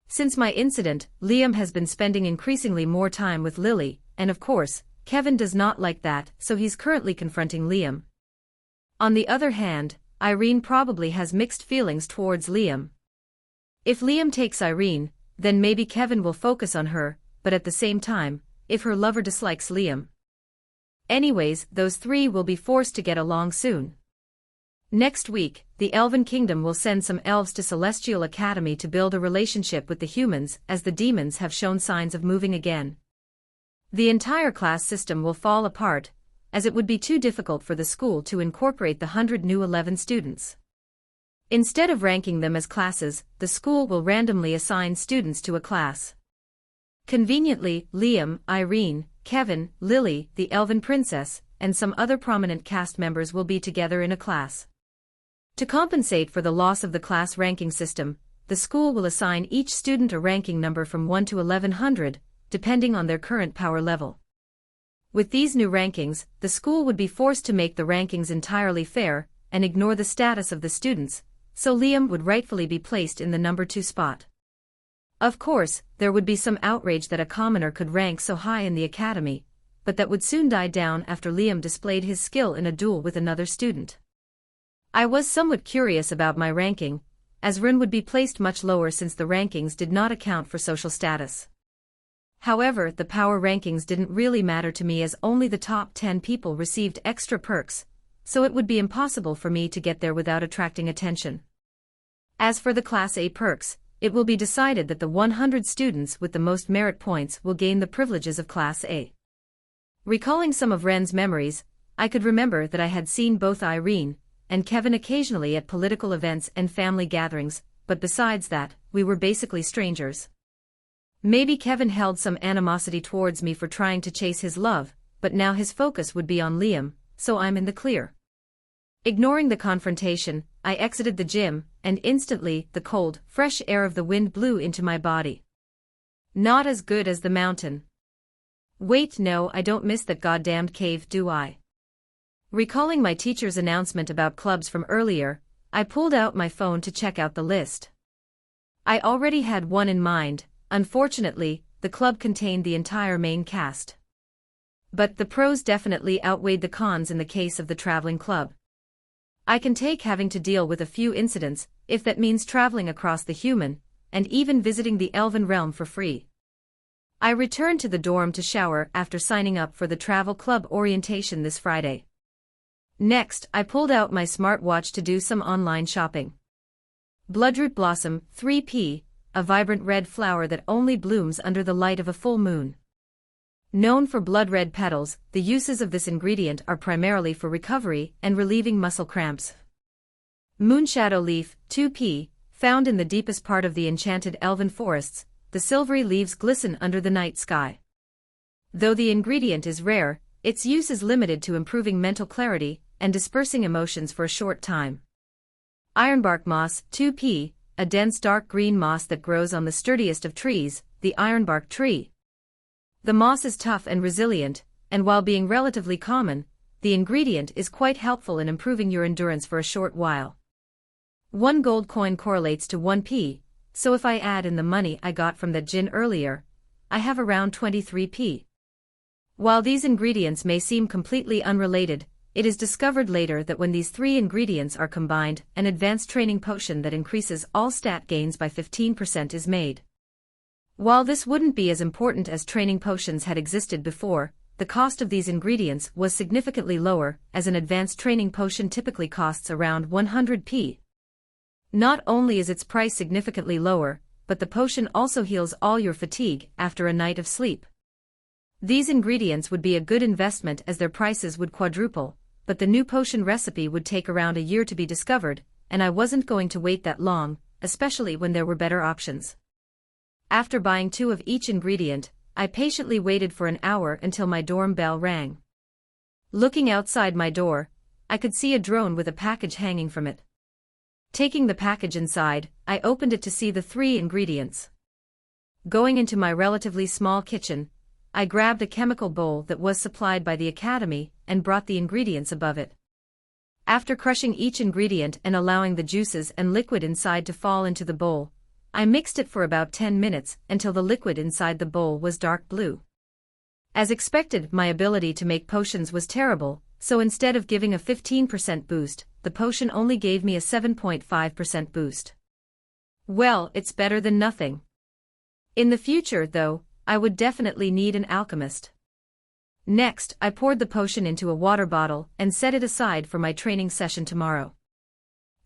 Since my incident, Liam has been spending increasingly more time with Lily, and of course, Kevin does not like that, so he's currently confronting Liam. On the other hand, Irene probably has mixed feelings towards Liam. If Liam takes Irene, then maybe Kevin will focus on her, but at the same time, if her lover dislikes Liam. Anyways, those 3 will be forced to get along soon. Next week, the Elven Kingdom will send some elves to Celestial Academy to build a relationship with the humans, as the demons have shown signs of moving again. The entire class system will fall apart, as it would be too difficult for the school to incorporate the 100 new 11 students. Instead of ranking them as classes, the school will randomly assign students to a class. Conveniently, Liam, Irene, Kevin, Lily, the Elven Princess, and some other prominent cast members will be together in a class. To compensate for the loss of the class ranking system, the school will assign each student a ranking number from 1 to 1100, depending on their current power level. With these new rankings, the school would be forced to make the rankings entirely fair, and ignore the status of the students, so Liam would rightfully be placed in the number 2 spot. Of course, there would be some outrage that a commoner could rank so high in the academy, but that would soon die down after Liam displayed his skill in a duel with another student. I was somewhat curious about my ranking, as Rin would be placed much lower since the rankings did not account for social status. However, the power rankings didn't really matter to me as only the top 10 people received extra perks, so it would be impossible for me to get there without attracting attention. As for the Class A perks, it will be decided that the 100 students with the most merit points will gain the privileges of Class A. Recalling some of Ren's memories, I could remember that I had seen both Irene and Kevin occasionally at political events and family gatherings, but besides that, we were basically strangers. Maybe Kevin held some animosity towards me for trying to chase his love, but now his focus would be on Liam, so I'm in the clear. Ignoring the confrontation, I exited the gym, and instantly, the cold, fresh air of the wind blew into my body. Not as good as the mountain. Wait, no, I don't miss that goddamned cave, do I? Recalling my teacher's announcement about clubs from earlier, I pulled out my phone to check out the list. I already had one in mind. Unfortunately, the club contained the entire main cast. But the pros definitely outweighed the cons in the case of the traveling club. I can take having to deal with a few incidents, if that means traveling across the human, and even visiting the elven realm for free. I returned to the dorm to shower after signing up for the travel club orientation this Friday. Next, I pulled out my smartwatch to do some online shopping. Bloodroot Blossom, 3p, a vibrant red flower that only blooms under the light of a full moon. Known for blood red petals, the uses of this ingredient are primarily for recovery and relieving muscle cramps. Moonshadow leaf, 2p, found in the deepest part of the enchanted elven forests, the silvery leaves glisten under the night sky. Though the ingredient is rare, its use is limited to improving mental clarity and dispersing emotions for a short time. Ironbark moss, 2p, a dense dark green moss that grows on the sturdiest of trees, the ironbark tree. The moss is tough and resilient, and while being relatively common, the ingredient is quite helpful in improving your endurance for a short while. 1 gold coin correlates to 1p, so if I add in the money I got from that gin earlier, I have around 23p. While these ingredients may seem completely unrelated, it is discovered later that when these three ingredients are combined, an advanced training potion that increases all stat gains by 15% is made. While this wouldn't be as important as training potions had existed before, the cost of these ingredients was significantly lower, as an advanced training potion typically costs around 100p. Not only is its price significantly lower, but the potion also heals all your fatigue after a night of sleep. These ingredients would be a good investment as their prices would quadruple, but the new potion recipe would take around a year to be discovered, and I wasn't going to wait that long, especially when there were better options. After buying 2 of each ingredient, I patiently waited for an hour until my dorm bell rang. Looking outside my door, I could see a drone with a package hanging from it. Taking the package inside, I opened it to see the 3 ingredients. Going into my relatively small kitchen, I grabbed a chemical bowl that was supplied by the academy and brought the ingredients above it. After crushing each ingredient and allowing the juices and liquid inside to fall into the bowl, I mixed it for about 10 minutes until the liquid inside the bowl was dark blue. As expected, my ability to make potions was terrible, so instead of giving a 15% boost, the potion only gave me a 7.5% boost. Well, it's better than nothing. In the future, though, I would definitely need an alchemist. Next, I poured the potion into a water bottle and set it aside for my training session tomorrow.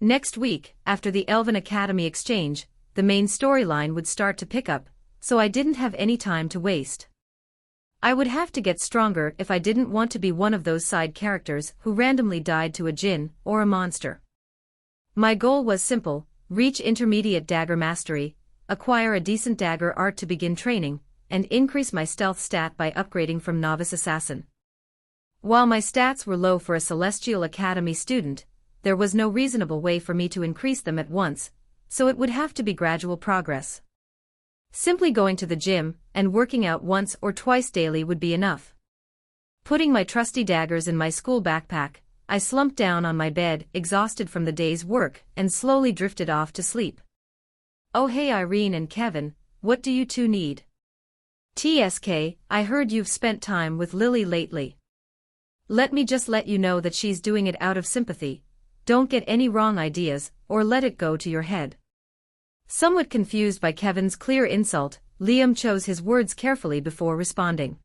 Next week, after the Elven Academy exchange, the main storyline would start to pick up, so I didn't have any time to waste. I would have to get stronger if I didn't want to be one of those side characters who randomly died to a djinn or a monster. My goal was simple: reach intermediate dagger mastery, acquire a decent dagger art to begin training, and increase my stealth stat by upgrading from novice assassin. While my stats were low for a Celestial Academy student, there was no reasonable way for me to increase them at once, so it would have to be gradual progress. Simply going to the gym and working out once or twice daily would be enough. Putting my trusty daggers in my school backpack, I slumped down on my bed, exhausted from the day's work, and slowly drifted off to sleep. Oh hey Irene and Kevin, what do you two need? TSK, I heard you've spent time with Lily lately. Let me just let you know that she's doing it out of sympathy. Don't get any wrong ideas, or let it go to your head. Somewhat confused by Kevin's clear insult, Liam chose his words carefully before responding.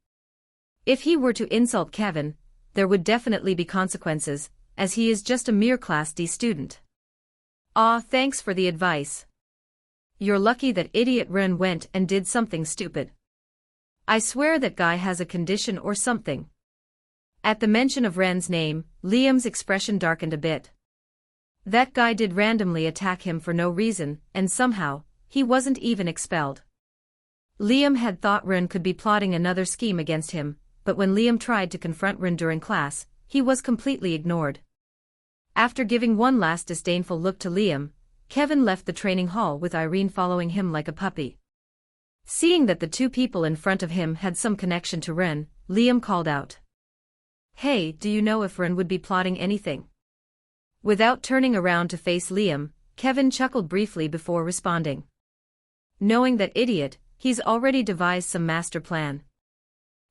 If he were to insult Kevin, there would definitely be consequences, as he is just a mere Class D student. Aw, thanks for the advice. You're lucky that idiot Ren went and did something stupid. I swear that guy has a condition or something. At the mention of Ren's name, Liam's expression darkened a bit. That guy did randomly attack him for no reason, and somehow, he wasn't even expelled. Liam had thought Ren could be plotting another scheme against him, but when Liam tried to confront Ren during class, he was completely ignored. After giving one last disdainful look to Liam, Kevin left the training hall with Irene following him like a puppy. Seeing that the 2 people in front of him had some connection to Ren, Liam called out. Hey, do you know if Ren would be plotting anything? Without turning around to face Liam, Kevin chuckled briefly before responding. Knowing that idiot, he's already devised some master plan.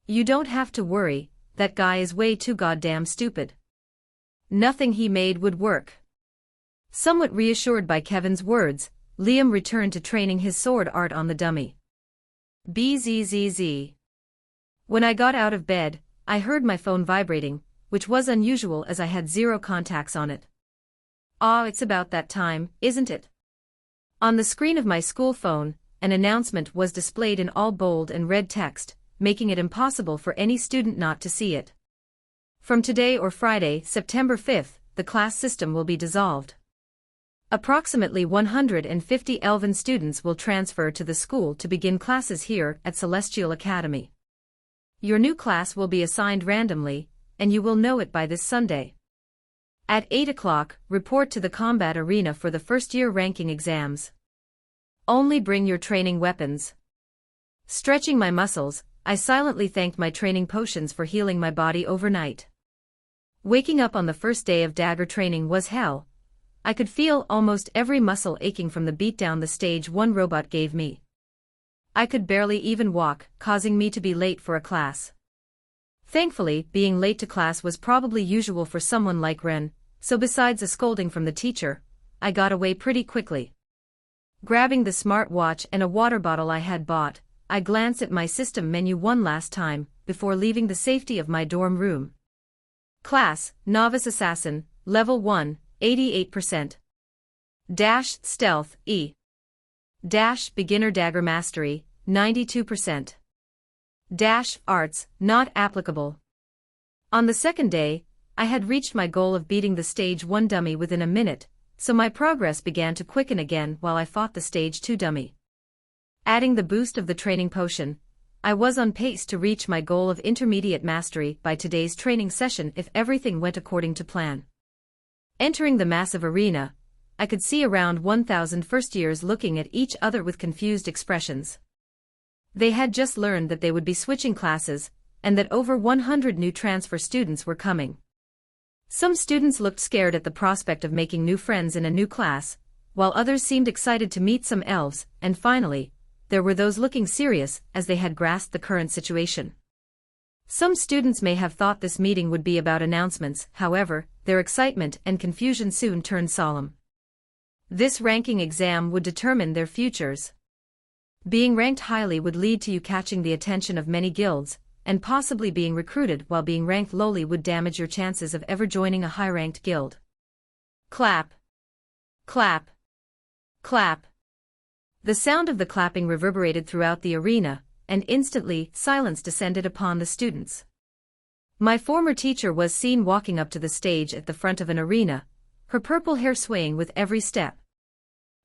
You don't have to worry, that guy is way too goddamn stupid. Nothing he made would work. Somewhat reassured by Kevin's words, Liam returned to training his sword art on the dummy. Bzzz. When I got out of bed, I heard my phone vibrating, which was unusual as I had 0 contacts on it. Ah, it's about that time, isn't it? On the screen of my school phone, an announcement was displayed in all bold and red text, making it impossible for any student not to see it. From today or Friday, September 5th, the class system will be dissolved. Approximately 150 Elven students will transfer to the school to begin classes here at Celestial Academy. Your new class will be assigned randomly, and you will know it by this Sunday. At 8 o'clock, report to the combat arena for the first-year ranking exams. Only bring your training weapons. Stretching my muscles, I silently thanked my training potions for healing my body overnight. Waking up on the first day of dagger training was hell. I could feel almost every muscle aching from the beatdown the stage 1 robot gave me. I could barely even walk, causing me to be late for a class. Thankfully, being late to class was probably usual for someone like Ren, so besides a scolding from the teacher, I got away pretty quickly. Grabbing the smart watch and a water bottle I had bought, I glanced at my system menu one last time, before leaving the safety of my dorm room. Class, Novice Assassin, Level 1, 88%. - Stealth, E. - Beginner Dagger Mastery, 92%. - Arts, not applicable. On the second day, I had reached my goal of beating the Stage 1 dummy within a minute, so my progress began to quicken again while I fought the Stage 2 dummy. Adding the boost of the training potion, I was on pace to reach my goal of intermediate mastery by today's training session if everything went according to plan. Entering the massive arena, I could see around 1,000 first-years looking at each other with confused expressions. They had just learned that they would be switching classes, and that over 100 new transfer students were coming. Some students looked scared at the prospect of making new friends in a new class, while others seemed excited to meet some elves, and finally, there were those looking serious as they had grasped the current situation. Some students may have thought this meeting would be about announcements, however, their excitement and confusion soon turned solemn. This ranking exam would determine their futures. Being ranked highly would lead to you catching the attention of many guilds, and possibly being recruited, while being ranked lowly would damage your chances of ever joining a high-ranked guild. Clap. Clap. Clap. The sound of the clapping reverberated throughout the arena, and instantly, silence descended upon the students. My former teacher was seen walking up to the stage at the front of an arena, her purple hair swaying with every step.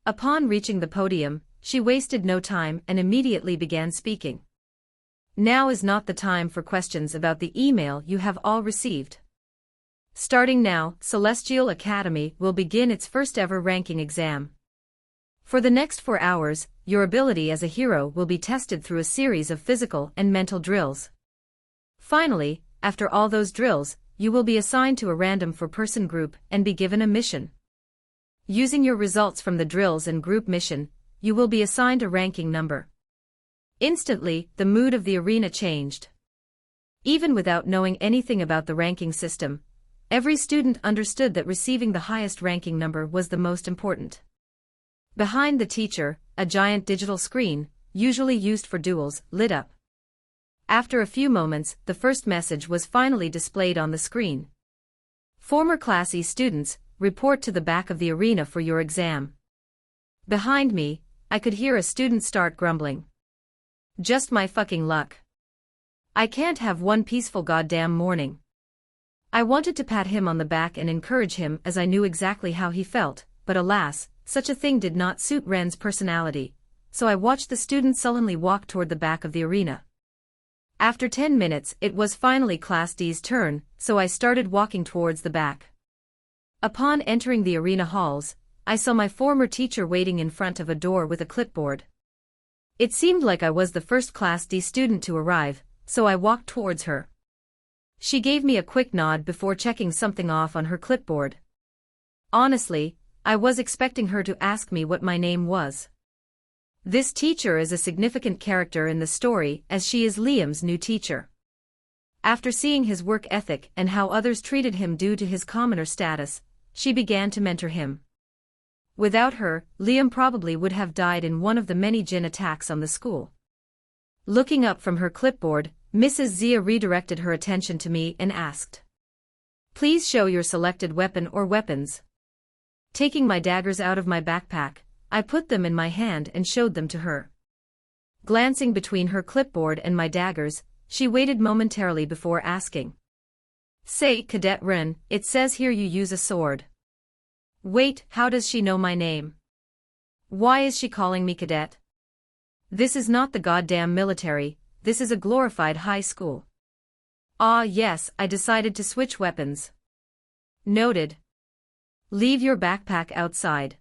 Upon reaching the podium, she wasted no time and immediately began speaking. Now is not the time for questions about the email you have all received. Starting now, Celestial Academy will begin its first-ever ranking exam. For the next 4 hours, your ability as a hero will be tested through a series of physical and mental drills. Finally, after all those drills, you will be assigned to a random 4-person group and be given a mission. Using your results from the drills and group mission, you will be assigned a ranking number. Instantly, the mood of the arena changed. Even without knowing anything about the ranking system, every student understood that receiving the highest ranking number was the most important. Behind the teacher, a giant digital screen, usually used for duels, lit up. After a few moments, the first message was finally displayed on the screen. Former Class E students, report to the back of the arena for your exam. Behind me, I could hear a student start grumbling. Just my fucking luck. I can't have one peaceful goddamn morning. I wanted to pat him on the back and encourage him as I knew exactly how he felt, but alas, such a thing did not suit Ren's personality, so I watched the student sullenly walk toward the back of the arena. After 10 minutes, it was finally Class D's turn, so I started walking towards the back. Upon entering the arena halls, I saw my former teacher waiting in front of a door with a clipboard. It seemed like I was the first Class D student to arrive, so I walked towards her. She gave me a quick nod before checking something off on her clipboard. Honestly, I was expecting her to ask me what my name was. This teacher is a significant character in the story as she is Liam's new teacher. After seeing his work ethic and how others treated him due to his commoner status, she began to mentor him. Without her, Liam probably would have died in one of the many djinn attacks on the school. Looking up from her clipboard, Mrs. Zia redirected her attention to me and asked, "Please show your selected weapon or weapons." Taking my daggers out of my backpack, I put them in my hand and showed them to her. Glancing between her clipboard and my daggers, she waited momentarily before asking, "Say, Cadet Ren, it says here you use a sword. Wait, how does she know my name? Why is she calling me Cadet? This is not the goddamn military, this is a glorified high school." "Ah yes, I decided to switch weapons." "Noted. Leave your backpack outside."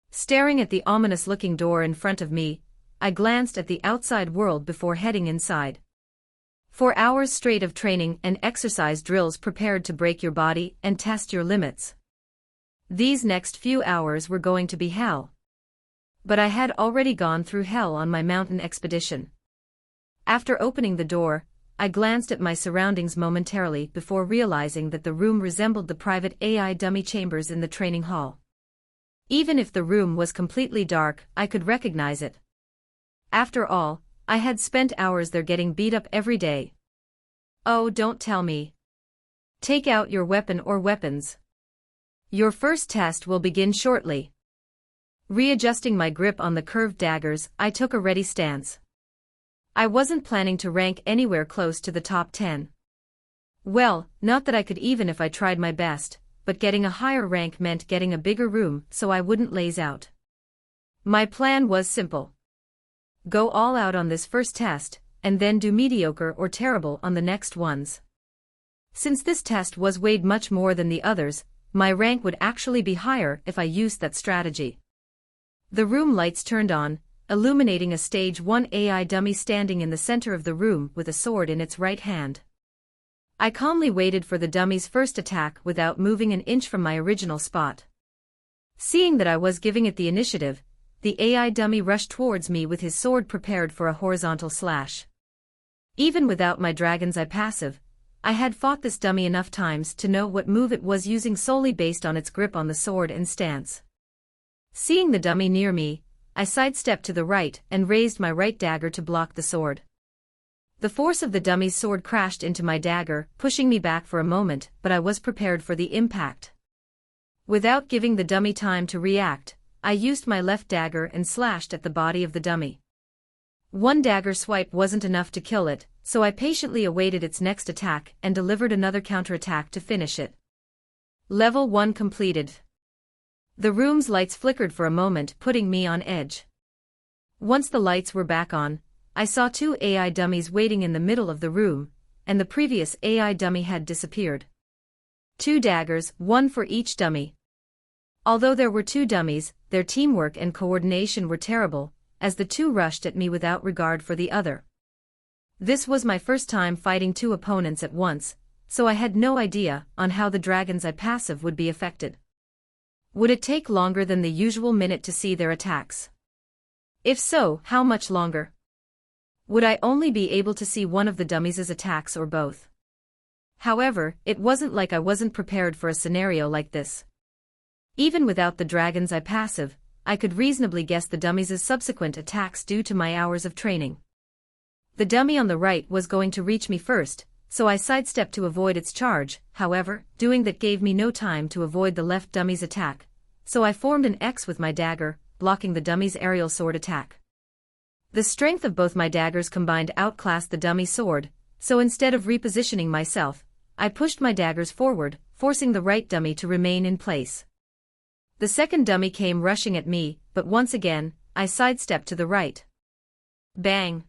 Staring at the ominous-looking door in front of me, I glanced at the outside world before heading inside. 4 hours straight of training and exercise drills prepared to break your body and test your limits. These next few hours were going to be hell. But I had already gone through hell on my mountain expedition. After opening the door, I glanced at my surroundings momentarily before realizing that the room resembled the private AI dummy chambers in the training hall. Even if the room was completely dark, I could recognize it. After all, I had spent hours there getting beat up every day. "Oh, don't tell me. Take out your weapon or weapons. Your first test will begin shortly." Readjusting my grip on the curved daggers, I took a ready stance. I wasn't planning to rank anywhere close to the top 10. Well, not that I could even if I tried my best, but getting a higher rank meant getting a bigger room so I wouldn't laze out. My plan was simple. Go all out on this first test, and then do mediocre or terrible on the next ones. Since this test was weighed much more than the others, my rank would actually be higher if I used that strategy. The room lights turned on, illuminating a Stage 1 AI dummy standing in the center of the room with a sword in its right hand. I calmly waited for the dummy's first attack without moving an inch from my original spot. Seeing that I was giving it the initiative, the AI dummy rushed towards me with his sword prepared for a horizontal slash. Even without my Dragon's Eye passive, I had fought this dummy enough times to know what move it was using solely based on its grip on the sword and stance. Seeing the dummy near me, I sidestepped to the right and raised my right dagger to block the sword. The force of the dummy's sword crashed into my dagger, pushing me back for a moment, but I was prepared for the impact. Without giving the dummy time to react, I used my left dagger and slashed at the body of the dummy. One dagger swipe wasn't enough to kill it, so I patiently awaited its next attack and delivered another counterattack to finish it. Level 1 completed. The room's lights flickered for a moment, putting me on edge. Once the lights were back on, I saw 2 AI dummies waiting in the middle of the room, and the previous AI dummy had disappeared. 2 daggers, 1 for each dummy. Although there were 2 dummies, their teamwork and coordination were terrible, as the 2 rushed at me without regard for the other. This was my first time fighting 2 opponents at once, so I had no idea on how the Dragon's Eye passive would be affected. Would it take longer than the usual minute to see their attacks? If so, how much longer? Would I only be able to see one of the dummies' attacks or both? However, it wasn't like I wasn't prepared for a scenario like this. Even without the Dragon's Eye passive, I could reasonably guess the dummy's subsequent attacks due to my hours of training. The dummy on the right was going to reach me first, so I sidestepped to avoid its charge. However, doing that gave me no time to avoid the left dummy's attack, so I formed an X with my dagger, blocking the dummy's aerial sword attack. The strength of both my daggers combined outclassed the dummy's sword, so instead of repositioning myself, I pushed my daggers forward, forcing the right dummy to remain in place. The second dummy came rushing at me, but once again, I sidestepped to the right. Bang!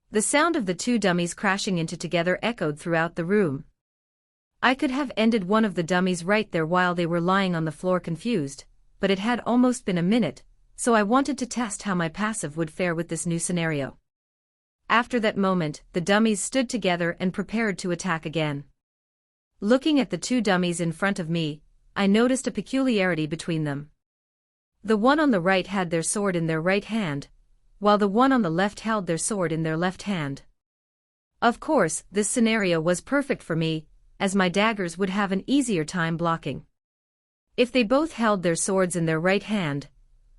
The sound of the 2 dummies crashing into together echoed throughout the room. I could have ended one of the dummies right there while they were lying on the floor confused, but it had almost been a minute, so I wanted to test how my passive would fare with this new scenario. After that moment, the dummies stood together and prepared to attack again. Looking at the 2 dummies in front of me, I noticed a peculiarity between them. The one on the right had their sword in their right hand, while the one on the left held their sword in their left hand. Of course, this scenario was perfect for me, as my daggers would have an easier time blocking. If they both held their swords in their right hand,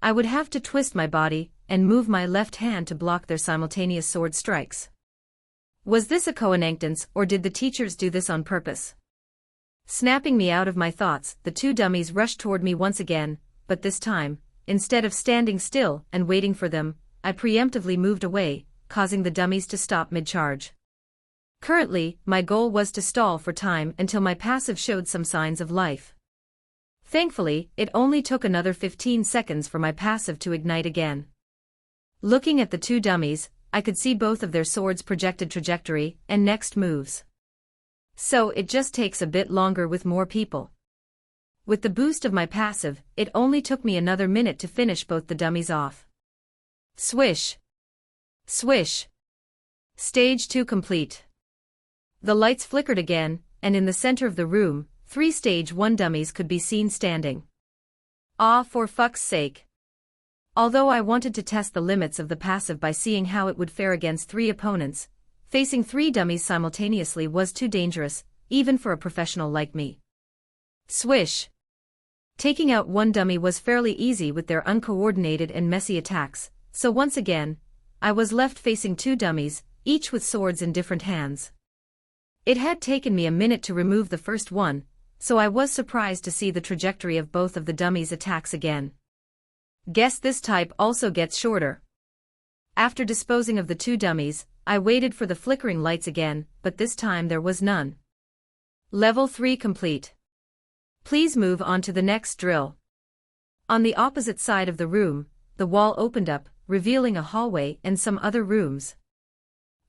I would have to twist my body and move my left hand to block their simultaneous sword strikes. Was this a coincidence, or did the teachers do this on purpose? Snapping me out of my thoughts, the two dummies rushed toward me once again, but this time, instead of standing still and waiting for them, I preemptively moved away, causing the dummies to stop mid-charge. Currently, my goal was to stall for time until my passive showed some signs of life. Thankfully, it only took another 15 seconds for my passive to ignite again. Looking at the two dummies, I could see both of their swords' projected trajectory and next moves. So it just takes a bit longer with more people. With the boost of my passive, it only took me another minute to finish both the dummies off. Swish. Swish. Stage 2 complete. The lights flickered again, and in the center of the room, 3 Stage 1 dummies could be seen standing. Ah, for fuck's sake. Although I wanted to test the limits of the passive by seeing how it would fare against 3 opponents, facing 3 dummies simultaneously was too dangerous, even for a professional like me. Swish. Taking out one dummy was fairly easy with their uncoordinated and messy attacks, so once again, I was left facing 2 dummies, each with swords in different hands. It had taken me a minute to remove the first one, so I was surprised to see the trajectory of both of the dummies' attacks again. Guess this type also gets shorter. After disposing of the 2 dummies, I waited for the flickering lights again, but this time there was none. Level 3 complete. Please move on to the next drill. On the opposite side of the room, the wall opened up, revealing a hallway and some other rooms.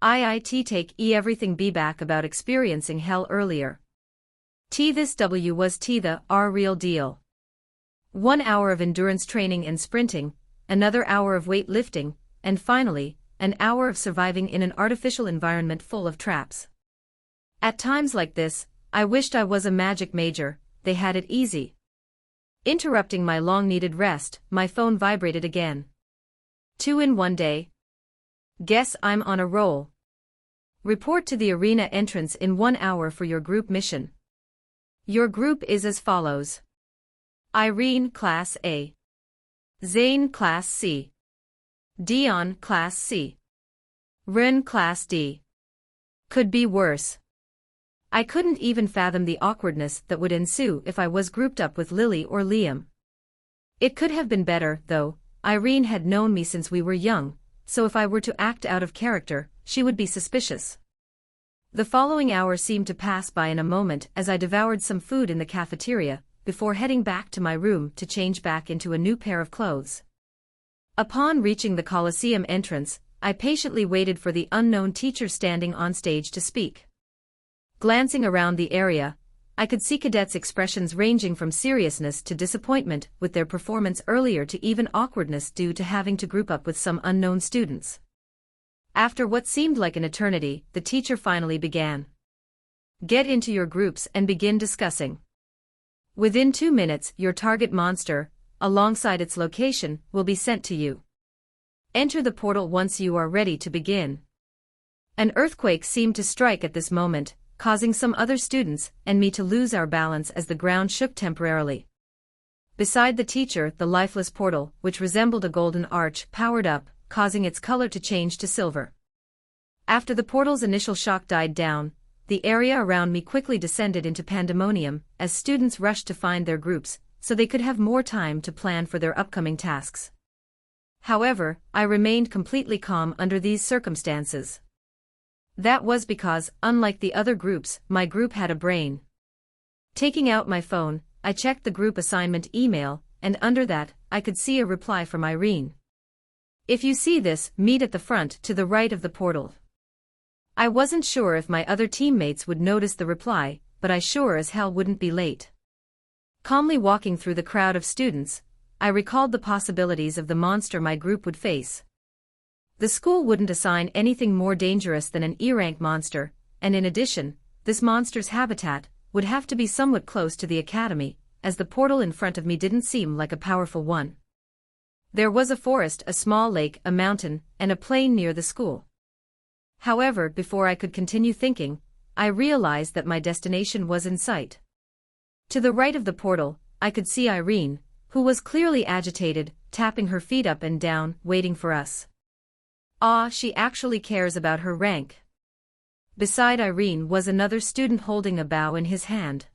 IIT take everything be back about experiencing hell earlier. This was the real deal. 1 hour of endurance training and sprinting, another hour of weight lifting, and finally, an hour of surviving in an artificial environment full of traps. At times like this, I wished I was a magic major. They had it easy. Interrupting my long-needed rest, my phone vibrated again. 2 in 1 day. Guess I'm on a roll. Report to the arena entrance in 1 hour for your group mission. Your group is as follows. Irene, Class A. Zane, Class C. Dion, Class C. Rin, Class D. Could be worse. I couldn't even fathom the awkwardness that would ensue if I was grouped up with Lily or Liam. It could have been better, though. Irene had known me since we were young, so if I were to act out of character, she would be suspicious. The following hour seemed to pass by in a moment as I devoured some food in the cafeteria, before heading back to my room to change back into a new pair of clothes. Upon reaching the Coliseum entrance, I patiently waited for the unknown teacher standing on stage to speak. Glancing around the area, I could see cadets' expressions ranging from seriousness to disappointment with their performance earlier to even awkwardness due to having to group up with some unknown students. After what seemed like an eternity, the teacher finally began. Get into your groups and begin discussing. Within 2 minutes, your target monster, alongside its location, will be sent to you. Enter the portal once you are ready to begin. An earthquake seemed to strike at this moment, causing some other students and me to lose our balance as the ground shook temporarily. Beside the teacher, the lifeless portal, which resembled a golden arch, powered up, causing its color to change to silver. After the portal's initial shock died down, the area around me quickly descended into pandemonium as students rushed to find their groups, so they could have more time to plan for their upcoming tasks. However, I remained completely calm under these circumstances. That was because, unlike the other groups, my group had a brain. Taking out my phone, I checked the group assignment email, and under that, I could see a reply from Irene. If you see this, meet at the front to the right of the portal. I wasn't sure if my other teammates would notice the reply, but I sure as hell wouldn't be late. Calmly walking through the crowd of students, I recalled the possibilities of the monster my group would face. The school wouldn't assign anything more dangerous than an E-rank monster, and in addition, this monster's habitat would have to be somewhat close to the academy, as the portal in front of me didn't seem like a powerful one. There was a forest, a small lake, a mountain, and a plain near the school. However, before I could continue thinking, I realized that my destination was in sight. To the right of the portal, I could see Irene, who was clearly agitated, tapping her feet up and down, waiting for us. Ah, she actually cares about her rank. Beside Irene was another student holding a bow in his hand.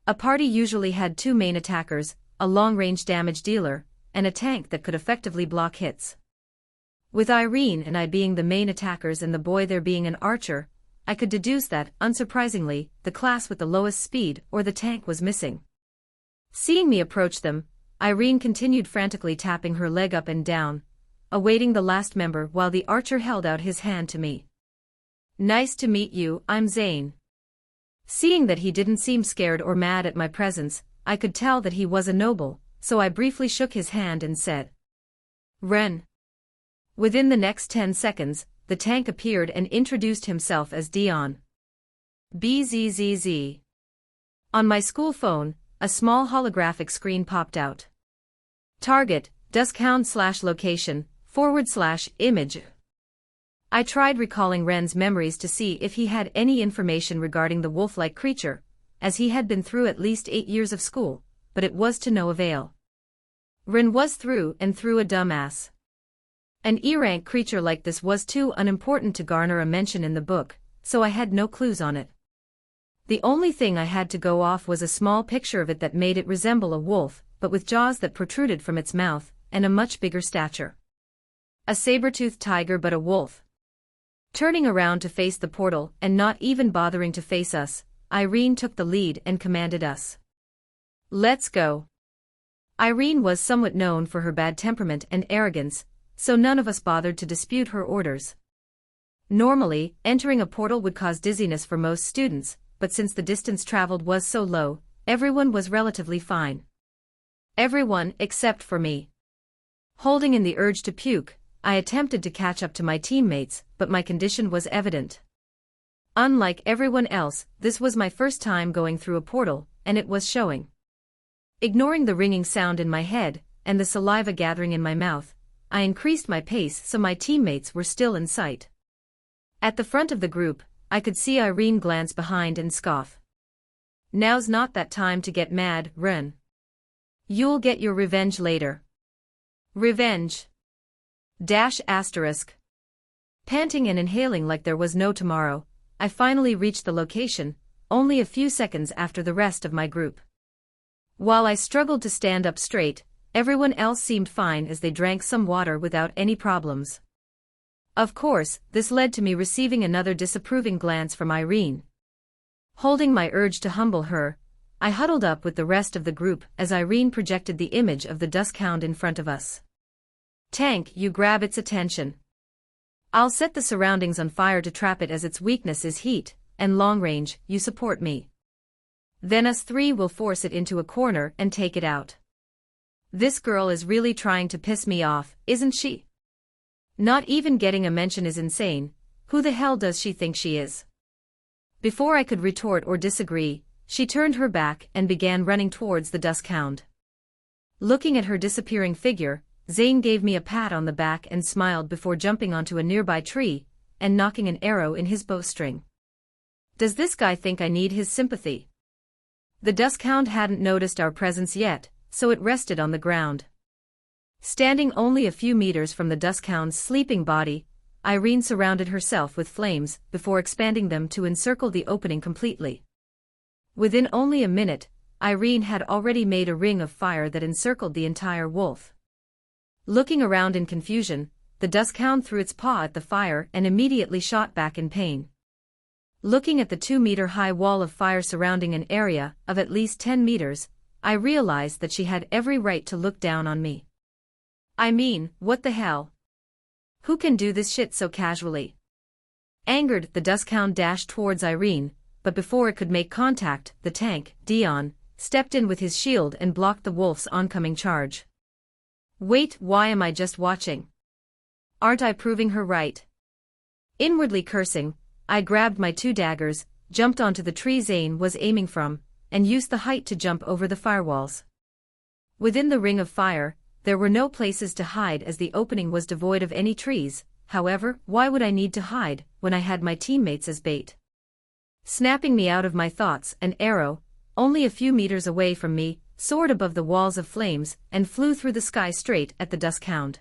A party usually had two main attackers, a long-range damage dealer, and a tank that could effectively block hits. With Irene and I being the main attackers and the boy there being an archer, I could deduce that, unsurprisingly, the class with the lowest speed or the tank was missing. Seeing me approach them, Irene continued frantically tapping her leg up and down, awaiting the last member while the archer held out his hand to me. "Nice to meet you, I'm Zane." Seeing that he didn't seem scared or mad at my presence, I could tell that he was a noble, so I briefly shook his hand and said, "Ren." Within the next 10 seconds, the tank appeared and introduced himself as Dion. BZZZ. On my school phone, a small holographic screen popped out. Target, disowned/location, /image. I tried recalling Ren's memories to see if he had any information regarding the wolf-like creature, as he had been through at least 8 years of school, but it was to no avail. Ren was through and through a dumbass. An E-rank creature like this was too unimportant to garner a mention in the book, so I had no clues on it. The only thing I had to go off was a small picture of it that made it resemble a wolf, but with jaws that protruded from its mouth, and a much bigger stature. A saber-toothed tiger but a wolf. Turning around to face the portal and not even bothering to face us, Irene took the lead and commanded us. "Let's go." Irene was somewhat known for her bad temperament and arrogance, so none of us bothered to dispute her orders. Normally, entering a portal would cause dizziness for most students, but since the distance traveled was so low, everyone was relatively fine. Everyone except for me. Holding in the urge to puke, I attempted to catch up to my teammates, but my condition was evident. Unlike everyone else, this was my first time going through a portal, and it was showing. Ignoring the ringing sound in my head, and the saliva gathering in my mouth, I increased my pace so my teammates were still in sight. At the front of the group, I could see Irene glance behind and scoff. "Now's not that time to get mad, Ren. You'll get your revenge later." Revenge. ***. Panting and inhaling like there was no tomorrow, I finally reached the location, only a few seconds after the rest of my group. While I struggled to stand up straight, everyone else seemed fine as they drank some water without any problems. Of course, this led to me receiving another disapproving glance from Irene. Holding my urge to humble her, I huddled up with the rest of the group as Irene projected the image of the duskhound in front of us. "Tank, you grab its attention. I'll set the surroundings on fire to trap it as its weakness is heat, and long range, you support me. Then us three will force it into a corner and take it out. This girl is really trying to piss me off, isn't she? Not even getting a mention is insane. Who the hell does she think she is?" Before I could retort or disagree, she turned her back and began running towards the duskhound. Looking at her disappearing figure, Zane gave me a pat on the back and smiled before jumping onto a nearby tree and knocking an arrow in his bowstring. Does this guy think I need his sympathy? The duskhound hadn't noticed our presence yet, so it rested on the ground. Standing only a few meters from the duskhound's sleeping body, Irene surrounded herself with flames before expanding them to encircle the opening completely. Within only a minute, Irene had already made a ring of fire that encircled the entire wolf. Looking around in confusion, the duskhound threw its paw at the fire and immediately shot back in pain. Looking at the 2-meter-high wall of fire surrounding an area of at least 10 meters, I realized that she had every right to look down on me. I mean, what the hell? Who can do this shit so casually? Angered, the duskhound dashed towards Irene, but before it could make contact, the tank, Dion, stepped in with his shield and blocked the wolf's oncoming charge. Wait, why am I just watching? Aren't I proving her right? Inwardly cursing, I grabbed my 2 daggers, jumped onto the tree Zane was aiming from, and used the height to jump over the firewalls. Within the ring of fire, there were no places to hide as the opening was devoid of any trees. However, why would I need to hide when I had my teammates as bait? Snapping me out of my thoughts, an arrow, only a few meters away from me, soared above the walls of flames, and flew through the sky straight at the Duskhound.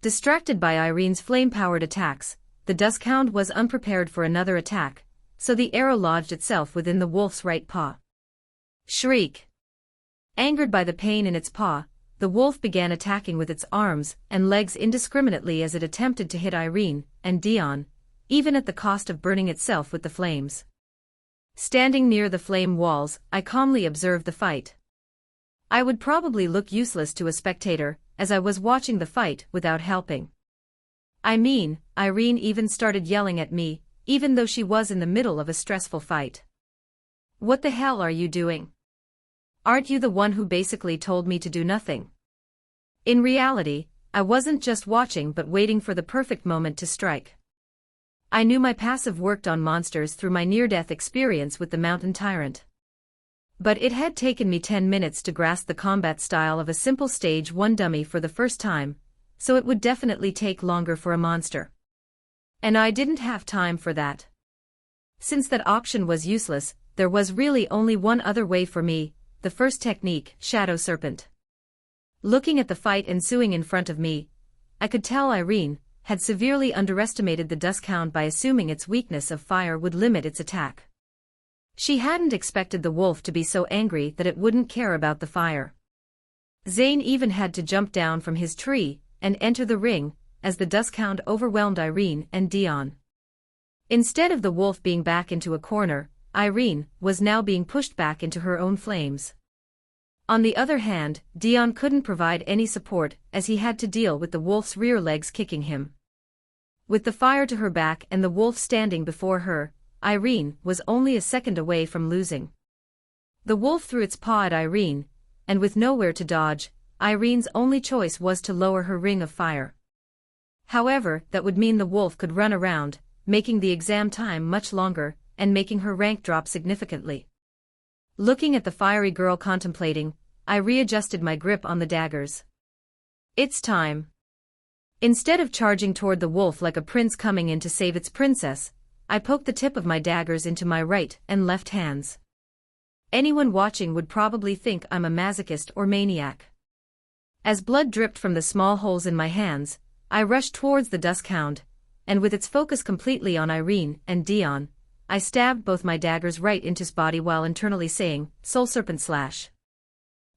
Distracted by Irene's flame-powered attacks, the Duskhound was unprepared for another attack, so the arrow lodged itself within the wolf's right paw. Shriek! Angered by the pain in its paw, the wolf began attacking with its arms and legs indiscriminately as it attempted to hit Irene and Dion, even at the cost of burning itself with the flames. Standing near the flame walls, I calmly observed the fight. I would probably look useless to a spectator, as I was watching the fight without helping. I mean, Irene even started yelling at me, even though she was in the middle of a stressful fight. "What the hell are you doing? Aren't you the one who basically told me to do nothing?" In reality, I wasn't just watching but waiting for the perfect moment to strike. I knew my passive worked on monsters through my near-death experience with the Mountain Tyrant. But it had taken me 10 minutes to grasp the combat style of a simple Stage 1 dummy for the first time, so it would definitely take longer for a monster. And I didn't have time for that. Since that option was useless, there was really only one other way for me, the first technique, Shadow Serpent. Looking at the fight ensuing in front of me, I could tell Irene had severely underestimated the Duskhound by assuming its weakness of fire would limit its attack. She hadn't expected the wolf to be so angry that it wouldn't care about the fire. Zane even had to jump down from his tree and enter the ring, as the Duskhound overwhelmed Irene and Dion. Instead of the wolf being back into a corner, Irene was now being pushed back into her own flames. On the other hand, Dion couldn't provide any support as he had to deal with the wolf's rear legs kicking him. With the fire to her back and the wolf standing before her, Irene was only a second away from losing. The wolf threw its paw at Irene, and with nowhere to dodge, Irene's only choice was to lower her ring of fire. However, that would mean the wolf could run around, making the exam time much longer, and making her rank drop significantly. Looking at the fiery girl contemplating, I readjusted my grip on the daggers. It's time. Instead of charging toward the wolf like a prince coming in to save its princess, I poked the tip of my daggers into my right and left hands. Anyone watching would probably think I'm a masochist or maniac. As blood dripped from the small holes in my hands, I rushed towards the Duskhound, and with its focus completely on Irene and Dion, I stabbed both my daggers right into his body while internally saying, "Soul Serpent Slash."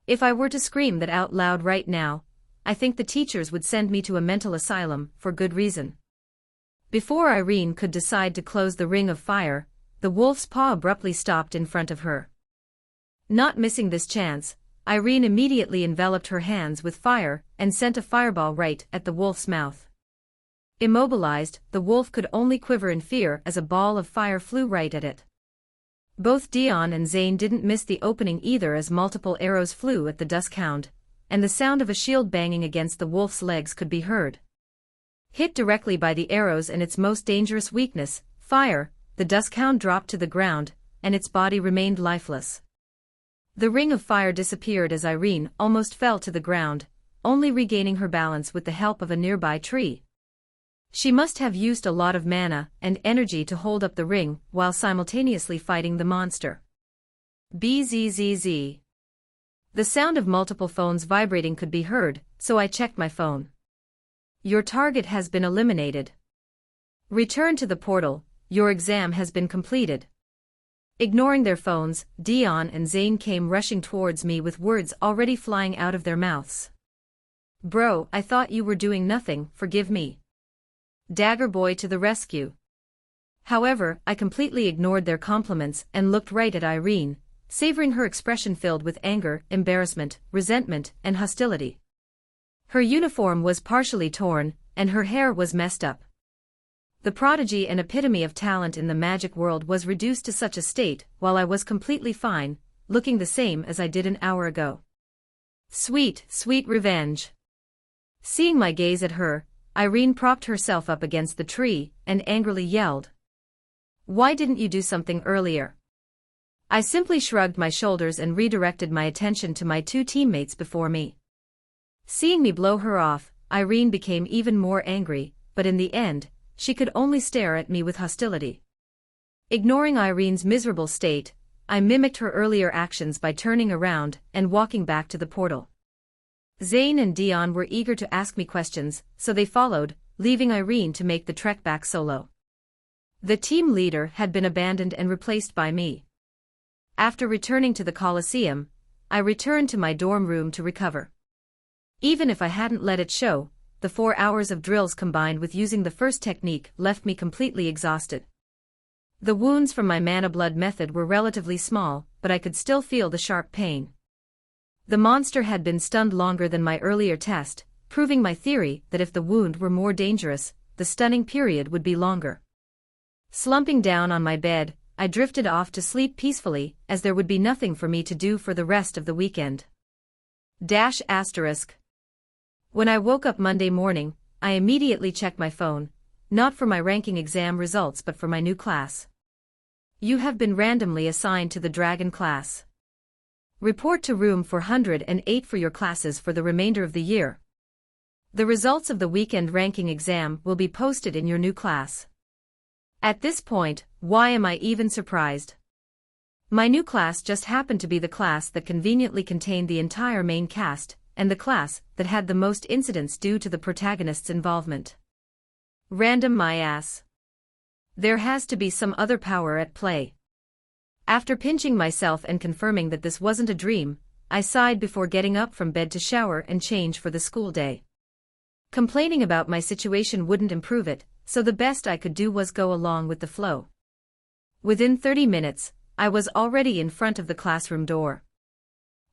If I were to scream that out loud right now, I think the teachers would send me to a mental asylum, for good reason. Before Irene could decide to close the ring of fire, the wolf's paw abruptly stopped in front of her. Not missing this chance, Irene immediately enveloped her hands with fire and sent a fireball right at the wolf's mouth. Immobilized, the wolf could only quiver in fear as a ball of fire flew right at it. Both Dion and Zane didn't miss the opening either as multiple arrows flew at the Duskhound, and the sound of a shield banging against the wolf's legs could be heard. Hit directly by the arrows and its most dangerous weakness, fire, the Duskhound dropped to the ground, and its body remained lifeless. The ring of fire disappeared as Irene almost fell to the ground, only regaining her balance with the help of a nearby tree. She must have used a lot of mana and energy to hold up the ring while simultaneously fighting the monster. Bzzz. The sound of multiple phones vibrating could be heard, so I checked my phone. Your target has been eliminated. Return to the portal, your exam has been completed. Ignoring their phones, Dion and Zane came rushing towards me with words already flying out of their mouths. Bro, I thought you were doing nothing, forgive me. Dagger boy to the rescue. However, I completely ignored their compliments and looked right at Irene, savoring her expression filled with anger, embarrassment, resentment, and hostility. Her uniform was partially torn, and her hair was messed up. The prodigy and epitome of talent in the magic world was reduced to such a state, while I was completely fine, looking the same as I did an hour ago. Sweet, sweet revenge. Seeing my gaze at her, Irene propped herself up against the tree and angrily yelled. Why didn't you do something earlier? I simply shrugged my shoulders and redirected my attention to my two teammates before me. Seeing me blow her off, Irene became even more angry, but in the end, she could only stare at me with hostility. Ignoring Irene's miserable state, I mimicked her earlier actions by turning around and walking back to the portal. Zane and Dion were eager to ask me questions, so they followed, leaving Irene to make the trek back solo. The team leader had been abandoned and replaced by me. After returning to the Coliseum, I returned to my dorm room to recover. Even if I hadn't let it show, the 4 hours of drills combined with using the first technique left me completely exhausted. The wounds from my mana blood method were relatively small, but I could still feel the sharp pain. The monster had been stunned longer than my earlier test, proving my theory that if the wound were more dangerous, the stunning period would be longer. Slumping down on my bed, I drifted off to sleep peacefully, as there would be nothing for me to do for the rest of the weekend. When I woke up Monday morning, I immediately checked my phone, not for my ranking exam results but for my new class. You have been randomly assigned to the Dragon class. Report to room 408 for your classes for the remainder of the year. The results of the weekend ranking exam will be posted in your new class. At this point, why am I even surprised? My new class just happened to be the class that conveniently contained the entire main cast, and the class that had the most incidents due to the protagonist's involvement. Random my ass. There has to be some other power at play. After pinching myself and confirming that this wasn't a dream, I sighed before getting up from bed to shower and change for the school day. Complaining about my situation wouldn't improve it, so the best I could do was go along with the flow. Within 30 minutes, I was already in front of the classroom door.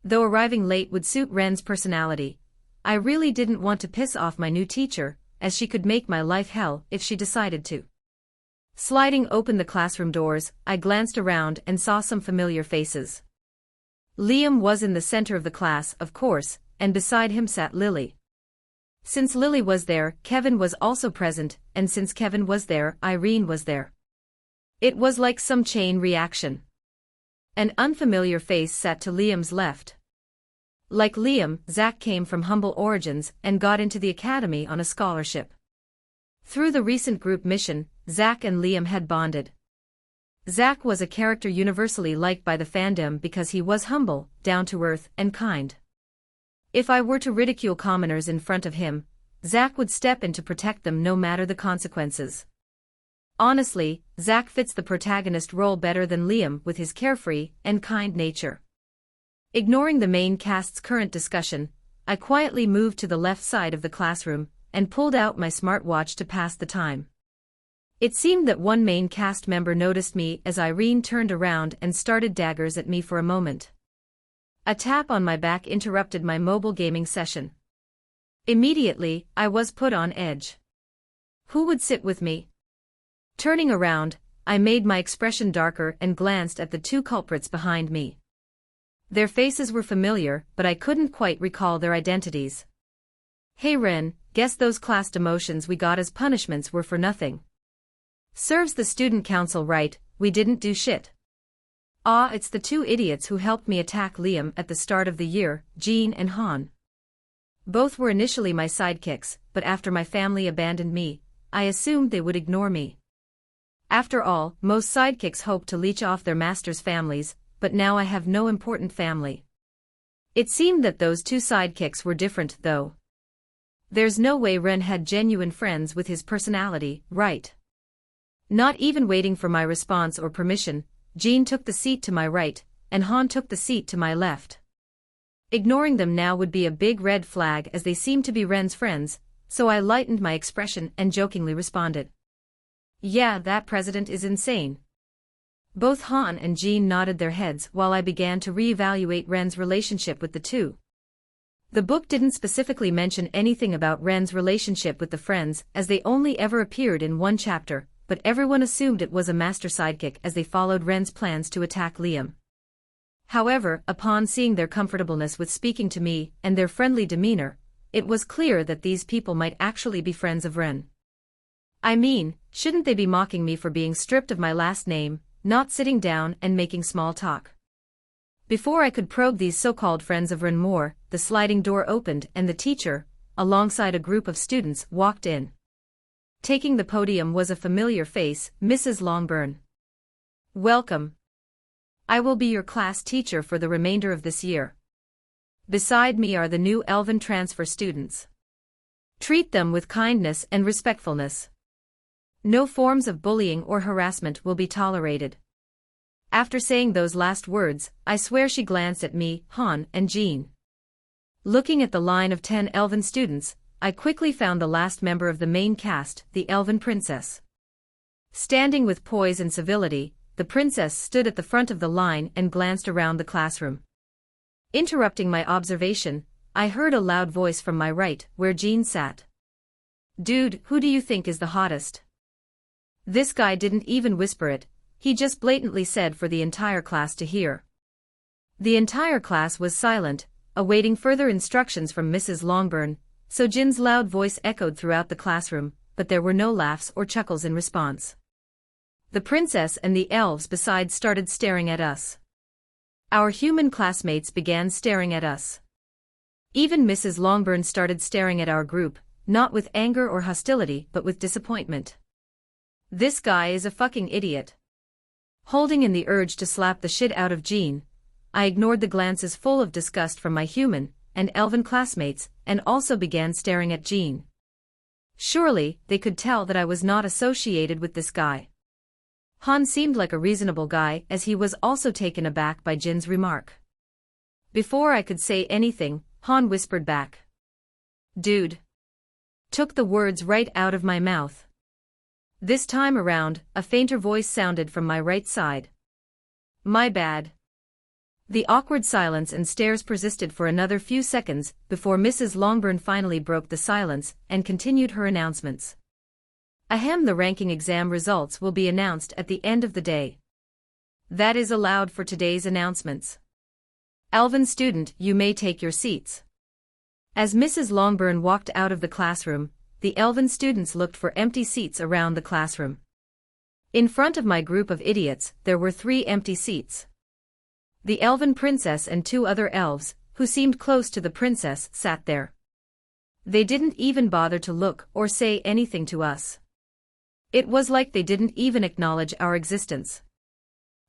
Though arriving late would suit Ren's personality, I really didn't want to piss off my new teacher, as she could make my life hell if she decided to. Sliding open the classroom doors, I glanced around and saw some familiar faces. Liam was in the center of the class, of course, and beside him sat Lily. Since Lily was there, Kevin was also present, and since Kevin was there, Irene was there. It was like some chain reaction. An unfamiliar face sat to Liam's left. Like Liam, Zach came from humble origins and got into the academy on a scholarship. Through the recent group mission, Zach and Liam had bonded. Zach was a character universally liked by the fandom because he was humble, down-to-earth, and kind. If I were to ridicule commoners in front of him, Zach would step in to protect them no matter the consequences. Honestly, Zach fits the protagonist role better than Liam with his carefree and kind nature. Ignoring the main cast's current discussion, I quietly moved to the left side of the classroom and pulled out my smartwatch to pass the time. It seemed that one main cast member noticed me as Irene turned around and started daggers at me for a moment. A tap on my back interrupted my mobile gaming session. Immediately, I was put on edge. Who would sit with me? Turning around, I made my expression darker and glanced at the two culprits behind me. Their faces were familiar, but I couldn't quite recall their identities. Hey Ren, guess those class demotions we got as punishments were for nothing. Serves the student council right, we didn't do shit. Ah, it's the two idiots who helped me attack Liam at the start of the year, Jean and Han. Both were initially my sidekicks, but after my family abandoned me, I assumed they would ignore me. After all, most sidekicks hope to leech off their masters' families, but now I have no important family. It seemed that those two sidekicks were different, though. There's no way Ren had genuine friends with his personality, right? Not even waiting for my response or permission, Jean took the seat to my right, and Han took the seat to my left. Ignoring them now would be a big red flag as they seemed to be Ren's friends, so I lightened my expression and jokingly responded. Yeah, that president is insane. Both Han and Jean nodded their heads while I began to reevaluate Ren's relationship with the two. The book didn't specifically mention anything about Ren's relationship with the friends as they only ever appeared in one chapter, but everyone assumed it was a master sidekick as they followed Ren's plans to attack Liam. However, upon seeing their comfortableness with speaking to me and their friendly demeanor, it was clear that these people might actually be friends of Ren. I mean, shouldn't they be mocking me for being stripped of my last name, not sitting down and making small talk? Before I could probe these so-called friends of Ren more, the sliding door opened and the teacher, alongside a group of students, walked in. Taking the podium was a familiar face, Mrs. Longburn. Welcome. I will be your class teacher for the remainder of this year. Beside me are the new elven transfer students. Treat them with kindness and respectfulness. No forms of bullying or harassment will be tolerated. After saying those last words, I swear she glanced at me, Han, and Jean. Looking at the line of 10 elven students, I quickly found the last member of the main cast, the elven princess. Standing with poise and civility, the princess stood at the front of the line and glanced around the classroom. Interrupting my observation, I heard a loud voice from my right, where Jean sat. "Dude, who do you think is the hottest?" This guy didn't even whisper it, he just blatantly said for the entire class to hear. The entire class was silent, awaiting further instructions from Mrs. Longburn, so Jin's loud voice echoed throughout the classroom, but there were no laughs or chuckles in response. The princess and the elves beside started staring at us. Our human classmates began staring at us. Even Mrs. Longburn started staring at our group, not with anger or hostility but with disappointment. This guy is a fucking idiot. Holding in the urge to slap the shit out of Jean, I ignored the glances full of disgust from my human and elven classmates and also began staring at Jean. Surely, they could tell that I was not associated with this guy. Han seemed like a reasonable guy as he was also taken aback by Jin's remark. Before I could say anything, Han whispered back. "Dude." Took the words right out of my mouth. This time around, a fainter voice sounded from my right side. "My bad." The awkward silence and stares persisted for another few seconds before Mrs. Longburn finally broke the silence and continued her announcements. Ahem, the ranking exam results will be announced at the end of the day. That is allowed for today's announcements. Elven student, you may take your seats. As Mrs. Longburn walked out of the classroom, the elven students looked for empty seats around the classroom. In front of my group of idiots, there were 3 empty seats. The elven princess and 2 other elves, who seemed close to the princess, sat there. They didn't even bother to look or say anything to us. It was like they didn't even acknowledge our existence.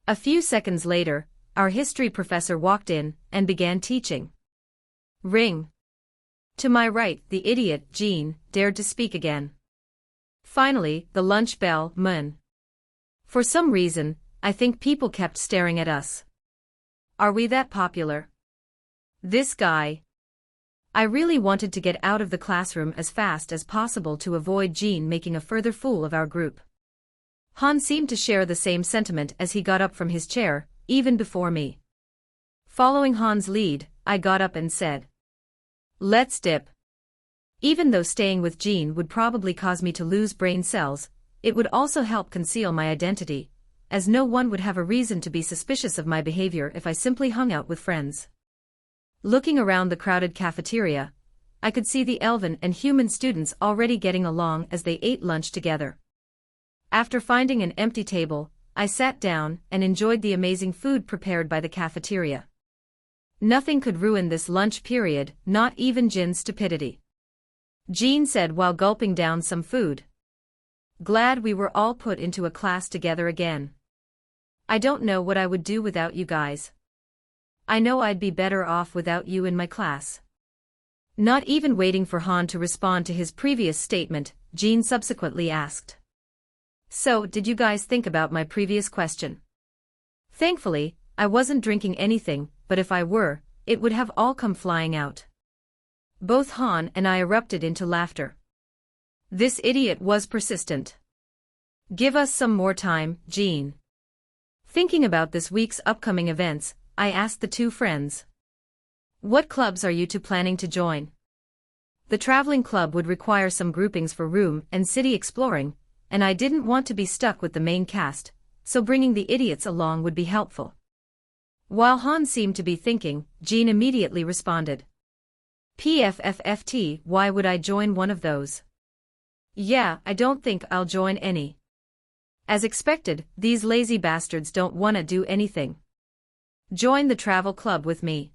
A few seconds later, our history professor walked in and began teaching. Ring. To my right, the idiot, Jean, dared to speak again. Finally, the lunch bell, rang. For some reason, I think people kept staring at us. Are we that popular? This guy. I really wanted to get out of the classroom as fast as possible to avoid Jean making a further fool of our group. Han seemed to share the same sentiment as he got up from his chair, even before me. Following Han's lead, I got up and said, "Let's dip." Even though staying with Jean would probably cause me to lose brain cells, it would also help conceal my identity, as no one would have a reason to be suspicious of my behavior if I simply hung out with friends. Looking around the crowded cafeteria, I could see the elven and human students already getting along as they ate lunch together. After finding an empty table, I sat down and enjoyed the amazing food prepared by the cafeteria. Nothing could ruin this lunch period, not even Jin's stupidity. Jean said while gulping down some food. "Glad we were all put into a class together again. I don't know what I would do without you guys. I know I'd be better off without you in my class." Not even waiting for Han to respond to his previous statement, Jean subsequently asked, "So, did you guys think about my previous question?" Thankfully, I wasn't drinking anything, but if I were, it would have all come flying out. Both Han and I erupted into laughter. This idiot was persistent. "Give us some more time, Jean." Thinking about this week's upcoming events, I asked the 2 friends, "What clubs are you 2 planning to join?" The traveling club would require some groupings for room and city exploring, and I didn't want to be stuck with the main cast, so bringing the idiots along would be helpful. While Han seemed to be thinking, Jean immediately responded, "PFFFT, why would I join one of those? Yeah, I don't think I'll join any. As expected, these lazy bastards don't wanna do anything. Join the travel club with me.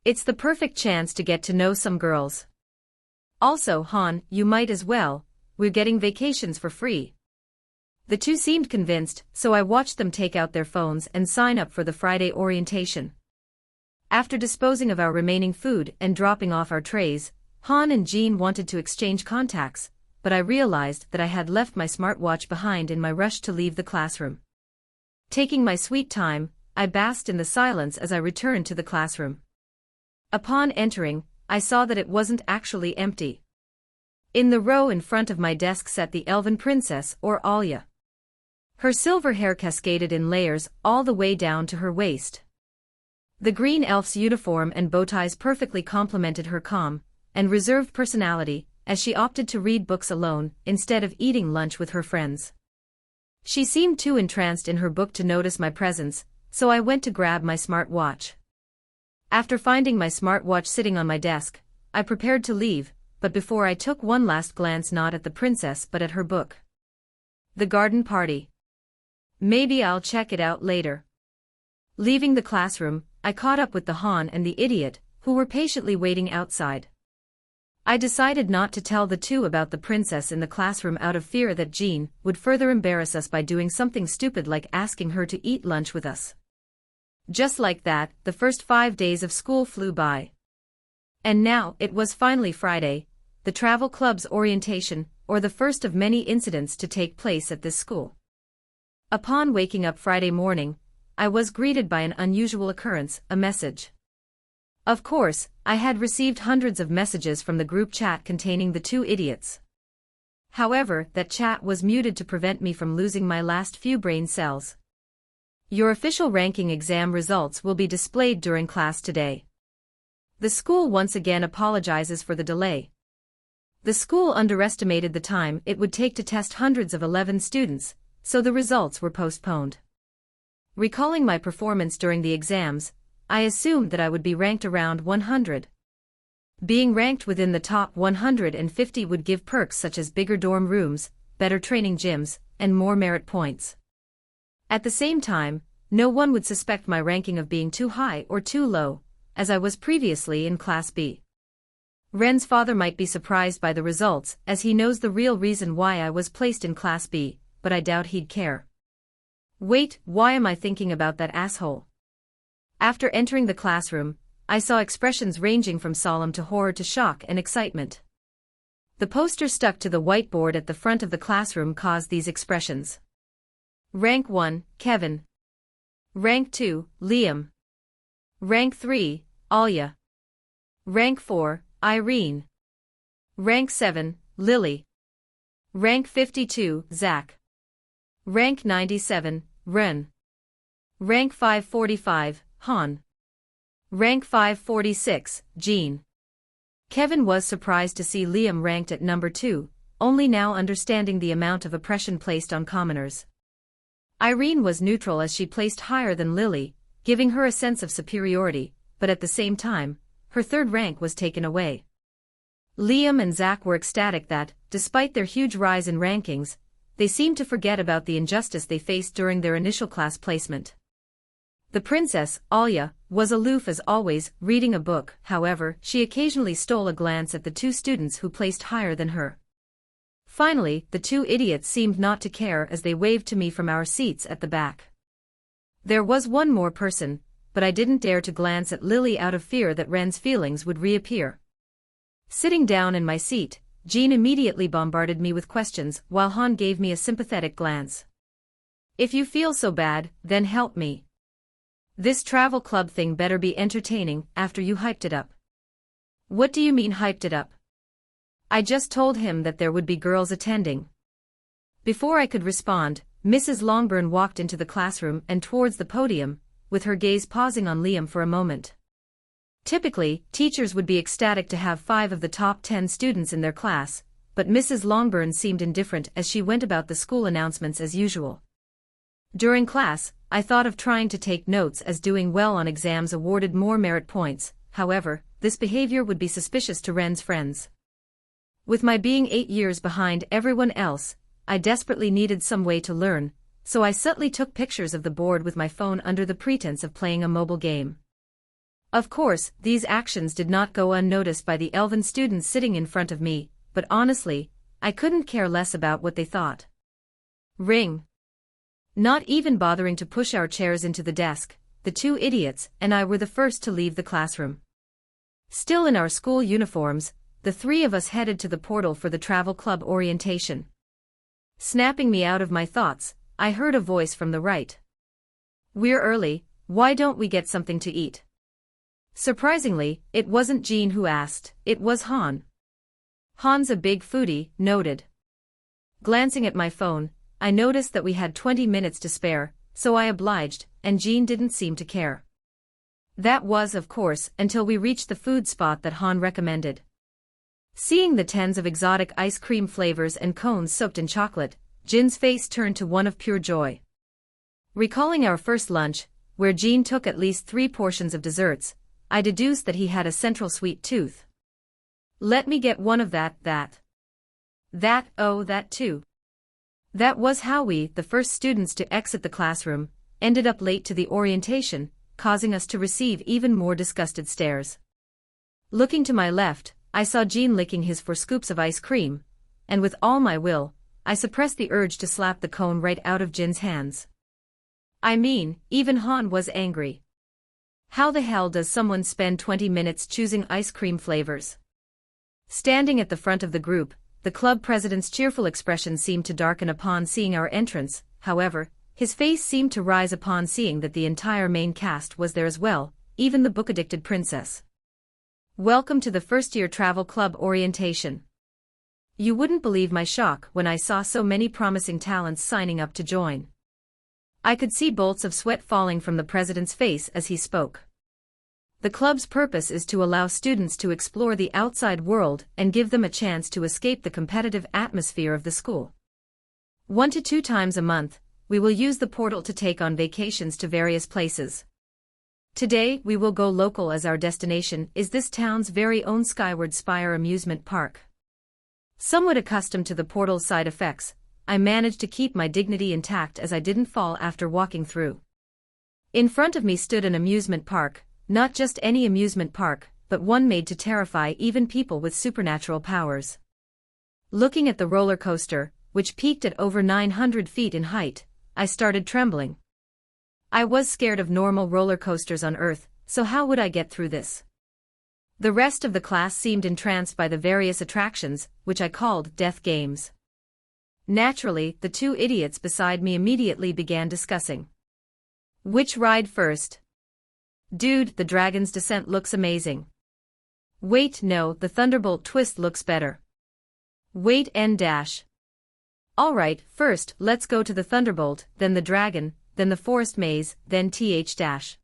It's the perfect chance to get to know some girls. Also, Han, you might as well, we're getting vacations for free." The two seemed convinced, so I watched them take out their phones and sign up for the Friday orientation. After disposing of our remaining food and dropping off our trays, Han and Jean wanted to exchange contacts, but I realized that I had left my smartwatch behind in my rush to leave the classroom. Taking my sweet time, I basked in the silence as I returned to the classroom. Upon entering, I saw that it wasn't actually empty. In the row in front of my desk sat the elven princess, or Alya. Her silver hair cascaded in layers all the way down to her waist. The green elf's uniform and bow ties perfectly complemented her calm and reserved personality, as she opted to read books alone instead of eating lunch with her friends. She seemed too entranced in her book to notice my presence, so I went to grab my smartwatch. After finding my smartwatch sitting on my desk, I prepared to leave, but before I took one last glance not at the princess but at her book. The Garden Party. Maybe I'll check it out later. Leaving the classroom, I caught up with the Han and the idiot, who were patiently waiting outside. I decided not to tell the two about the princess in the classroom out of fear that Jean would further embarrass us by doing something stupid like asking her to eat lunch with us. Just like that, the first 5 days of school flew by. And now, it was finally Friday, the travel club's orientation, or the first of many incidents to take place at this school. Upon waking up Friday morning, I was greeted by an unusual occurrence, a message. Of course, I had received hundreds of messages from the group chat containing the two idiots. However, that chat was muted to prevent me from losing my last few brain cells. Your official ranking exam results will be displayed during class today. The school once again apologizes for the delay. The school underestimated the time it would take to test hundreds of 11 students, so the results were postponed. Recalling my performance during the exams, I assumed that I would be ranked around 100. Being ranked within the top 150 would give perks such as bigger dorm rooms, better training gyms, and more merit points. At the same time, no one would suspect my ranking of being too high or too low, as I was previously in Class B. Ren's father might be surprised by the results, as he knows the real reason why I was placed in Class B, but I doubt he'd care. Wait, why am I thinking about that asshole? After entering the classroom, I saw expressions ranging from solemn to horror to shock and excitement. The poster stuck to the whiteboard at the front of the classroom caused these expressions. Rank 1, Kevin. Rank 2, Liam. Rank 3, Alya. Rank 4, Irene. Rank 7, Lily. Rank 52, Zach. Rank 97, Ren. Rank 545, Han. Rank 546, Jean. Kevin was surprised to see Liam ranked at number 2, only now understanding the amount of oppression placed on commoners. Irene was neutral as she placed higher than Lily, giving her a sense of superiority, but at the same time, her third rank was taken away. Liam and Zach were ecstatic that, despite their huge rise in rankings, they seemed to forget about the injustice they faced during their initial class placement. The princess, Alya, was aloof as always, reading a book. However, she occasionally stole a glance at the two students who placed higher than her. Finally, the two idiots seemed not to care as they waved to me from our seats at the back. There was one more person, but I didn't dare to glance at Lily out of fear that Ren's feelings would reappear. Sitting down in my seat, Jean immediately bombarded me with questions while Han gave me a sympathetic glance. If you feel so bad, then help me. This travel club thing better be entertaining after you hyped it up. What do you mean hyped it up? I just told him that there would be girls attending. Before I could respond, Mrs. Longburn walked into the classroom and towards the podium, with her gaze pausing on Liam for a moment. Typically, teachers would be ecstatic to have 5 of the top 10 students in their class, but Mrs. Longburn seemed indifferent as she went about the school announcements as usual. During class, I thought of trying to take notes as doing well on exams awarded more merit points. However, this behavior would be suspicious to Ren's friends. With my being 8 years behind everyone else, I desperately needed some way to learn, so I subtly took pictures of the board with my phone under the pretense of playing a mobile game. Of course, these actions did not go unnoticed by the elven students sitting in front of me, but honestly, I couldn't care less about what they thought. Ring. Not even bothering to push our chairs into the desk, the two idiots and I were the first to leave the classroom. Still in our school uniforms, the three of us headed to the portal for the travel club orientation. Snapping me out of my thoughts, I heard a voice from the right. "We're early, why don't we get something to eat?" Surprisingly, it wasn't Jean who asked, it was Han. Han's a big foodie, noted. Glancing at my phone, I noticed that we had 20 minutes to spare, so I obliged, and Jean didn't seem to care. That was, of course, until we reached the food spot that Han recommended. Seeing the tens of exotic ice cream flavors and cones soaked in chocolate, Jin's face turned to one of pure joy. Recalling our first lunch, where Jean took at least 3 portions of desserts, I deduced that he had a central sweet tooth. "Let me get one of that too." That was how we, the first students to exit the classroom, ended up late to the orientation, causing us to receive even more disgusted stares. Looking to my left, I saw Jean licking his 4 scoops of ice cream, and with all my will, I suppressed the urge to slap the cone right out of Jin's hands. I mean, even Han was angry. How the hell does someone spend 20 minutes choosing ice cream flavors? Standing at the front of the group, the club president's cheerful expression seemed to darken upon seeing our entrance. However, his face seemed to rise upon seeing that the entire main cast was there as well, even the book-addicted princess. "Welcome to the first-year travel club orientation." You wouldn't believe my shock when I saw so many promising talents signing up to join. I could see bolts of sweat falling from the president's face as he spoke. The club's purpose is to allow students to explore the outside world and give them a chance to escape the competitive atmosphere of the school. 1 to 2 times a month, we will use the portal to take on vacations to various places. Today we will go local as our destination is this town's very own Skyward Spire amusement park. Somewhat accustomed to the portal's side effects, I managed to keep my dignity intact as I didn't fall after walking through. In front of me stood an amusement park, not just any amusement park, but one made to terrify even people with supernatural powers. Looking at the roller coaster, which peaked at over 900 feet in height, I started trembling. I was scared of normal roller coasters on Earth, so how would I get through this? The rest of the class seemed entranced by the various attractions, which I called death games. Naturally, the 2 idiots beside me immediately began discussing. "Which ride first?" "Dude, the Dragon's Descent looks amazing." "Wait, no, the Thunderbolt Twist looks better." "Wait and dash." "Alright, first, let's go to the Thunderbolt, then the Dragon, then the Forest Maze, then th dash.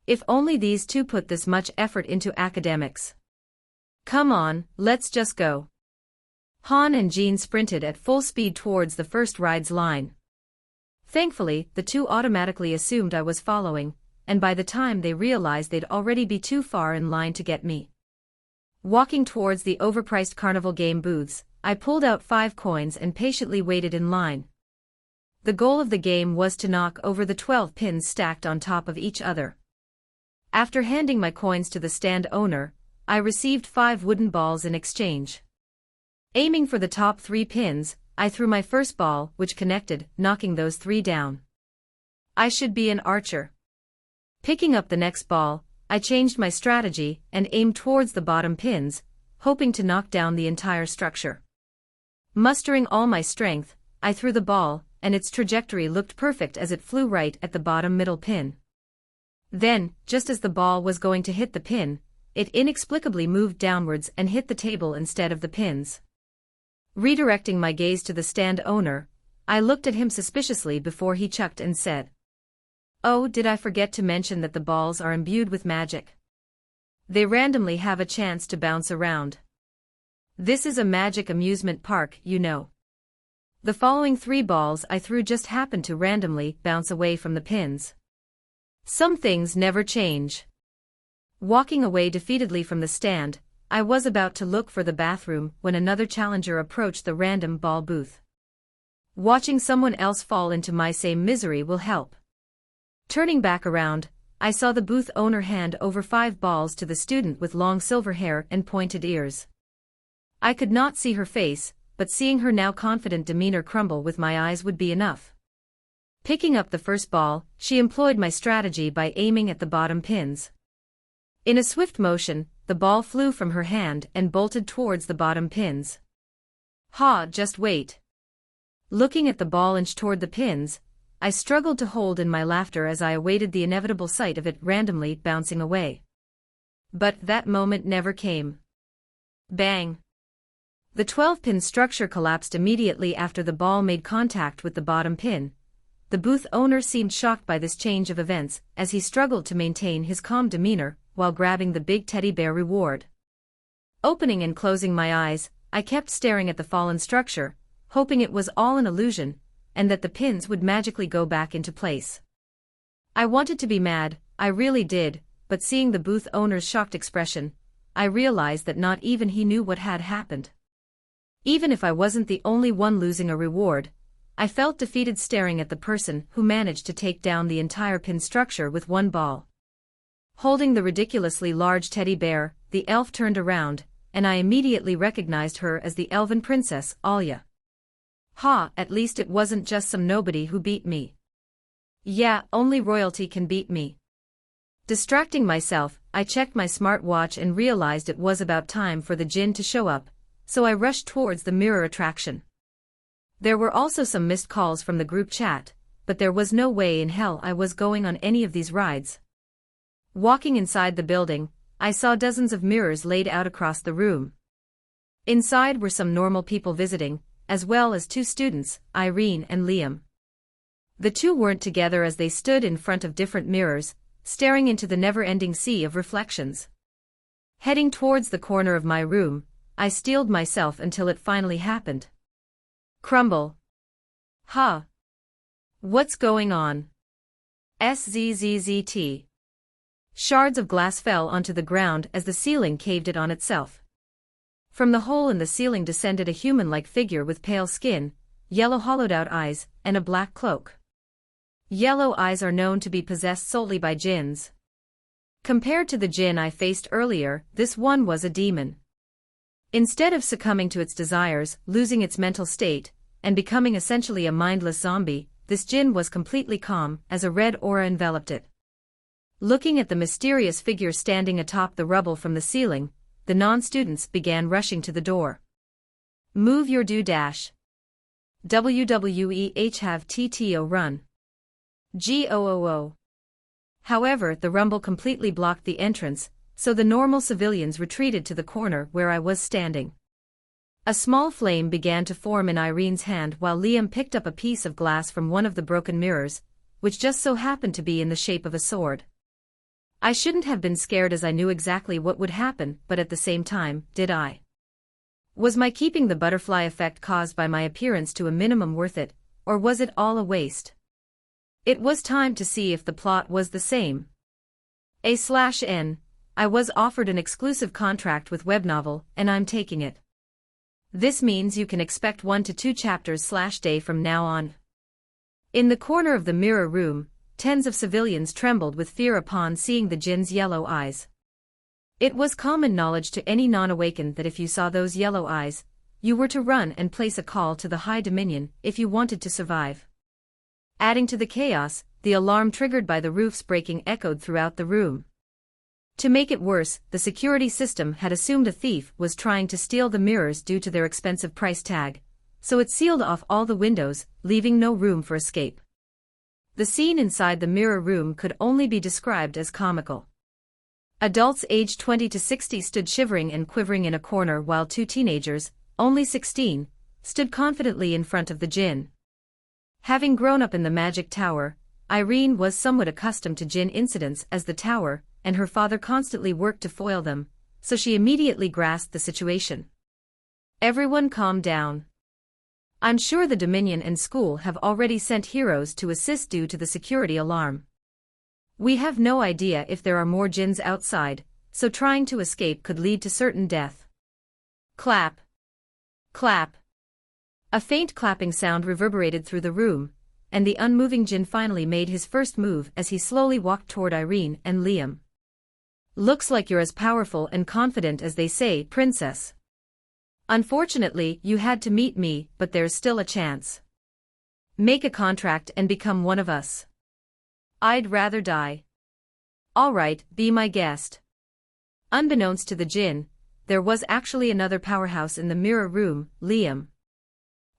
If only these 2 put this much effort into academics. Come on, let's just go." Han and Jean sprinted at full speed towards the first ride's line. Thankfully, the 2 automatically assumed I was following, and by the time they realized they'd already be too far in line to get me. Walking towards the overpriced carnival game booths, I pulled out 5 coins and patiently waited in line. The goal of the game was to knock over the 12 pins stacked on top of each other. After handing my coins to the stand owner, I received 5 wooden balls in exchange. Aiming for the top 3 pins, I threw my first ball, which connected, knocking those 3 down. I should be an archer. Picking up the next ball, I changed my strategy and aimed towards the bottom pins, hoping to knock down the entire structure. Mustering all my strength, I threw the ball, and its trajectory looked perfect as it flew right at the bottom middle pin. Then, just as the ball was going to hit the pin, it inexplicably moved downwards and hit the table instead of the pins. Redirecting my gaze to the stand owner, I looked at him suspiciously before he chucked and said, "Oh, did I forget to mention that the balls are imbued with magic? They randomly have a chance to bounce around. This is a magic amusement park, you know." The following 3 balls I threw just happened to randomly bounce away from the pins. Some things never change. Walking away defeatedly from the stand, I was about to look for the bathroom when another challenger approached the random ball booth. Watching someone else fall into my same misery will help. Turning back around, I saw the booth owner hand over 5 balls to the student with long silver hair and pointed ears. I could not see her face, but seeing her now confident demeanor crumble with my eyes would be enough. Picking up the first ball, she employed my strategy by aiming at the bottom pins. In a swift motion, the ball flew from her hand and bolted towards the bottom pins. Ha, just wait. Looking at the ball inch toward the pins, I struggled to hold in my laughter as I awaited the inevitable sight of it randomly bouncing away. But that moment never came. Bang! The 12-pin structure collapsed immediately after the ball made contact with the bottom pin. The booth owner seemed shocked by this change of events as he struggled to maintain his calm demeanor while grabbing the big teddy bear reward. Opening and closing my eyes, I kept staring at the fallen structure, hoping it was all an illusion, and that the pins would magically go back into place. I wanted to be mad, I really did, but seeing the booth owner's shocked expression, I realized that not even he knew what had happened. Even if I wasn't the only one losing a reward, I felt defeated staring at the person who managed to take down the entire pin structure with one ball. Holding the ridiculously large teddy bear, the elf turned around, and I immediately recognized her as the elven princess, Alia. Ha, at least it wasn't just some nobody who beat me. Yeah, only royalty can beat me. Distracting myself, I checked my smartwatch and realized it was about time for the djinn to show up, so I rushed towards the mirror attraction. There were also some missed calls from the group chat, but there was no way in hell I was going on any of these rides. Walking inside the building, I saw dozens of mirrors laid out across the room. Inside were some normal people visiting, as well as 2 students, Irene and Liam. The 2 weren't together as they stood in front of different mirrors, staring into the never-ending sea of reflections. Heading towards the corner of my room, I steeled myself until it finally happened. Crumble. Ha! What's going on? SZZZT. Shards of glass fell onto the ground as the ceiling caved in on itself. From the hole in the ceiling descended a human-like figure with pale skin, yellow hollowed-out eyes, and a black cloak. Yellow eyes are known to be possessed solely by jinns. Compared to the jinn I faced earlier, this one was a demon. Instead of succumbing to its desires, losing its mental state, and becoming essentially a mindless zombie, this jinn was completely calm as a red aura enveloped it. Looking at the mysterious figure standing atop the rubble from the ceiling, the non-students began rushing to the door. Move your do-dash. WWEH have TTO run. GOOO. However, the rumble completely blocked the entrance, so the normal civilians retreated to the corner where I was standing. A small flame began to form in Irene's hand while Liam picked up a piece of glass from one of the broken mirrors, which just so happened to be in the shape of a sword. I shouldn't have been scared as I knew exactly what would happen, but at the same time, did I? Was my keeping the butterfly effect caused by my appearance to a minimum worth it, or was it all a waste? It was time to see if the plot was the same. A/N. I was offered an exclusive contract with Webnovel, and I'm taking it. This means you can expect 1 to 2 chapters/day from now on. In the corner of the mirror room, tens of civilians trembled with fear upon seeing the jinn's yellow eyes. It was common knowledge to any non-awakened that if you saw those yellow eyes, you were to run and place a call to the High Dominion if you wanted to survive. Adding to the chaos, the alarm triggered by the roof's breaking echoed throughout the room. To make it worse, the security system had assumed a thief was trying to steal the mirrors due to their expensive price tag, so it sealed off all the windows, leaving no room for escape. The scene inside the mirror room could only be described as comical. Adults aged 20 to 60 stood shivering and quivering in a corner while 2 teenagers, only 16, stood confidently in front of the jinn. Having grown up in the Magic Tower, Irene was somewhat accustomed to jinn incidents as the tower and her father constantly worked to foil them, so she immediately grasped the situation. Everyone calm down. I'm sure the Dominion and school have already sent heroes to assist due to the security alarm. We have no idea if there are more jinns outside, so trying to escape could lead to certain death. Clap. Clap. A faint clapping sound reverberated through the room, and the unmoving jinn finally made his first move as he slowly walked toward Irene and Liam. Looks like you're as powerful and confident as they say, princess. Unfortunately, you had to meet me, but there's still a chance. Make a contract and become one of us. I'd rather die. All right, be my guest. Unbeknownst to the djinn, there was actually another powerhouse in the mirror room, Liam.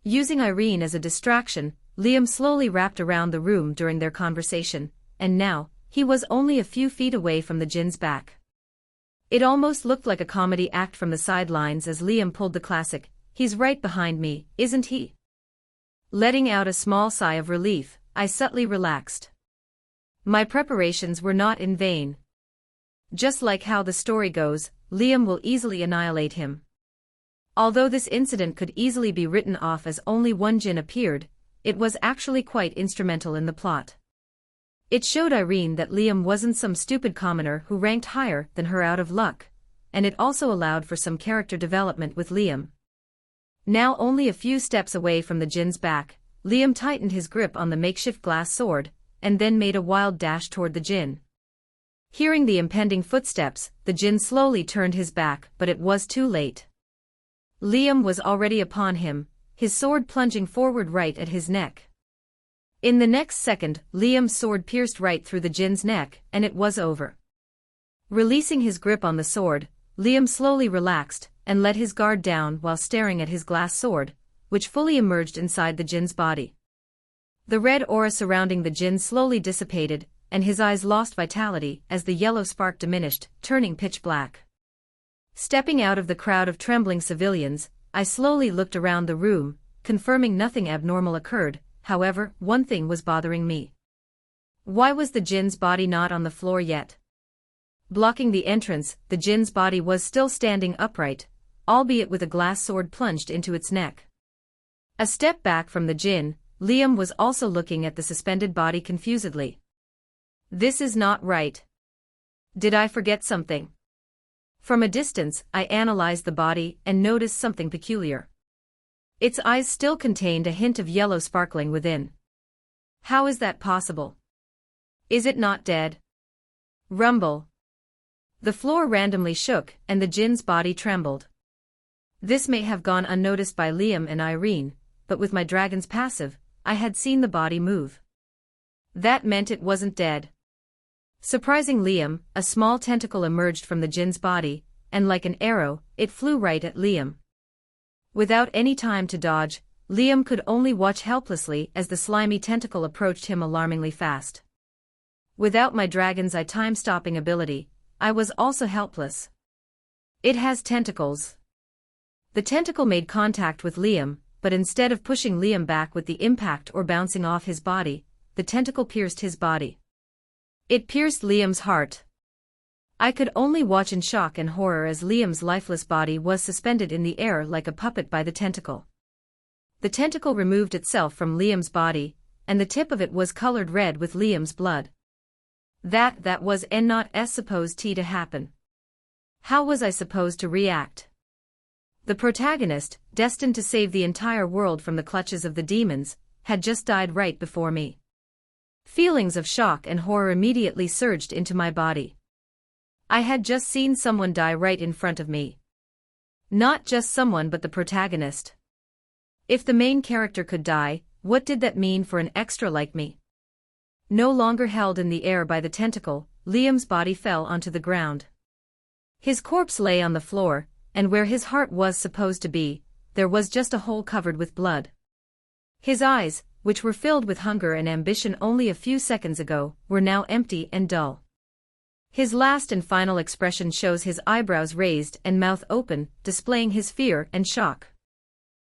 Using Irene as a distraction, Liam slowly wrapped around the room during their conversation, and now, he was only a few feet away from the djinn's back. It almost looked like a comedy act from the sidelines as Liam pulled the classic, "He's right behind me, isn't he?" Letting out a small sigh of relief, I subtly relaxed. My preparations were not in vain. Just like how the story goes, Liam will easily annihilate him. Although this incident could easily be written off as only one djinn appeared, it was actually quite instrumental in the plot. It showed Irene that Liam wasn't some stupid commoner who ranked higher than her out of luck, and it also allowed for some character development with Liam. Now only a few steps away from the djinn's back, Liam tightened his grip on the makeshift glass sword, and then made a wild dash toward the djinn. Hearing the impending footsteps, the djinn slowly turned his back, but it was too late. Liam was already upon him, his sword plunging forward right at his neck. In the next second, Liam's sword pierced right through the djinn's neck, and it was over. Releasing his grip on the sword, Liam slowly relaxed, and let his guard down while staring at his glass sword, which fully emerged inside the djinn's body. The red aura surrounding the djinn slowly dissipated, and his eyes lost vitality as the yellow spark diminished, turning pitch black. Stepping out of the crowd of trembling civilians, I slowly looked around the room, confirming nothing abnormal occurred. However, one thing was bothering me. Why was the djinn's body not on the floor yet? Blocking the entrance, the djinn's body was still standing upright, albeit with a glass sword plunged into its neck. A step back from the djinn, Liam was also looking at the suspended body confusedly. This is not right. Did I forget something? From a distance, I analyzed the body and noticed something peculiar. Its eyes still contained a hint of yellow sparkling within. How is that possible? Is it not dead? Rumble. The floor randomly shook, and the djinn's body trembled. This may have gone unnoticed by Liam and Irene, but with my dragon's passive, I had seen the body move. That meant it wasn't dead. Surprising Liam, a small tentacle emerged from the djinn's body, and like an arrow, it flew right at Liam. Without any time to dodge, Liam could only watch helplessly as the slimy tentacle approached him alarmingly fast. Without my dragon's eye time-stopping ability, I was also helpless. It has tentacles. The tentacle made contact with Liam, but instead of pushing Liam back with the impact or bouncing off his body, the tentacle pierced his body. It pierced Liam's heart. I could only watch in shock and horror as Liam's lifeless body was suspended in the air like a puppet by the tentacle. The tentacle removed itself from Liam's body, and the tip of it was colored red with Liam's blood. That was not supposed to happen. How was I supposed to react? The protagonist, destined to save the entire world from the clutches of the demons, had just died right before me. Feelings of shock and horror immediately surged into my body. I had just seen someone die right in front of me. Not just someone but the protagonist. If the main character could die, what did that mean for an extra like me? No longer held in the air by the tentacle, Liam's body fell onto the ground. His corpse lay on the floor, and where his heart was supposed to be, there was just a hole covered with blood. His eyes, which were filled with hunger and ambition only a few seconds ago, were now empty and dull. His last and final expression shows his eyebrows raised and mouth open, displaying his fear and shock.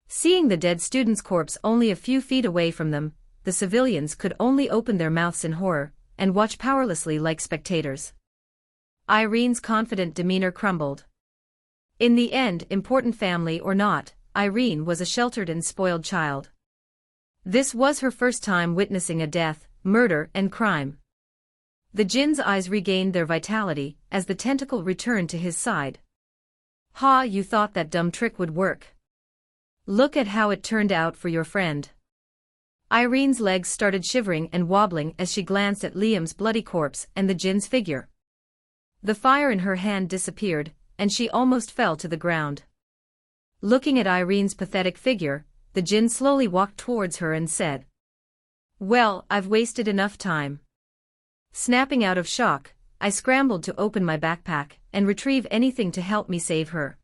Seeing the dead student's corpse only a few feet away from them, the civilians could only open their mouths in horror, and watch powerlessly like spectators. Irene's confident demeanor crumbled. In the end, important family or not, Irene was a sheltered and spoiled child. This was her first time witnessing a death, murder, and crime. The djinn's eyes regained their vitality as the tentacle returned to his side. Ha, you thought that dumb trick would work. Look at how it turned out for your friend. Irene's legs started shivering and wobbling as she glanced at Liam's bloody corpse and the djinn's figure. The fire in her hand disappeared, and she almost fell to the ground. Looking at Irene's pathetic figure, the djinn slowly walked towards her and said, "Well, I've wasted enough time." Snapping out of shock, I scrambled to open my backpack and retrieve anything to help me save her.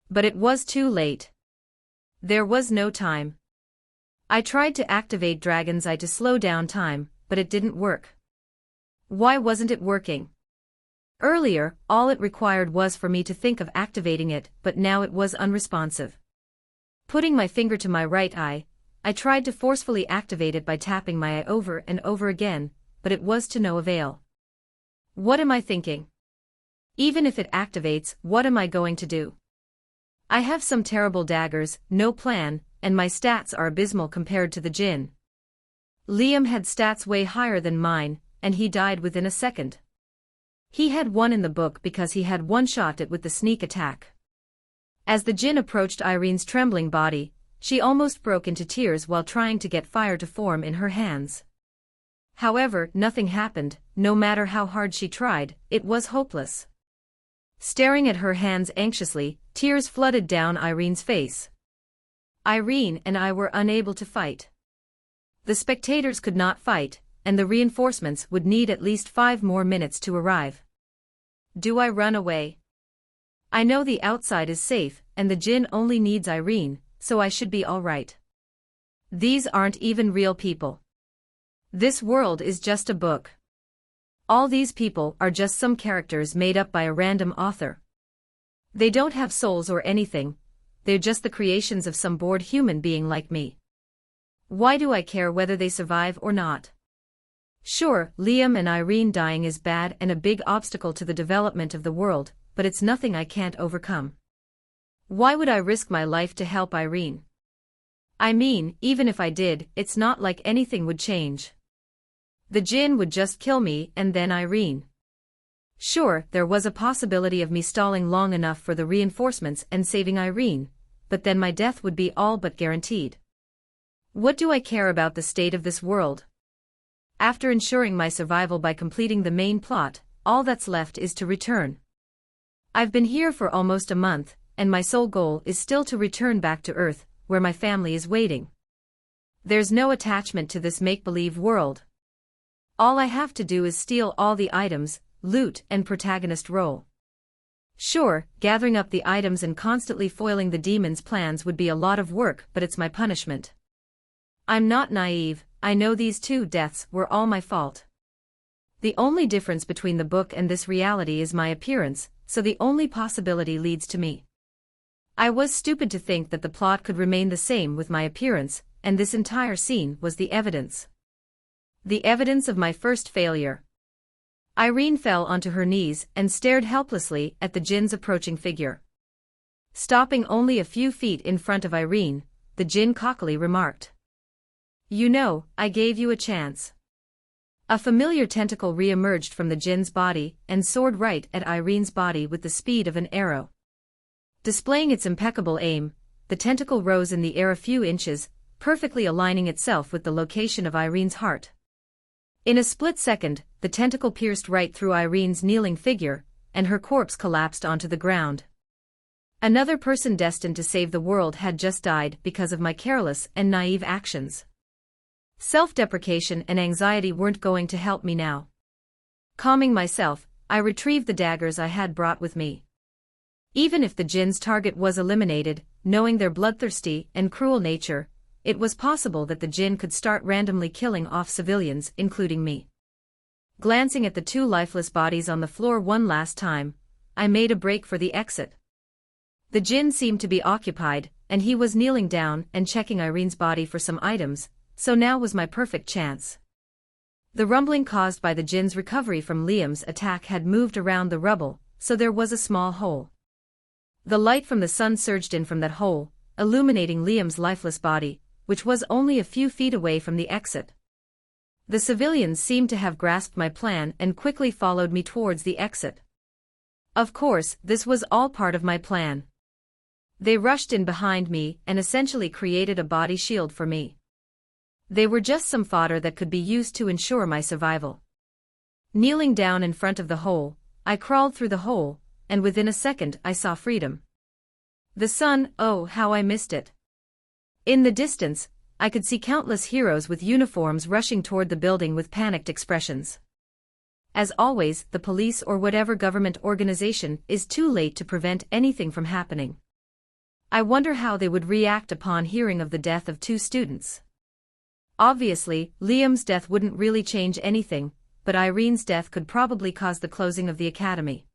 But it was too late. There was no time. I tried to activate Dragon's Eye to slow down time, but it didn't work. Why wasn't it working? Earlier, all it required was for me to think of activating it, but now it was unresponsive. Putting my finger to my right eye, I tried to forcefully activate it by tapping my eye over and over again, but it was to no avail. What am I thinking? Even if it activates, what am I going to do? I have some terrible daggers, no plan, and my stats are abysmal compared to the djinn. Liam had stats way higher than mine, and he died within a second. He had one in the book because he had one-shot it with the sneak attack. As the djinn approached Irene's trembling body, she almost broke into tears while trying to get fire to form in her hands. However, nothing happened. No matter how hard she tried, it was hopeless. Staring at her hands anxiously, tears flooded down Irene's face. Irene and I were unable to fight. The spectators could not fight, and the reinforcements would need at least 5 more minutes to arrive. Do I run away? I know the outside is safe, and the djinn only needs Irene, so I should be all right. These aren't even real people. This world is just a book. All these people are just some characters made up by a random author. They don't have souls or anything, they're just the creations of some bored human being like me. Why do I care whether they survive or not? Sure, Liam and Irene dying is bad and a big obstacle to the development of the world, but it's nothing I can't overcome. Why would I risk my life to help Irene? I mean, even if I did, it's not like anything would change. The djinn would just kill me and then Irene. Sure, there was a possibility of me stalling long enough for the reinforcements and saving Irene, but then my death would be all but guaranteed. What do I care about the state of this world? After ensuring my survival by completing the main plot, all that's left is to return. I've been here for almost a month, and my sole goal is still to return back to Earth, where my family is waiting. There's no attachment to this make-believe world. All I have to do is steal all the items, loot, and protagonist role. Sure, gathering up the items and constantly foiling the demon's plans would be a lot of work, but it's my punishment. I'm not naive, I know these 2 deaths were all my fault. The only difference between the book and this reality is my appearance, so the only possibility leads to me. I was stupid to think that the plot could remain the same with my appearance, and this entire scene was the evidence. The evidence of my first failure. Irene fell onto her knees and stared helplessly at the djinn's approaching figure. Stopping only a few feet in front of Irene, the djinn cockily remarked, "You know, I gave you a chance." A familiar tentacle re-emerged from the djinn's body and soared right at Irene's body with the speed of an arrow. Displaying its impeccable aim, the tentacle rose in the air a few inches, perfectly aligning itself with the location of Irene's heart. In a split second, the tentacle pierced right through Irene's kneeling figure, and her corpse collapsed onto the ground. Another person destined to save the world had just died because of my careless and naive actions. Self-deprecation and anxiety weren't going to help me now. Calming myself, I retrieved the daggers I had brought with me. Even if the djinn's target was eliminated, knowing their bloodthirsty and cruel nature, it was possible that the djinn could start randomly killing off civilians, including me. Glancing at the 2 lifeless bodies on the floor one last time, I made a break for the exit. The djinn seemed to be occupied, and he was kneeling down and checking Irene's body for some items, so now was my perfect chance. The rumbling caused by the djinn's recovery from Liam's attack had moved around the rubble, so there was a small hole. The light from the sun surged in from that hole, illuminating Liam's lifeless body, which was only a few feet away from the exit. The civilians seemed to have grasped my plan and quickly followed me towards the exit. Of course, this was all part of my plan. They rushed in behind me and essentially created a body shield for me. They were just some fodder that could be used to ensure my survival. Kneeling down in front of the hole, I crawled through the hole, and within a second I saw freedom. The sun, oh, how I missed it. In the distance, I could see countless heroes with uniforms rushing toward the building with panicked expressions. As always, the police or whatever government organization is too late to prevent anything from happening. I wonder how they would react upon hearing of the death of 2 students. Obviously, Liam's death wouldn't really change anything, but Irene's death could probably cause the closing of the academy.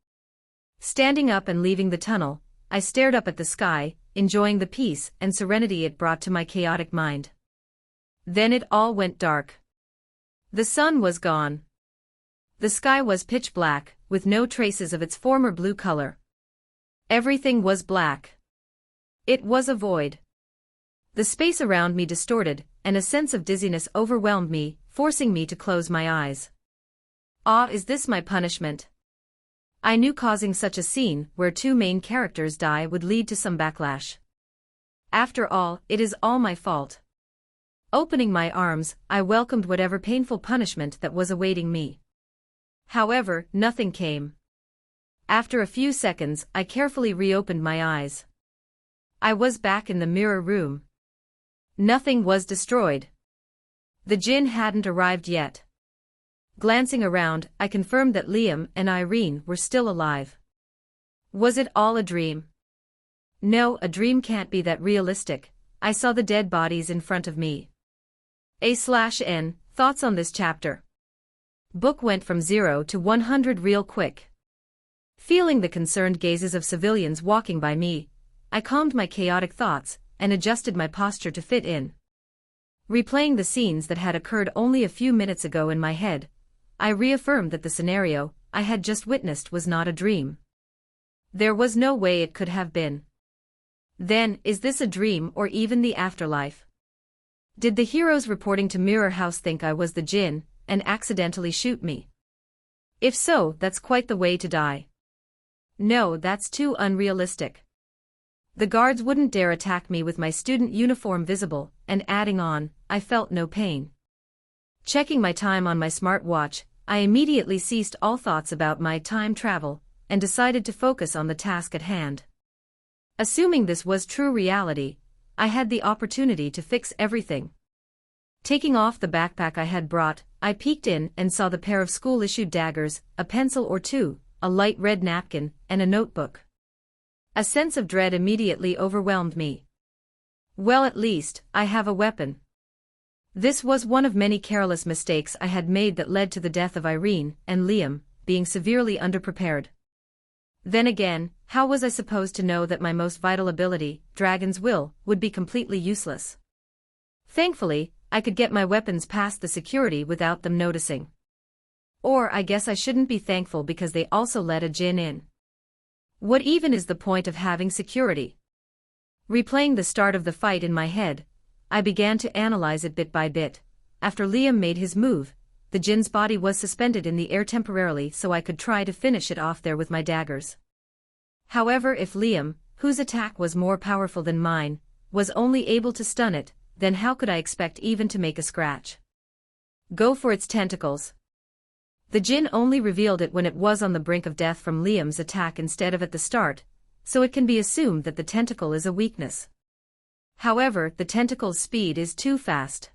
Standing up and leaving the tunnel, I stared up at the sky, enjoying the peace and serenity it brought to my chaotic mind. Then it all went dark. The sun was gone. The sky was pitch black, with no traces of its former blue color. Everything was black. It was a void. The space around me distorted, and a sense of dizziness overwhelmed me, forcing me to close my eyes. Ah, is this my punishment? I knew causing such a scene where 2 main characters die would lead to some backlash. After all, it is all my fault. Opening my arms, I welcomed whatever painful punishment that was awaiting me. However, nothing came. After a few seconds, I carefully reopened my eyes. I was back in the mirror room. Nothing was destroyed. The djinn hadn't arrived yet. Glancing around, I confirmed that Liam and Irene were still alive. Was it all a dream? No, a dream can't be that realistic. I saw the dead bodies in front of me. A/N, thoughts on this chapter? Book went from 0 to 100 real quick. Feeling the concerned gazes of civilians walking by me, I calmed my chaotic thoughts and adjusted my posture to fit in. Replaying the scenes that had occurred only a few minutes ago in my head, I reaffirmed that the scenario I had just witnessed was not a dream. There was no way it could have been. Then, is this a dream or even the afterlife? Did the heroes reporting to Mirror House think I was the djinn and accidentally shoot me? If so, that's quite the way to die. No, that's too unrealistic. The guards wouldn't dare attack me with my student uniform visible, and adding on, I felt no pain. Checking my time on my smartwatch, I immediately ceased all thoughts about my time travel, and decided to focus on the task at hand. Assuming this was true reality, I had the opportunity to fix everything. Taking off the backpack I had brought, I peeked in and saw the pair of school-issued daggers, a pencil or 2, a light red napkin, and a notebook. A sense of dread immediately overwhelmed me. Well, at least, I have a weapon. This was one of many careless mistakes I had made that led to the death of Irene and Liam, being severely underprepared. Then again, how was I supposed to know that my most vital ability, Dragon's Will, would be completely useless? Thankfully, I could get my weapons past the security without them noticing. Or I guess I shouldn't be thankful because they also let a djinn in. What even is the point of having security? Replaying the start of the fight in my head, I began to analyze it bit by bit. After Liam made his move, the djinn's body was suspended in the air temporarily so I could try to finish it off there with my daggers. However, if Liam, whose attack was more powerful than mine, was only able to stun it, then how could I expect even to make a scratch? Go for its tentacles. The djinn only revealed it when it was on the brink of death from Liam's attack instead of at the start, so it can be assumed that the tentacle is a weakness. However, the tentacle's speed is too fast.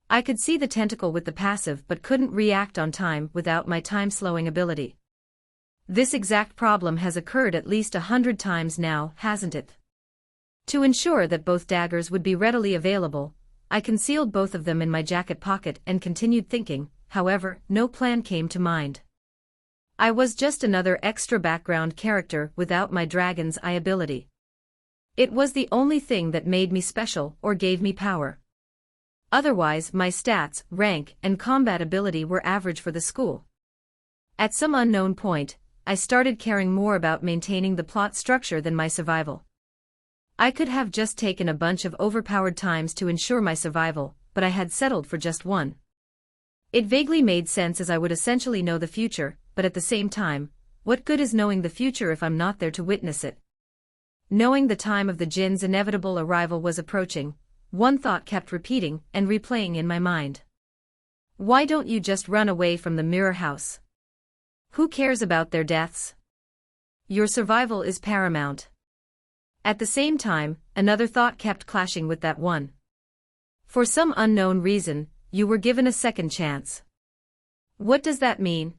I could see the tentacle with the passive but couldn't react on time without my time-slowing ability. This exact problem has occurred at least 100 times now, hasn't it? To ensure that both daggers would be readily available, I concealed both of them in my jacket pocket and continued thinking. However, no plan came to mind. I was just another extra background character without my dragon's eye ability. It was the only thing that made me special or gave me power. Otherwise, my stats, rank, and combat ability were average for the school. At some unknown point, I started caring more about maintaining the plot structure than my survival. I could have just taken a bunch of overpowered times to ensure my survival, but I had settled for just one. It vaguely made sense as I would essentially know the future, but at the same time, what good is knowing the future if I'm not there to witness it? Knowing the time of the djinn's inevitable arrival was approaching, one thought kept repeating and replaying in my mind. Why don't you just run away from the Mirror House? Who cares about their deaths? Your survival is paramount. At the same time, another thought kept clashing with that one. For some unknown reason, you were given a second chance. What does that mean?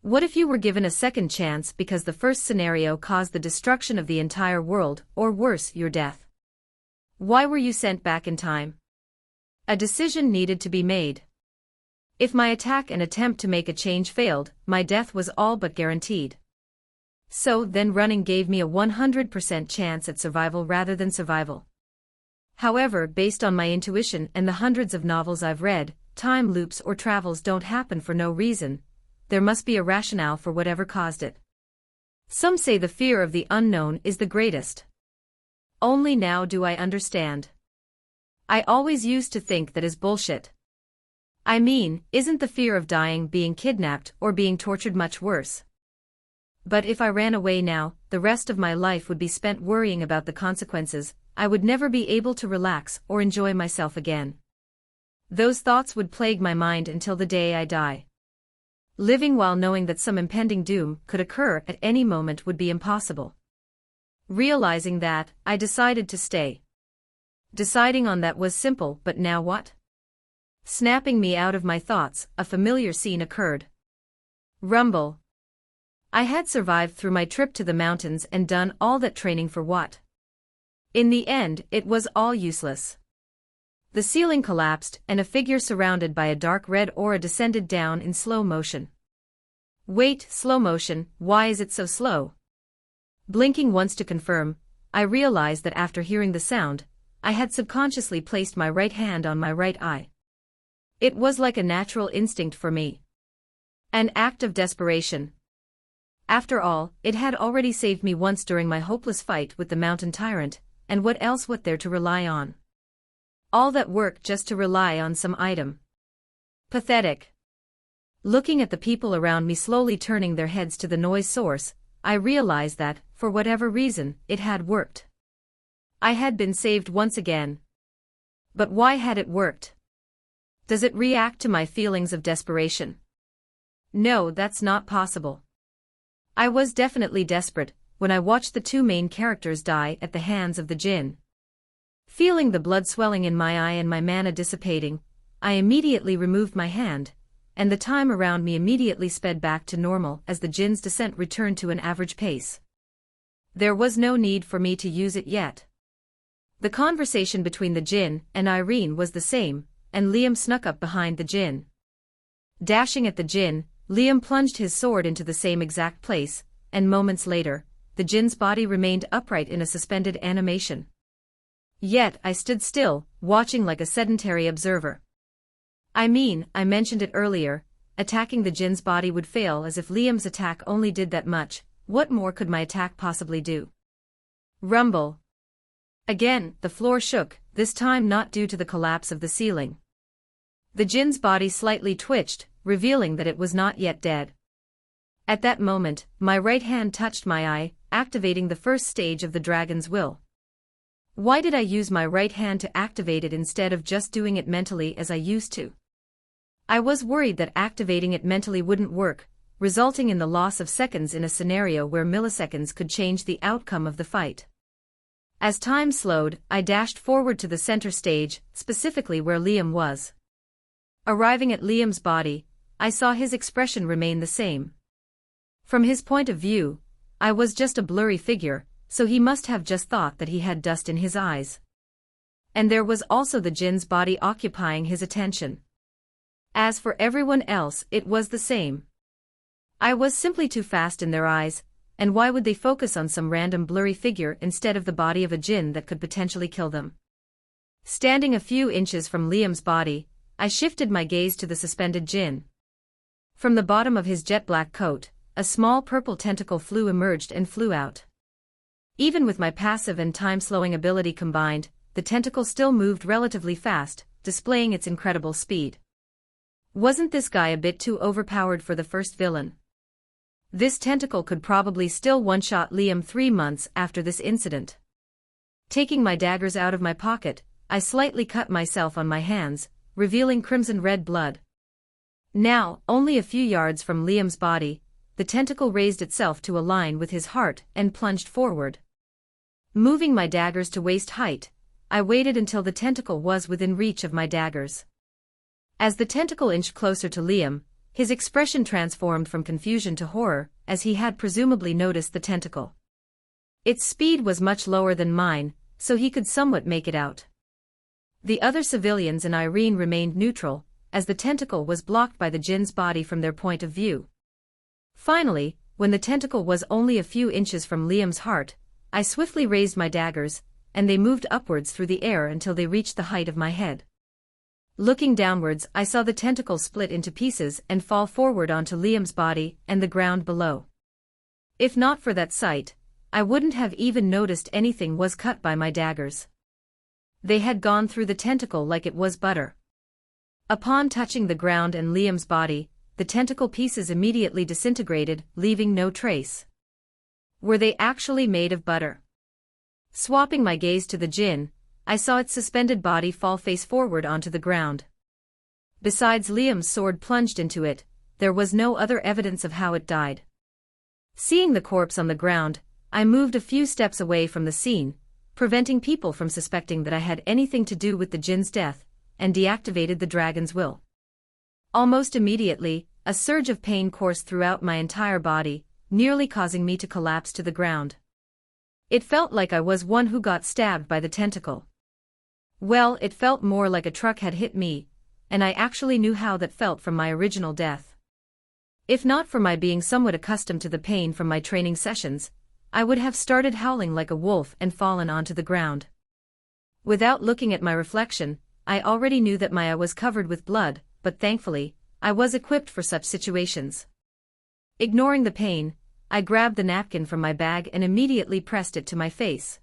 What if you were given a second chance because the first scenario caused the destruction of the entire world, or worse, your death? Why were you sent back in time? A decision needed to be made. If my attack and attempt to make a change failed, my death was all but guaranteed. So then running gave me a 100% chance at survival rather than survival. However, based on my intuition and the hundreds of novels I've read, time loops or travels don't happen for no reason. There must be a rationale for whatever caused it. Some say the fear of the unknown is the greatest. Only now do I understand. I always used to think that is bullshit. I mean, isn't the fear of dying, being kidnapped, or being tortured much worse? But if I ran away now, the rest of my life would be spent worrying about the consequences. I would never be able to relax or enjoy myself again. Those thoughts would plague my mind until the day I die. Living while knowing that some impending doom could occur at any moment would be impossible. Realizing that, I decided to stay. Deciding on that was simple, but now what? Snapping me out of my thoughts, a familiar scene occurred. Rumble. I had survived through my trip to the mountains and done all that training for what? In the end, it was all useless. The ceiling collapsed and a figure surrounded by a dark red aura descended down in slow motion. Wait, slow motion, why is it so slow? Blinking once to confirm, I realized that after hearing the sound, I had subconsciously placed my right hand on my right eye. It was like a natural instinct for me. An act of desperation. After all, it had already saved me once during my hopeless fight with the mountain tyrant, and what else was there to rely on? All that work just to rely on some item. Pathetic. Looking at the people around me slowly turning their heads to the noise source, I realized that, for whatever reason, it had worked. I had been saved once again. But why had it worked? Does it react to my feelings of desperation? No, that's not possible. I was definitely desperate when I watched the two main characters die at the hands of the jinn. Feeling the blood swelling in my eye and my mana dissipating, I immediately removed my hand, and the time around me immediately sped back to normal as the jinn's descent returned to an average pace. There was no need for me to use it yet. The conversation between the jinn and Irene was the same, and Liam snuck up behind the jinn. Dashing at the jinn, Liam plunged his sword into the same exact place, and moments later, the jinn's body remained upright in a suspended animation. Yet I stood still, watching like a sedentary observer. I mean, I mentioned it earlier, attacking the jinn's body would fail as if Liam's attack only did that much. What more could my attack possibly do? Rumble. Again, the floor shook, this time not due to the collapse of the ceiling. The jinn's body slightly twitched, revealing that it was not yet dead. At that moment, my right hand touched my eye, activating the first stage of the dragon's will. Why did I use my right hand to activate it instead of just doing it mentally as I used to? I was worried that activating it mentally wouldn't work, resulting in the loss of seconds in a scenario where milliseconds could change the outcome of the fight. As time slowed, I dashed forward to the center stage, specifically where Liam was. Arriving at Liam's body, I saw his expression remain the same. From his point of view, I was just a blurry figure, so he must have just thought that he had dust in his eyes. And there was also the jinn's body occupying his attention. As for everyone else, it was the same. I was simply too fast in their eyes, and why would they focus on some random blurry figure instead of the body of a jinn that could potentially kill them? Standing a few inches from Liam's body, I shifted my gaze to the suspended jinn. From the bottom of his jet-black coat, a small purple tentacle emerged and flew out. Even with my passive and time-slowing ability combined, the tentacle still moved relatively fast, displaying its incredible speed. Wasn't this guy a bit too overpowered for the first villain? This tentacle could probably still one-shot Liam 3 months after this incident. Taking my daggers out of my pocket, I slightly cut myself on my hands, revealing crimson-red blood. Now, only a few yards from Liam's body, the tentacle raised itself to align with his heart and plunged forward. Moving my daggers to waist height, I waited until the tentacle was within reach of my daggers. As the tentacle inched closer to Liam, his expression transformed from confusion to horror, as he had presumably noticed the tentacle. Its speed was much lower than mine, so he could somewhat make it out. The other civilians and Irene remained neutral, as the tentacle was blocked by the jinn's body from their point of view. Finally, when the tentacle was only a few inches from Liam's heart, I swiftly raised my daggers, and they moved upwards through the air until they reached the height of my head. Looking downwards, I saw the tentacle split into pieces and fall forward onto Liam's body and the ground below. If not for that sight, I wouldn't have even noticed anything was cut by my daggers. They had gone through the tentacle like it was butter. Upon touching the ground and Liam's body, the tentacle pieces immediately disintegrated, leaving no trace. Were they actually made of butter? Swapping my gaze to the jinn, I saw its suspended body fall face forward onto the ground. Besides Liam's sword plunged into it, there was no other evidence of how it died. Seeing the corpse on the ground, I moved a few steps away from the scene, preventing people from suspecting that I had anything to do with the jinn's death, and deactivated the dragon's will. Almost immediately, a surge of pain coursed throughout my entire body, nearly causing me to collapse to the ground. It felt like I was one who got stabbed by the tentacle. Well, it felt more like a truck had hit me, and I actually knew how that felt from my original death. If not for my being somewhat accustomed to the pain from my training sessions, I would have started howling like a wolf and fallen onto the ground. Without looking at my reflection, I already knew that my eye was covered with blood, but thankfully, I was equipped for such situations. Ignoring the pain, I grabbed the napkin from my bag and immediately pressed it to my face.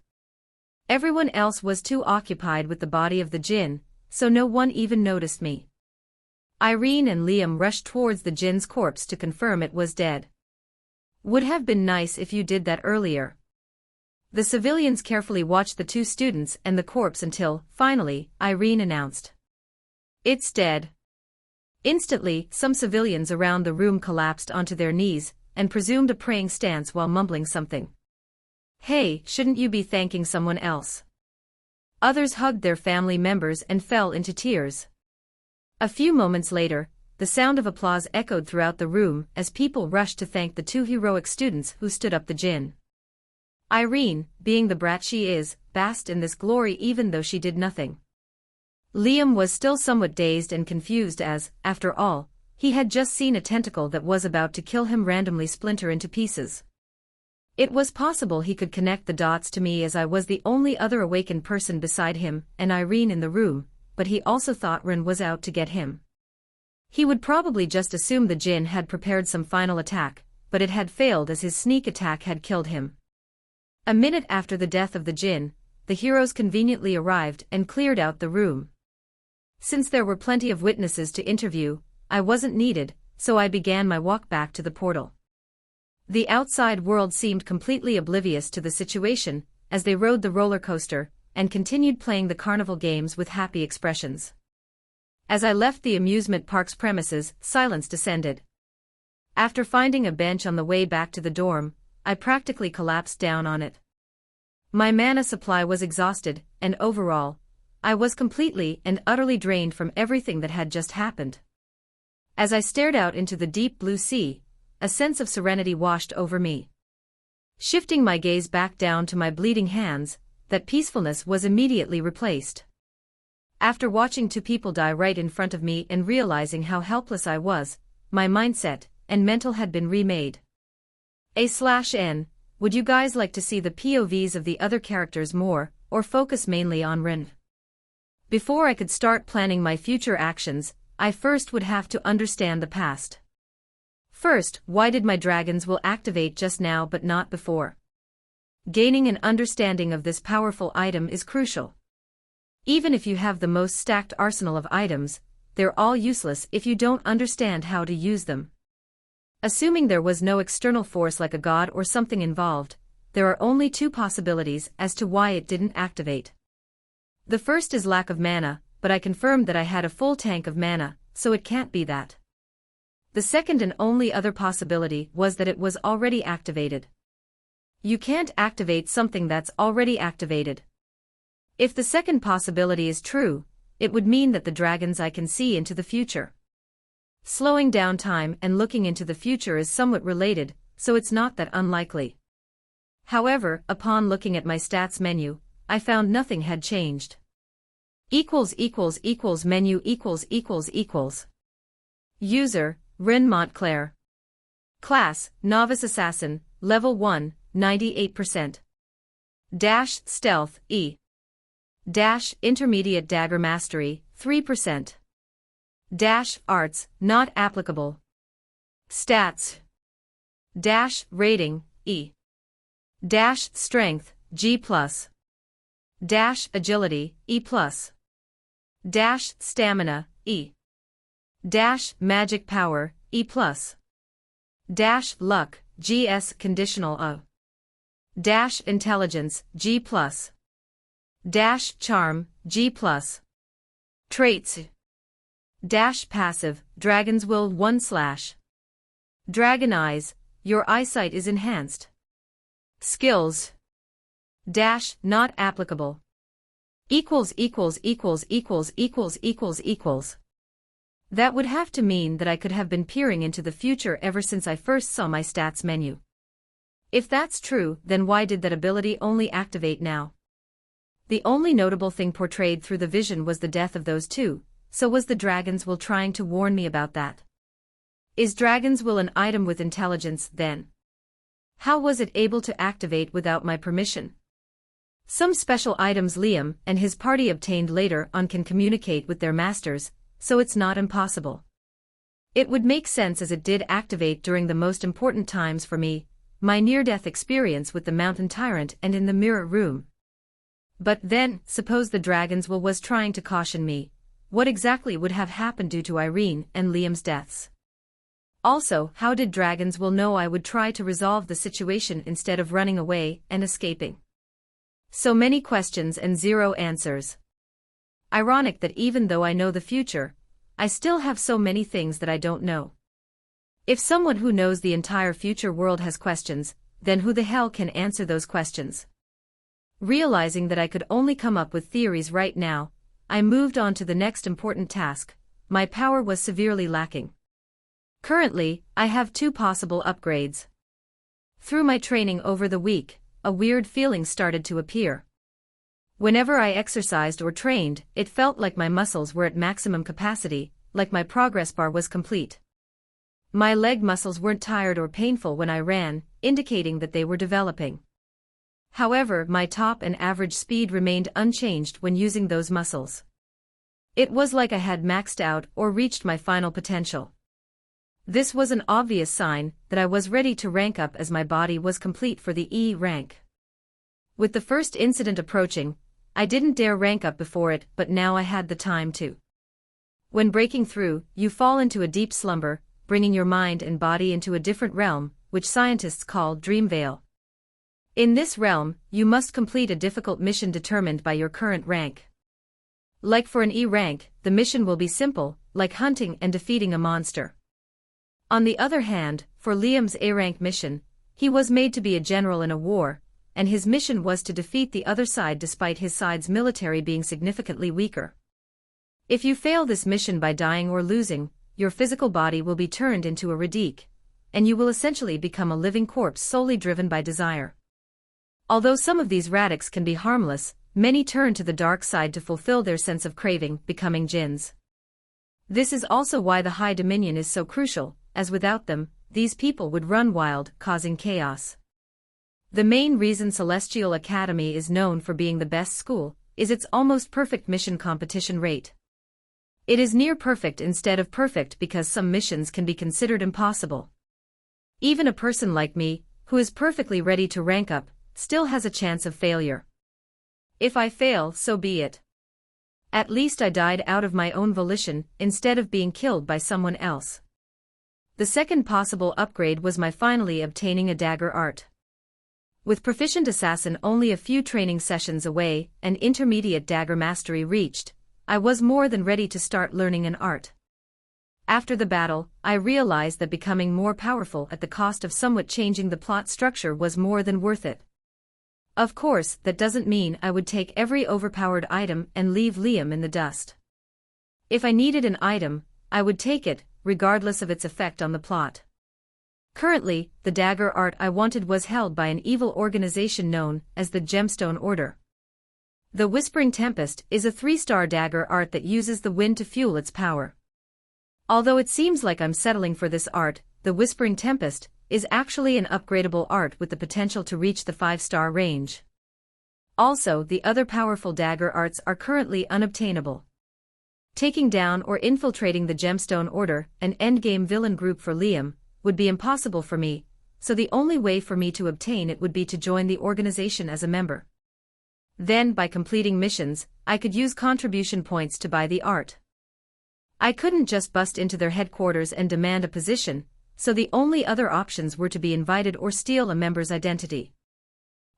Everyone else was too occupied with the body of the jinn, so no one even noticed me. Irene and Liam rushed towards the jinn's corpse to confirm it was dead. Would have been nice if you did that earlier. The civilians carefully watched the two students and the corpse until, finally, Irene announced, "It's dead." Instantly, some civilians around the room collapsed onto their knees and presumed a praying stance while mumbling something. "Hey, shouldn't you be thanking someone else?" Others hugged their family members and fell into tears. A few moments later, the sound of applause echoed throughout the room as people rushed to thank the two heroic students who stood up the jinn. Irene, being the brat she is, basked in this glory even though she did nothing. Liam was still somewhat dazed and confused as, after all, he had just seen a tentacle that was about to kill him randomly splinter into pieces. It was possible he could connect the dots to me as I was the only other awakened person beside him and Irene in the room, but he also thought Ren was out to get him. He would probably just assume the jinn had prepared some final attack, but it had failed as his sneak attack had killed him. A minute after the death of the jinn, the heroes conveniently arrived and cleared out the room. Since there were plenty of witnesses to interview, I wasn't needed, so I began my walk back to the portal. The outside world seemed completely oblivious to the situation, as they rode the roller coaster, and continued playing the carnival games with happy expressions. As I left the amusement park's premises, silence descended. After finding a bench on the way back to the dorm, I practically collapsed down on it. My mana supply was exhausted, and overall, I was completely and utterly drained from everything that had just happened. As I stared out into the deep blue sea, a sense of serenity washed over me. Shifting my gaze back down to my bleeding hands, that peacefulness was immediately replaced. After watching two people die right in front of me and realizing how helpless I was, my mindset and mental had been remade. A/N, would you guys like to see the POVs of the other characters more, or focus mainly on Ren? Before I could start planning my future actions, I first would have to understand the past. First, why did my dragon's will activate just now but not before? Gaining an understanding of this powerful item is crucial. Even if you have the most stacked arsenal of items, they're all useless if you don't understand how to use them. Assuming there was no external force like a god or something involved, there are only two possibilities as to why it didn't activate. The first is lack of mana, but I confirmed that I had a full tank of mana, so it can't be that. The second and only other possibility was that it was already activated. You can't activate something that's already activated. If the second possibility is true, it would mean that the dragons I can see into the future. Slowing down time and looking into the future is somewhat related, so it's not that unlikely. However, upon looking at my stats menu, I found nothing had changed. Menu User, Rin Montclair. Class, Novice Assassin, Level 1, 98%. Stealth, E. Intermediate Dagger Mastery, 3%. Arts, not applicable. Stats. Rating, E. Strength, G+. Agility, E+. Stamina, E. Magic Power, E+. Luck, GS conditional of. Intelligence, G+. Charm, G+. Traits. Passive, Dragon's Will 1/. Dragon Eyes, your eyesight is enhanced. Skills. Not applicable. That would have to mean that I could have been peering into the future ever since I first saw my stats menu. If that's true, then why did that ability only activate now? The only notable thing portrayed through the vision was the death of those two, so was the Dragon's Will trying to warn me about that? Is Dragon's Will an item with intelligence, then? How was it able to activate without my permission? Some special items Liam and his party obtained later on can communicate with their masters, so it's not impossible. It would make sense as it did activate during the most important times for me, my near-death experience with the Mountain Tyrant and in the Mirror Room. But then, suppose the Dragon's Will was trying to caution me, what exactly would have happened due to Irene and Liam's deaths? Also, how did Dragon's Will know I would try to resolve the situation instead of running away and escaping? So many questions and zero answers. Ironic that even though I know the future, I still have so many things that I don't know. If someone who knows the entire future world has questions, then who the hell can answer those questions? Realizing that I could only come up with theories right now, I moved on to the next important task. My power was severely lacking. Currently, I have 2 possible upgrades. Through my training over the week, a weird feeling started to appear. Whenever I exercised or trained, it felt like my muscles were at maximum capacity, like my progress bar was complete. My leg muscles weren't tired or painful when I ran, indicating that they were developing. However, my top and average speed remained unchanged when using those muscles. It was like I had maxed out or reached my final potential. This was an obvious sign that I was ready to rank up as my body was complete for the E rank. With the first incident approaching, I didn't dare rank up before it, but now I had the time to. When breaking through, you fall into a deep slumber, bringing your mind and body into a different realm, which scientists call Dream Veil. In this realm, you must complete a difficult mission determined by your current rank. Like for an E rank, the mission will be simple, like hunting and defeating a monster. On the other hand, for Liam's A-rank mission, he was made to be a general in a war, and his mission was to defeat the other side despite his side's military being significantly weaker. If you fail this mission by dying or losing, your physical body will be turned into a Radique, and you will essentially become a living corpse solely driven by desire. Although some of these Radiques can be harmless, many turn to the dark side to fulfill their sense of craving, becoming jinns. This is also why the High Dominion is so crucial, as without them, these people would run wild, causing chaos. The main reason Celestial Academy is known for being the best school is its almost perfect mission competition rate. It is near perfect instead of perfect because some missions can be considered impossible. Even a person like me, who is perfectly ready to rank up, still has a chance of failure. If I fail, so be it. At least I died out of my own volition, instead of being killed by someone else. The second possible upgrade was my finally obtaining a dagger art. With Proficient Assassin only a few training sessions away and Intermediate Dagger Mastery reached, I was more than ready to start learning an art. After the battle, I realized that becoming more powerful at the cost of somewhat changing the plot structure was more than worth it. Of course, that doesn't mean I would take every overpowered item and leave Liam in the dust. If I needed an item, I would take it, regardless of its effect on the plot. Currently, the dagger art I wanted was held by an evil organization known as the Gemstone Order. The Whispering Tempest is a 3-star dagger art that uses the wind to fuel its power. Although it seems like I'm settling for this art, the Whispering Tempest is actually an upgradable art with the potential to reach the 5-star range. Also, the other powerful dagger arts are currently unobtainable. Taking down or infiltrating the Gemstone Order, an endgame villain group for Liam, would be impossible for me, so the only way for me to obtain it would be to join the organization as a member. Then, by completing missions, I could use contribution points to buy the art. I couldn't just bust into their headquarters and demand a position, so the only other options were to be invited or steal a member's identity.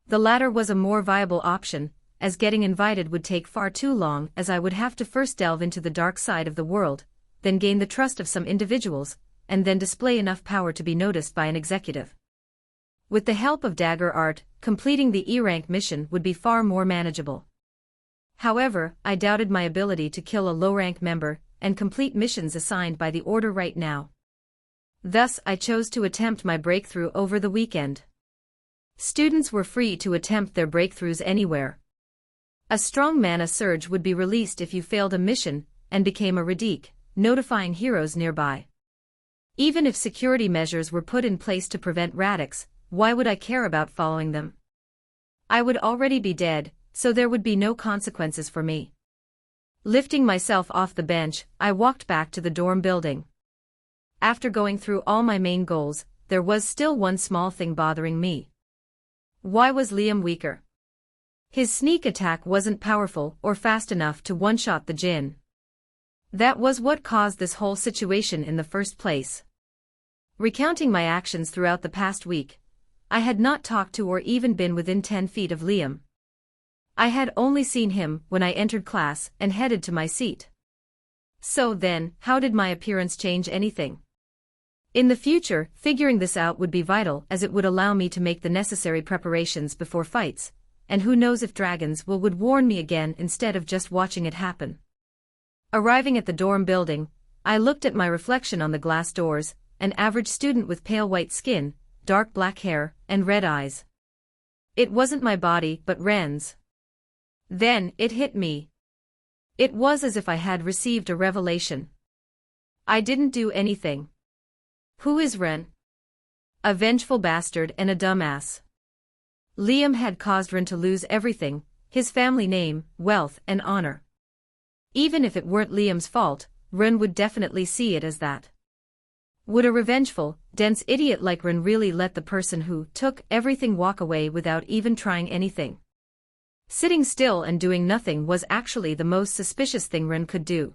The latter was a more viable option, as getting invited would take far too long, as I would have to first delve into the dark side of the world, then gain the trust of some individuals, and then display enough power to be noticed by an executive. With the help of dagger art, completing the E-rank mission would be far more manageable. However, I doubted my ability to kill a low-rank member and complete missions assigned by the Order right now. Thus, I chose to attempt my breakthrough over the weekend. Students were free to attempt their breakthroughs anywhere. A strong mana surge would be released if you failed a mission and became a Radique, notifying heroes nearby. Even if security measures were put in place to prevent Radics, why would I care about following them? I would already be dead, so there would be no consequences for me. Lifting myself off the bench, I walked back to the dorm building. After going through all my main goals, there was still one small thing bothering me. Why was Liam weaker? His sneak attack wasn't powerful or fast enough to one-shot the Jinn. That was what caused this whole situation in the first place. Recounting my actions throughout the past week, I had not talked to or even been within 10 feet of Liam. I had only seen him when I entered class and headed to my seat. So then, how did my appearance change anything? In the future, figuring this out would be vital, as it would allow me to make the necessary preparations before fights, and who knows if dragons would warn me again instead of just watching it happen. Arriving at the dorm building, I looked at my reflection on the glass doors, an average student with pale white skin, dark black hair, and red eyes. It wasn't my body but Ren's. Then, it hit me. It was as if I had received a revelation. I didn't do anything. Who is Ren? A vengeful bastard and a dumbass. Liam had caused Ren to lose everything, his family name, wealth, and honor. Even if it weren't Liam's fault, Ren would definitely see it as that. Would a revengeful, dense idiot like Ren really let the person who took everything walk away without even trying anything? Sitting still and doing nothing was actually the most suspicious thing Ren could do.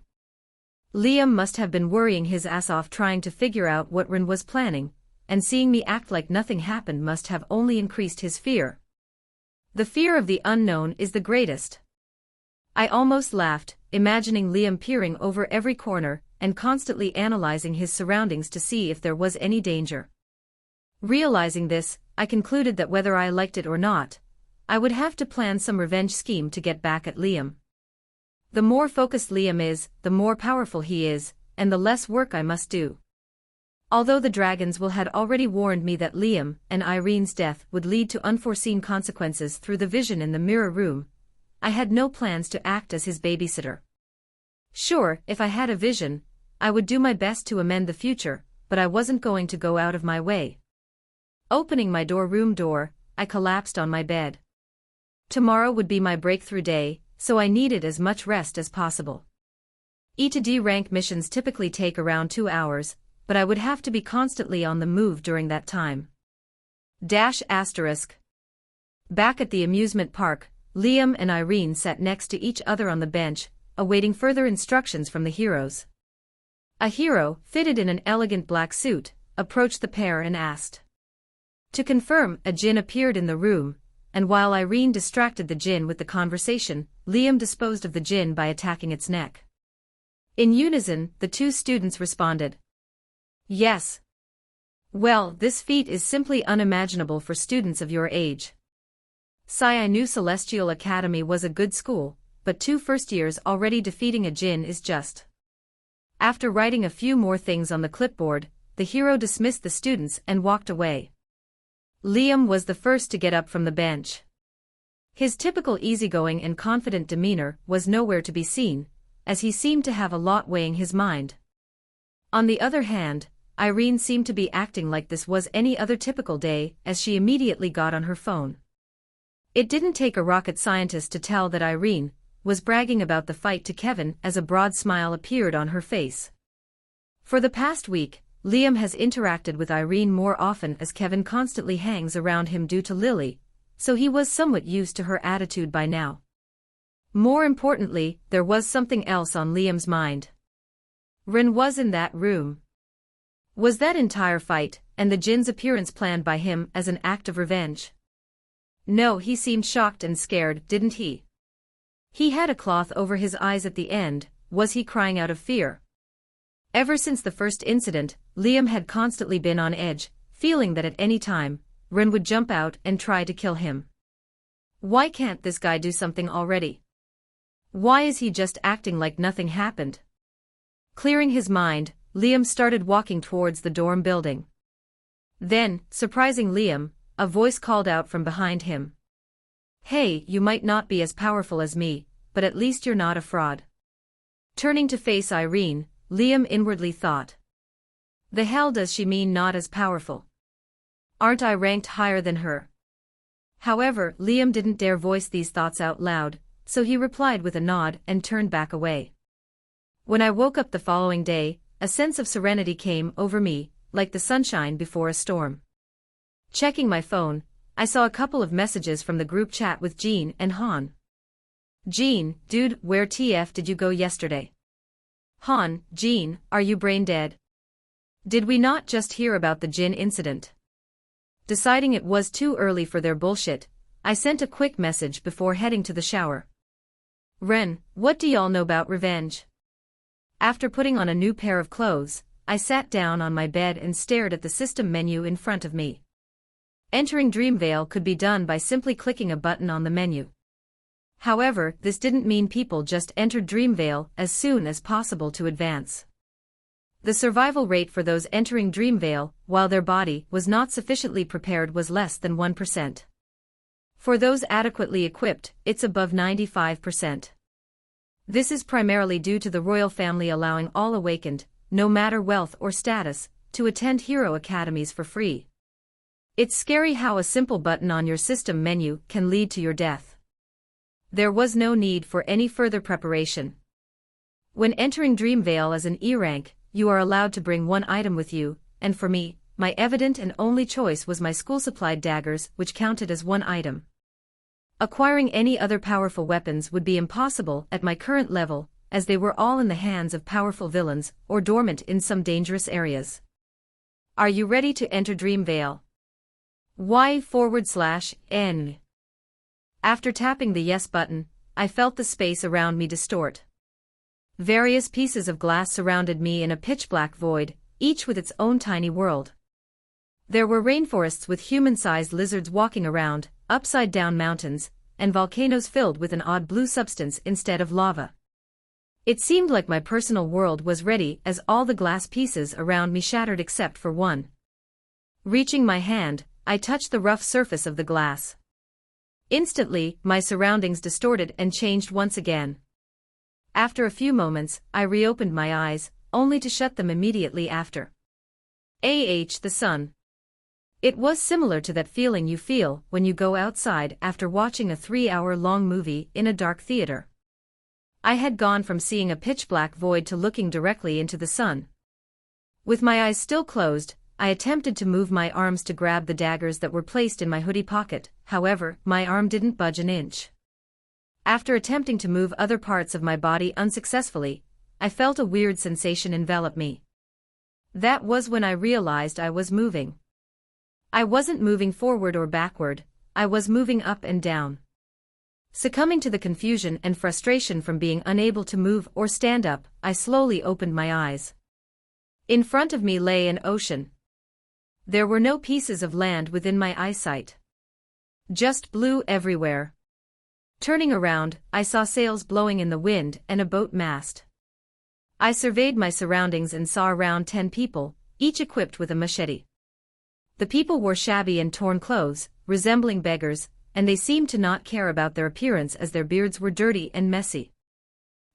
Liam must have been worrying his ass off trying to figure out what Ren was planning, and seeing me act like nothing happened must have only increased his fear. The fear of the unknown is the greatest. I almost laughed, imagining Liam peering over every corner and constantly analyzing his surroundings to see if there was any danger. Realizing this, I concluded that whether I liked it or not, I would have to plan some revenge scheme to get back at Liam. The more focused Liam is, the more powerful he is, and the less work I must do. Although the dragons had already warned me that Liam and Irene's death would lead to unforeseen consequences through the vision in the mirror room, I had no plans to act as his babysitter. Sure, if I had a vision, I would do my best to amend the future, but I wasn't going to go out of my way. Opening my room door, I collapsed on my bed. Tomorrow would be my breakthrough day, so I needed as much rest as possible. E to D rank missions typically take around 2 hours, but I would have to be constantly on the move during that time. Back at the amusement park, Liam and Irene sat next to each other on the bench, awaiting further instructions from the heroes. A hero, fitted in an elegant black suit, approached the pair and asked. To confirm, a Jinn appeared in the room, and while Irene distracted the Jinn with the conversation, Liam disposed of the Jinn by attacking its neck. In unison, the two students responded. Yes. Well, this feat is simply unimaginable for students of your age. I knew Celestial Academy was a good school, but 2 first years already defeating a djinn is just. After writing a few more things on the clipboard, the hero dismissed the students and walked away. Liam was the first to get up from the bench. His typical easygoing and confident demeanor was nowhere to be seen, as he seemed to have a lot weighing his mind. On the other hand, Irene seemed to be acting like this was any other typical day, as she immediately got on her phone. It didn't take a rocket scientist to tell that Irene was bragging about the fight to Kevin as a broad smile appeared on her face. For the past week, Liam has interacted with Irene more often as Kevin constantly hangs around him due to Lily, so he was somewhat used to her attitude by now. More importantly, there was something else on Liam's mind. Ren was in that room. Was that entire fight, and the djinn's appearance planned by him as an act of revenge? No, he seemed shocked and scared, didn't he? He had a cloth over his eyes at the end. Was he crying out of fear? Ever since the first incident, Liam had constantly been on edge, feeling that at any time, Ren would jump out and try to kill him. Why can't this guy do something already? Why is he just acting like nothing happened? Clearing his mind, Liam started walking towards the dorm building. Then, surprising Liam, a voice called out from behind him. Hey, you might not be as powerful as me, but at least you're not a fraud. Turning to face Irene, Liam inwardly thought. The hell does she mean not as powerful? Aren't I ranked higher than her? However, Liam didn't dare voice these thoughts out loud, so he replied with a nod and turned back away. When I woke up the following day, a sense of serenity came over me, like the sunshine before a storm. Checking my phone, I saw a couple of messages from the group chat with Jean and Han. Jean, dude, where TF did you go yesterday? Han, Jean, are you brain dead? Did we not just hear about the djinn incident? Deciding it was too early for their bullshit, I sent a quick message before heading to the shower. Ren, what do y'all know about revenge? After putting on a new pair of clothes, I sat down on my bed and stared at the system menu in front of me. Entering Dreamvale could be done by simply clicking a button on the menu. However, this didn't mean people just entered Dreamvale as soon as possible to advance. The survival rate for those entering Dreamvale, while their body was not sufficiently prepared, was less than 1%. For those adequately equipped, it's above 95%. This is primarily due to the royal family allowing all awakened, no matter wealth or status, to attend hero academies for free. It's scary how a simple button on your system menu can lead to your death. There was no need for any further preparation. When entering Dreamvale as an E rank, you are allowed to bring one item with you, and for me, my evident and only choice was my school-supplied daggers, which counted as one item. Acquiring any other powerful weapons would be impossible at my current level, as they were all in the hands of powerful villains or dormant in some dangerous areas. Are you ready to enter Dreamvale? Y/N. After tapping the yes button, I felt the space around me distort. Various pieces of glass surrounded me in a pitch-black void, each with its own tiny world. There were rainforests with human-sized lizards walking around, upside-down mountains, and volcanoes filled with an odd blue substance instead of lava. It seemed like my personal world was ready as all the glass pieces around me shattered except for one. Reaching my hand, I touched the rough surface of the glass. Instantly, my surroundings distorted and changed once again. After a few moments, I reopened my eyes, only to shut them immediately after. The sun. It was similar to that feeling you feel when you go outside after watching a 3-hour-long movie in a dark theater. I had gone from seeing a pitch-black void to looking directly into the sun. With my eyes still closed, I attempted to move my arms to grab the daggers that were placed in my hoodie pocket, however, my arm didn't budge an inch. After attempting to move other parts of my body unsuccessfully, I felt a weird sensation envelop me. That was when I realized I was moving. I wasn't moving forward or backward, I was moving up and down. Succumbing to the confusion and frustration from being unable to move or stand up, I slowly opened my eyes. In front of me lay an ocean. There were no pieces of land within my eyesight. Just blue everywhere. Turning around, I saw sails blowing in the wind and a boat mast. I surveyed my surroundings and saw around 10 people, each equipped with a machete. The people wore shabby and torn clothes, resembling beggars, and they seemed to not care about their appearance as their beards were dirty and messy.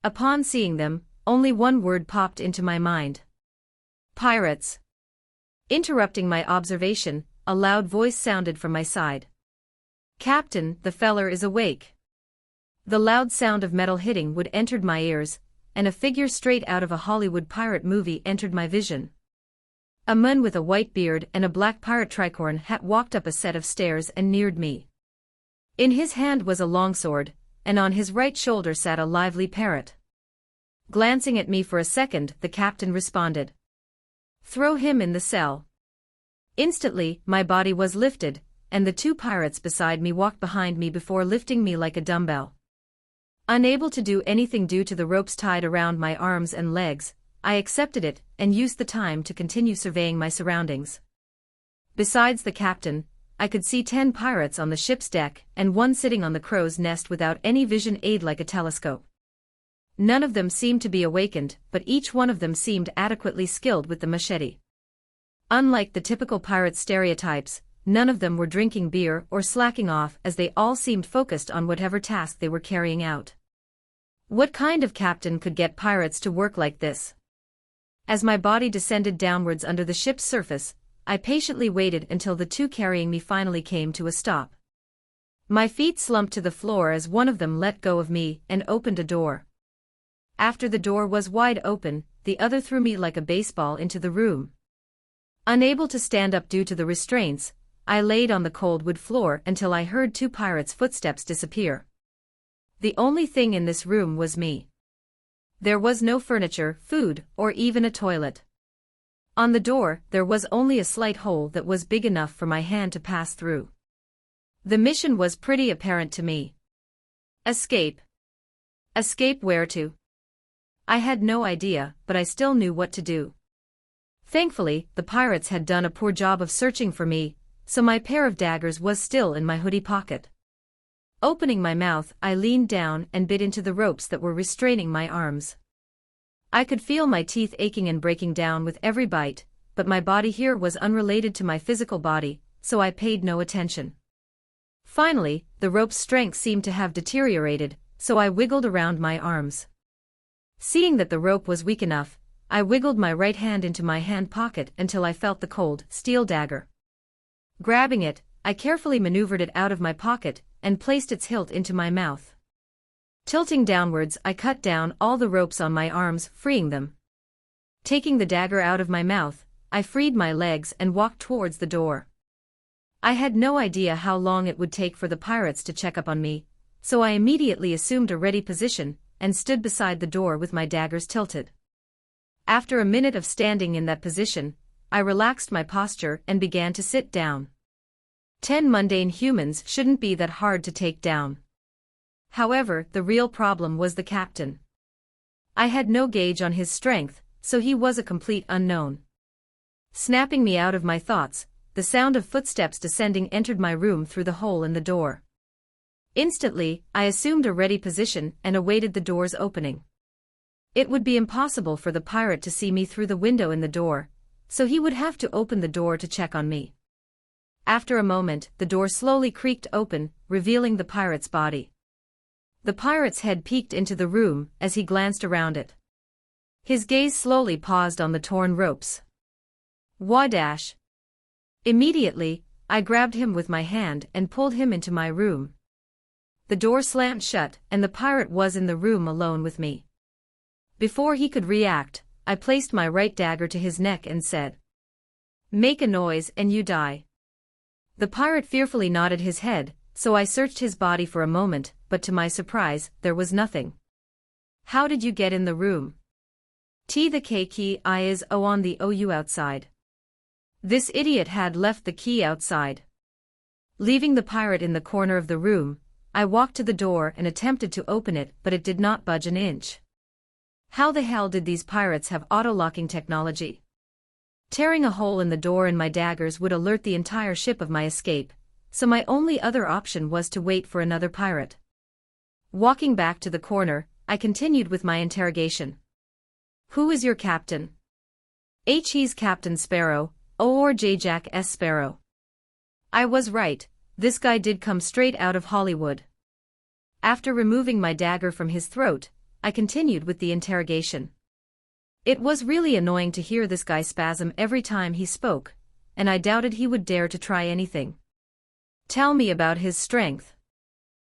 Upon seeing them, only one word popped into my mind. Pirates. Interrupting my observation, a loud voice sounded from my side. Captain, the feller is awake. The loud sound of metal hitting wood entered my ears, and a figure straight out of a Hollywood pirate movie entered my vision. A man with a white beard and a black pirate tricorn hat walked up a set of stairs and neared me. In his hand was a longsword, and on his right shoulder sat a lively parrot. Glancing at me for a second, the captain responded. Throw him in the cell. Instantly, my body was lifted, and the 2 pirates beside me walked behind me before lifting me like a dumbbell. Unable to do anything due to the ropes tied around my arms and legs, I accepted it and used the time to continue surveying my surroundings. Besides the captain, I could see 10 pirates on the ship's deck and one sitting on the crow's nest without any vision aid like a telescope. None of them seemed to be awakened, but each one of them seemed adequately skilled with the machete. Unlike the typical pirate stereotypes, none of them were drinking beer or slacking off as they all seemed focused on whatever task they were carrying out. What kind of captain could get pirates to work like this? As my body descended downwards under the ship's surface, I patiently waited until the 2 carrying me finally came to a stop. My feet slumped to the floor as one of them let go of me and opened a door. After the door was wide open, the other threw me like a baseball into the room. Unable to stand up due to the restraints, I laid on the cold wood floor until I heard 2 pirates' footsteps disappear. The only thing in this room was me. There was no furniture, food, or even a toilet. On the door, there was only a slight hole that was big enough for my hand to pass through. The mission was pretty apparent to me. Escape. Escape where to? I had no idea, but I still knew what to do. Thankfully, the pirates had done a poor job of searching for me, so my pair of daggers was still in my hoodie pocket. Opening my mouth, I leaned down and bit into the ropes that were restraining my arms. I could feel my teeth aching and breaking down with every bite, but my body here was unrelated to my physical body, so I paid no attention. Finally, the rope's strength seemed to have deteriorated, so I wiggled around my arms. Seeing that the rope was weak enough, I wiggled my right hand into my hand pocket until I felt the cold, steel dagger. Grabbing it, I carefully maneuvered it out of my pocket and placed its hilt into my mouth. Tilting downwards, I cut down all the ropes on my arms, freeing them. Taking the dagger out of my mouth, I freed my legs and walked towards the door. I had no idea how long it would take for the pirates to check up on me, so I immediately assumed a ready position and stood beside the door with my daggers tilted. After a minute of standing in that position, I relaxed my posture and began to sit down. 10 mundane humans shouldn't be that hard to take down. However, the real problem was the captain. I had no gauge on his strength, so he was a complete unknown. Snapping me out of my thoughts, the sound of footsteps descending entered my room through the hole in the door. Instantly, I assumed a ready position and awaited the door's opening. It would be impossible for the pirate to see me through the window in the door, so he would have to open the door to check on me. After a moment, the door slowly creaked open, revealing the pirate's body. The pirate's head peeked into the room as he glanced around it. His gaze slowly paused on the torn ropes. Wadash! Immediately, I grabbed him with my hand and pulled him into my room. The door slammed shut and the pirate was in the room alone with me. Before he could react, I placed my right dagger to his neck and said, "Make a noise and you die." The pirate fearfully nodded his head, so I searched his body for a moment, but to my surprise, there was nothing. "How did you get in the room?" "T the K key I is O on the OU outside." This idiot had left the key outside. Leaving the pirate in the corner of the room, I walked to the door and attempted to open it, but it did not budge an inch. How the hell did these pirates have auto-locking technology? Tearing a hole in the door and my daggers would alert the entire ship of my escape, so my only other option was to wait for another pirate. Walking back to the corner, I continued with my interrogation. Who is your captain? He's Captain Sparrow, or J. Jack S. Sparrow. I was right, this guy did come straight out of Hollywood. After removing my dagger from his throat, I continued with the interrogation. It was really annoying to hear this guy spasm every time he spoke, and I doubted he would dare to try anything. Tell me about his strength.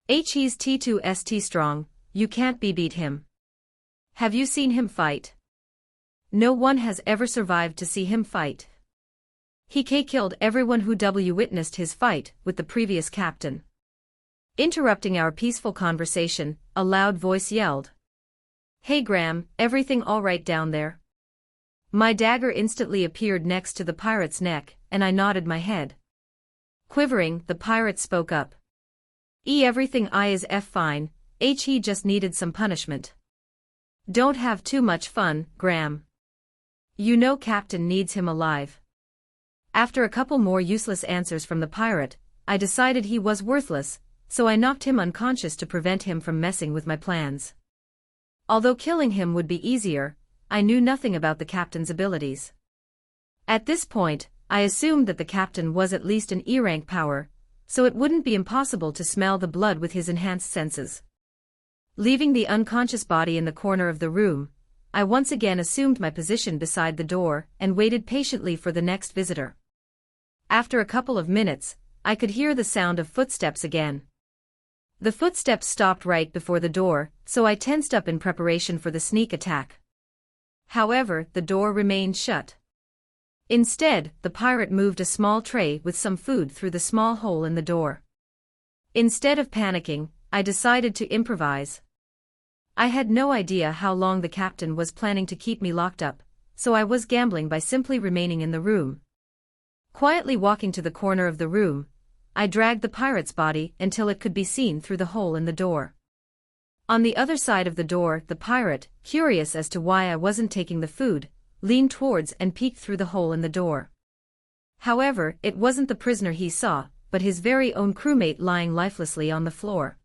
He's T2ST strong, you can't beat him. Have you seen him fight? No one has ever survived to see him fight. He killed everyone who witnessed his fight with the previous captain. Interrupting our peaceful conversation, a loud voice yelled. Hey Graham, everything all right down there? My dagger instantly appeared next to the pirate's neck, and I nodded my head. Quivering, the pirate spoke up. Everything is fine, he just needed some punishment. Don't have too much fun, Graham. You know Captain needs him alive. After a couple more useless answers from the pirate, I decided he was worthless, so I knocked him unconscious to prevent him from messing with my plans. Although killing him would be easier, I knew nothing about the captain's abilities. At this point, I assumed that the captain was at least an E-rank power, so it wouldn't be impossible to smell the blood with his enhanced senses. Leaving the unconscious body in the corner of the room, I once again assumed my position beside the door and waited patiently for the next visitor. After a couple of minutes, I could hear the sound of footsteps again. The footsteps stopped right before the door, so I tensed up in preparation for the sneak attack. However, the door remained shut. Instead, the pirate moved a small tray with some food through the small hole in the door. Instead of panicking, I decided to improvise. I had no idea how long the captain was planning to keep me locked up, so I was gambling by simply remaining in the room. Quietly walking to the corner of the room, I dragged the pirate's body until it could be seen through the hole in the door. On the other side of the door, the pirate, curious as to why I wasn't taking the food, leaned towards and peeked through the hole in the door. However, it wasn't the prisoner he saw, but his very own crewmate lying lifelessly on the floor.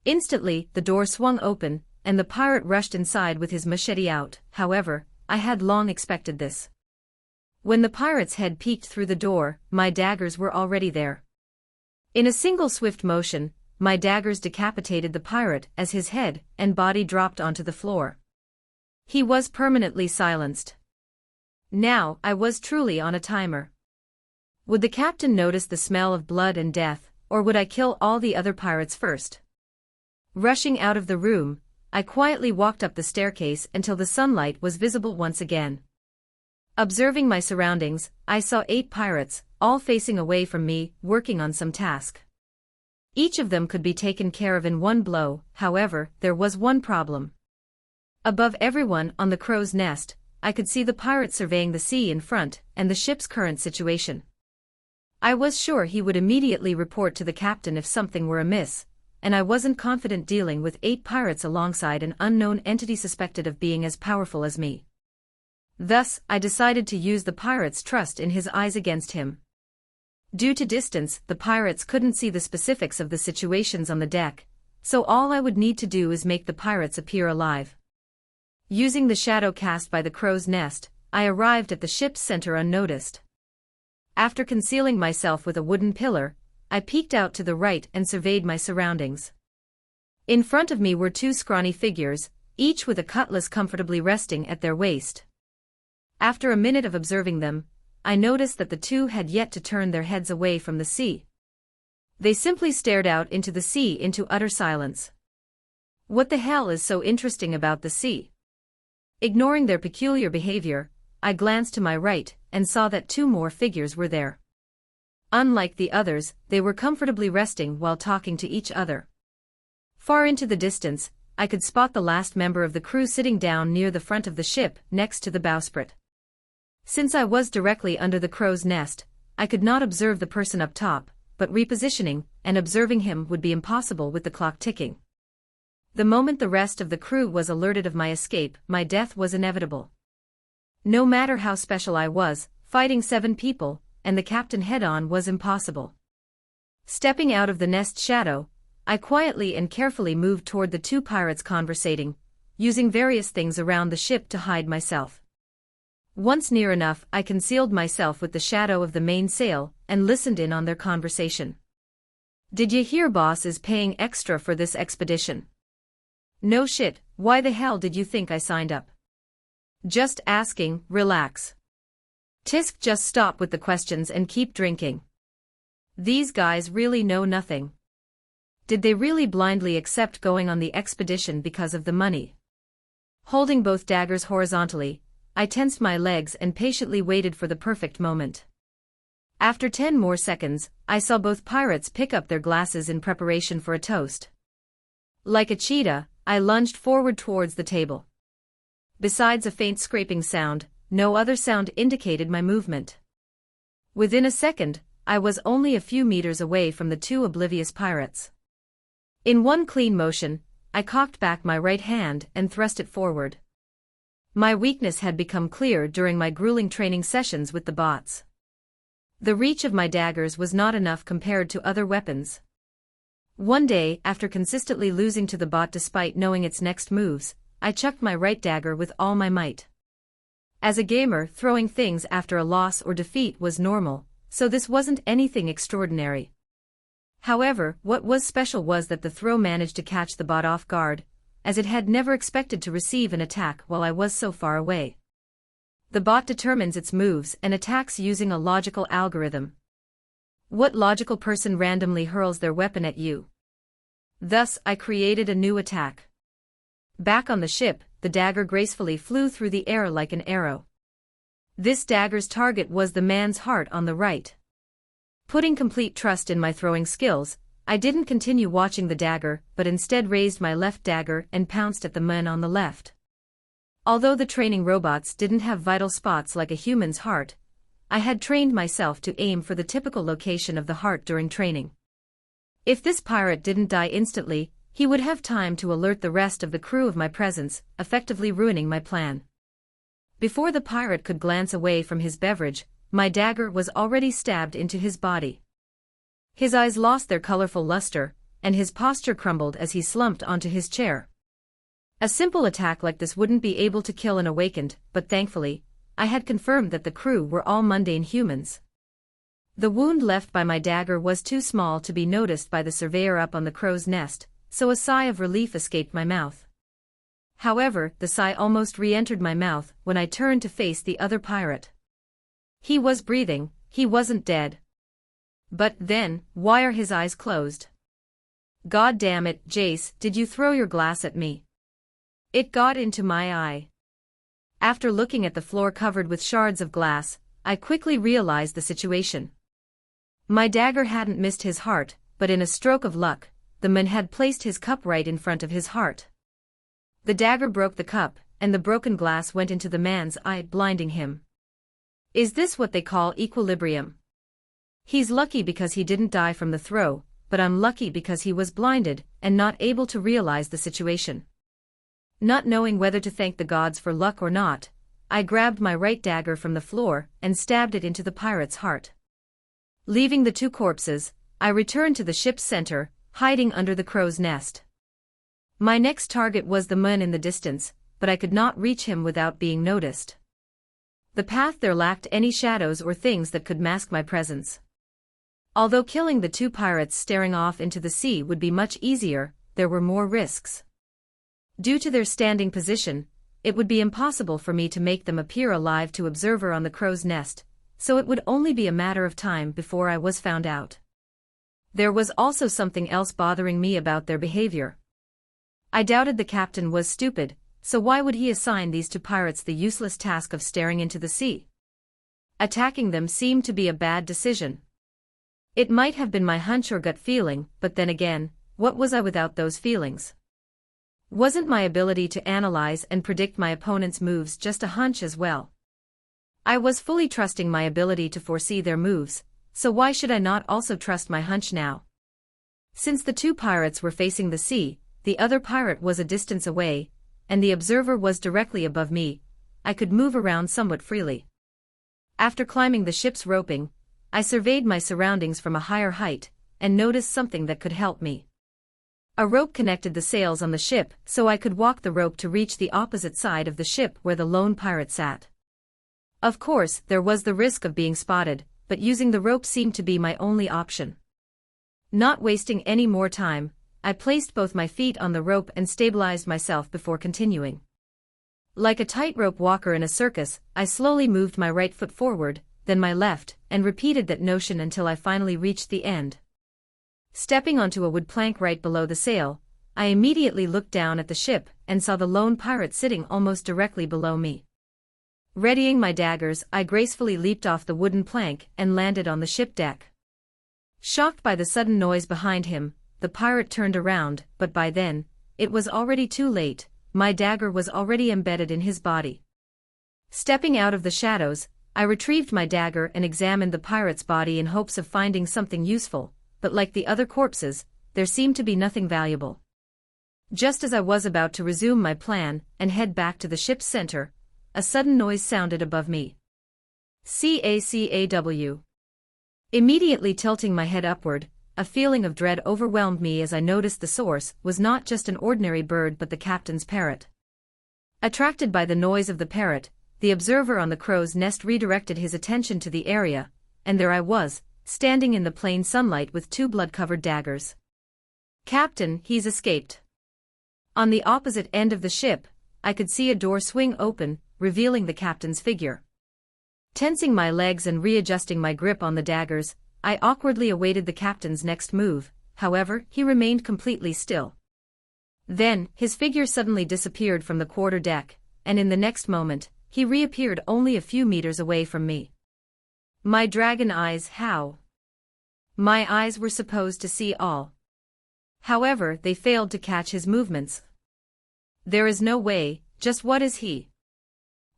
Instantly, the door swung open, and the pirate rushed inside with his machete out. However, I had long expected this. When the pirate's head peeked through the door, my daggers were already there. In a single swift motion, my daggers decapitated the pirate as his head and body dropped onto the floor. He was permanently silenced. Now, I was truly on a timer. Would the captain notice the smell of blood and death, or would I kill all the other pirates first? Rushing out of the room, I quietly walked up the staircase until the sunlight was visible once again. Observing my surroundings, I saw 8 pirates, all facing away from me, working on some task. Each of them could be taken care of in one blow. However, there was one problem. Above everyone on the crow's nest, I could see the pirate surveying the sea in front and the ship's current situation. I was sure he would immediately report to the captain if something were amiss, and I wasn't confident dealing with 8 pirates alongside an unknown entity suspected of being as powerful as me. Thus, I decided to use the pirate's trust in his eyes against him. Due to distance, the pirates couldn't see the specifics of the situations on the deck, so all I would need to do is make the pirates appear alive. Using the shadow cast by the crow's nest, I arrived at the ship's center unnoticed. After concealing myself with a wooden pillar, I peeked out to the right and surveyed my surroundings. In front of me were 2 scrawny figures, each with a cutlass comfortably resting at their waist. After a minute of observing them, I noticed that the 2 had yet to turn their heads away from the sea. They simply stared out into the sea into utter silence. What the hell is so interesting about the sea? Ignoring their peculiar behavior, I glanced to my right and saw that 2 more figures were there. Unlike the others, they were comfortably resting while talking to each other. Far into the distance, I could spot the last member of the crew sitting down near the front of the ship next to the bowsprit. Since I was directly under the crow's nest, I could not observe the person up top, but repositioning and observing him would be impossible with the clock ticking. The moment the rest of the crew was alerted of my escape, my death was inevitable. No matter how special I was, fighting 7 people, and the captain head-on was impossible. Stepping out of the nest shadow, I quietly and carefully moved toward the 2 pirates conversating, using various things around the ship to hide myself. Once near enough, I concealed myself with the shadow of the mainsail and listened in on their conversation. "Did you hear boss is paying extra for this expedition?" "No shit, why the hell did you think I signed up?" "Just asking, relax. Tisk, just stop with the questions and keep drinking. These guys really know nothing. Did they really blindly accept going on the expedition because of the money?" Holding both daggers horizontally, I tensed my legs and patiently waited for the perfect moment. After 10 more seconds, I saw both pirates pick up their glasses in preparation for a toast. Like a cheetah, I lunged forward towards the table. Besides a faint scraping sound, no other sound indicated my movement. Within a second, I was only a few meters away from the 2 oblivious pirates. In one clean motion, I cocked back my right hand and thrust it forward. My weakness had become clear during my grueling training sessions with the bots. The reach of my daggers was not enough compared to other weapons. One day, after consistently losing to the bot despite knowing its next moves, I chucked my right dagger with all my might. As a gamer, throwing things after a loss or defeat was normal, so this wasn't anything extraordinary. However, what was special was that the throw managed to catch the bot off guard, as it had never expected to receive an attack while I was so far away. The bot determines its moves and attacks using a logical algorithm. What logical person randomly hurls their weapon at you? Thus, I created a new attack. Back on the ship, the dagger gracefully flew through the air like an arrow. This dagger's target was the man's heart on the right. Putting complete trust in my throwing skills, I didn't continue watching the dagger but instead raised my left dagger and pounced at the man on the left. Although the training robots didn't have vital spots like a human's heart, I had trained myself to aim for the typical location of the heart during training. If this pirate didn't die instantly, he would have time to alert the rest of the crew of my presence, effectively ruining my plan. Before the pirate could glance away from his beverage, my dagger was already stabbed into his body. His eyes lost their colorful luster, and his posture crumbled as he slumped onto his chair. A simple attack like this wouldn't be able to kill an awakened, but thankfully, I had confirmed that the crew were all mundane humans. The wound left by my dagger was too small to be noticed by the surveyor up on the crow's nest, so a sigh of relief escaped my mouth. However, the sigh almost re-entered my mouth when I turned to face the other pirate. He was breathing, he wasn't dead. But then, why are his eyes closed? God damn it, Jace, did you throw your glass at me? It got into my eye. After looking at the floor covered with shards of glass, I quickly realized the situation. My dagger hadn't missed his heart, but in a stroke of luck, the man had placed his cup right in front of his heart. The dagger broke the cup, and the broken glass went into the man's eye, blinding him. Is this what they call equilibrium? He's lucky because he didn't die from the throw, but unlucky because he was blinded and not able to realize the situation. Not knowing whether to thank the gods for luck or not, I grabbed my right dagger from the floor and stabbed it into the pirate's heart. Leaving the 2 corpses, I returned to the ship's center, hiding under the crow's nest. My next target was the man in the distance, but I could not reach him without being noticed. The path there lacked any shadows or things that could mask my presence. Although killing the 2 pirates staring off into the sea would be much easier, there were more risks. Due to their standing position, it would be impossible for me to make them appear alive to observer on the crow's nest, so it would only be a matter of time before I was found out. There was also something else bothering me about their behavior. I doubted the captain was stupid, so why would he assign these 2 pirates the useless task of staring into the sea? Attacking them seemed to be a bad decision. It might have been my hunch or gut feeling, but then again, what was I without those feelings? Wasn't my ability to analyze and predict my opponent's moves just a hunch as well? I was fully trusting my ability to foresee their moves, so why should I not also trust my hunch now? Since the two pirates were facing the sea, the other pirate was a distance away, and the observer was directly above me, I could move around somewhat freely. After climbing the ship's roping, I surveyed my surroundings from a higher height, and noticed something that could help me. A rope connected the sails on the ship, so I could walk the rope to reach the opposite side of the ship where the lone pirate sat. Of course, there was the risk of being spotted, but using the rope seemed to be my only option. Not wasting any more time, I placed both my feet on the rope and stabilized myself before continuing. Like a tightrope walker in a circus, I slowly moved my right foot forward, then my left, and repeated that motion until I finally reached the end. Stepping onto a wood plank right below the sail, I immediately looked down at the ship and saw the lone pirate sitting almost directly below me. Readying my daggers, I gracefully leaped off the wooden plank and landed on the ship deck. Shocked by the sudden noise behind him, the pirate turned around, but by then, it was already too late, my dagger was already embedded in his body. Stepping out of the shadows, I retrieved my dagger and examined the pirate's body in hopes of finding something useful, but like the other corpses, there seemed to be nothing valuable. Just as I was about to resume my plan and head back to the ship's center, a sudden noise sounded above me. Cacaw. Immediately tilting my head upward, a feeling of dread overwhelmed me as I noticed the source was not just an ordinary bird but the captain's parrot. Attracted by the noise of the parrot, the observer on the crow's nest redirected his attention to the area, and there I was, standing in the plain sunlight with two blood-covered daggers. "Captain, he's escaped." On the opposite end of the ship, I could see a door swing open, revealing the captain's figure. Tensing my legs and readjusting my grip on the daggers, I awkwardly awaited the captain's next move, however, he remained completely still. Then, his figure suddenly disappeared from the quarter deck, and in the next moment, he reappeared only a few meters away from me. My dragon eyes, how? My eyes were supposed to see all. However, they failed to catch his movements. There is no way, just what is he?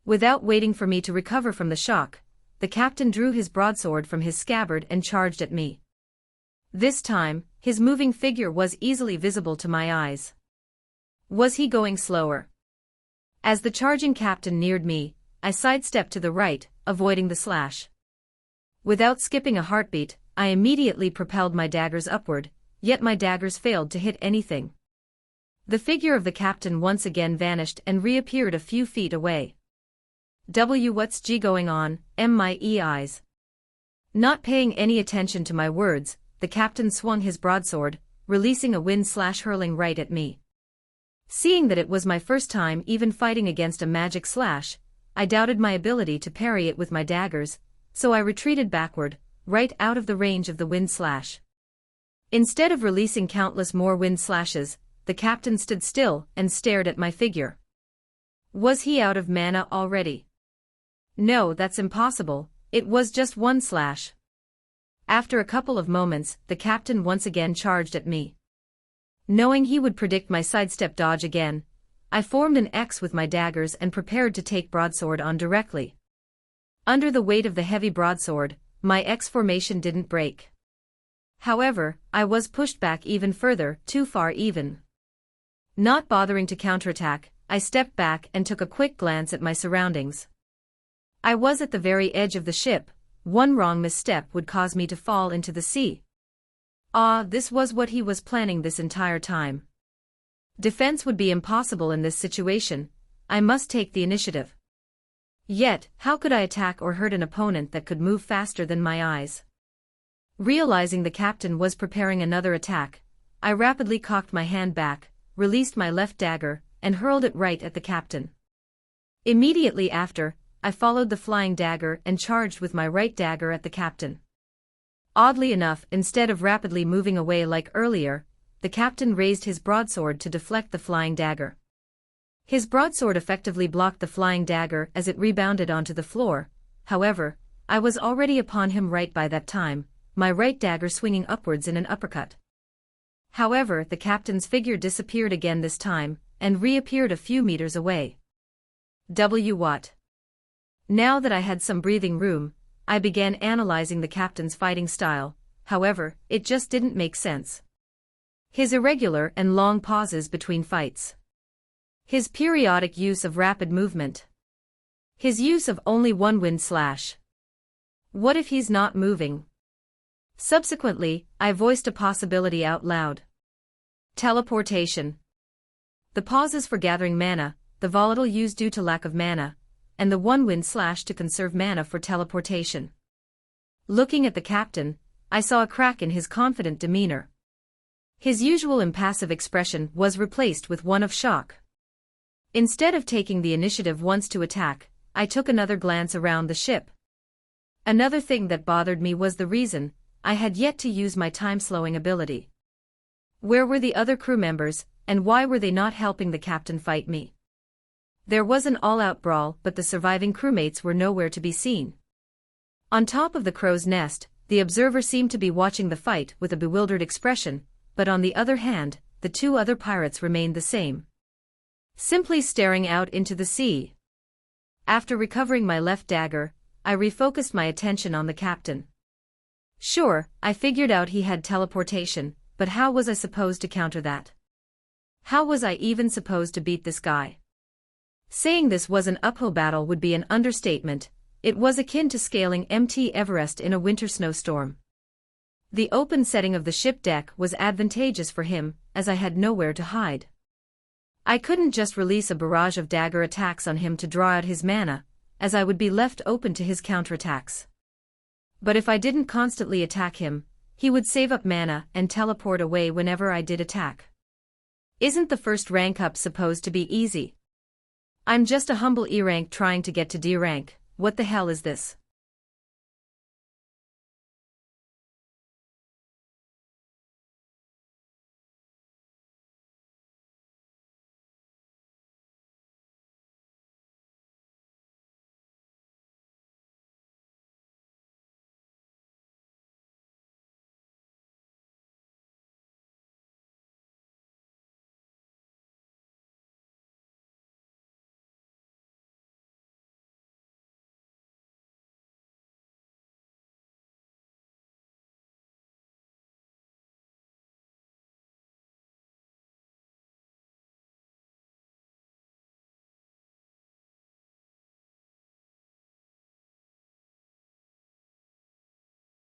Without waiting for me to recover from the shock, the captain drew his broadsword from his scabbard and charged at me. This time, his moving figure was easily visible to my eyes. Was he going slower? As the charging captain neared me, I sidestepped to the right, avoiding the slash. Without skipping a heartbeat, I immediately propelled my daggers upward, yet my daggers failed to hit anything. The figure of the captain once again vanished and reappeared a few feet away. What's going on, my eyes? Not paying any attention to my words, the captain swung his broadsword, releasing a wind slash hurling right at me. Seeing that it was my first time even fighting against a magic slash, I doubted my ability to parry it with my daggers, so I retreated backward, right out of the range of the wind slash. Instead of releasing countless more wind slashes, the captain stood still and stared at my figure. Was he out of mana already? No, that's impossible, it was just one slash. After a couple of moments, the captain once again charged at me. Knowing he would predict my sidestep dodge again, I formed an X with my daggers and prepared to take broadsword on directly. Under the weight of the heavy broadsword, my X formation didn't break. However, I was pushed back even further, too far even. Not bothering to counterattack, I stepped back and took a quick glance at my surroundings. I was at the very edge of the ship, one wrong misstep would cause me to fall into the sea. This was what he was planning this entire time. Defense would be impossible in this situation, I must take the initiative. Yet, how could I attack or hurt an opponent that could move faster than my eyes? Realizing the captain was preparing another attack, I rapidly cocked my hand back, released my left dagger, and hurled it right at the captain. Immediately after, I followed the flying dagger and charged with my right dagger at the captain. Oddly enough, instead of rapidly moving away like earlier, the captain raised his broadsword to deflect the flying dagger. His broadsword effectively blocked the flying dagger as it rebounded onto the floor, however, I was already upon him right by that time, my right dagger swinging upwards in an uppercut. However, the captain's figure disappeared again this time, and reappeared a few meters away. What? Now that I had some breathing room, I began analyzing the captain's fighting style, however, it just didn't make sense. His irregular and long pauses between fights. His periodic use of rapid movement. His use of only one wind slash. What if he's not moving? Subsequently, I voiced a possibility out loud. Teleportation. The pauses for gathering mana, the volatile use due to lack of mana, and the one wind slash to conserve mana for teleportation. Looking at the captain, I saw a crack in his confident demeanor. His usual impassive expression was replaced with one of shock. Instead of taking the initiative once to attack, I took another glance around the ship. Another thing that bothered me was the reason I had yet to use my time-slowing ability. Where were the other crew members, and why were they not helping the captain fight me? There was an all-out brawl, but the surviving crewmates were nowhere to be seen. On top of the crow's nest, the observer seemed to be watching the fight with a bewildered expression, but on the other hand, the two other pirates remained the same. Simply staring out into the sea. After recovering my left dagger, I refocused my attention on the captain. Sure, I figured out he had teleportation, but how was I supposed to counter that? How was I even supposed to beat this guy? Saying this was an uphill battle would be an understatement. It was akin to scaling Mt. Everest in a winter snowstorm. The open setting of the ship deck was advantageous for him, as I had nowhere to hide. I couldn't just release a barrage of dagger attacks on him to draw out his mana, as I would be left open to his counterattacks. But if I didn't constantly attack him, he would save up mana and teleport away whenever I did attack. Isn't the first rank up supposed to be easy? I'm just a humble E rank trying to get to D rank. What the hell is this?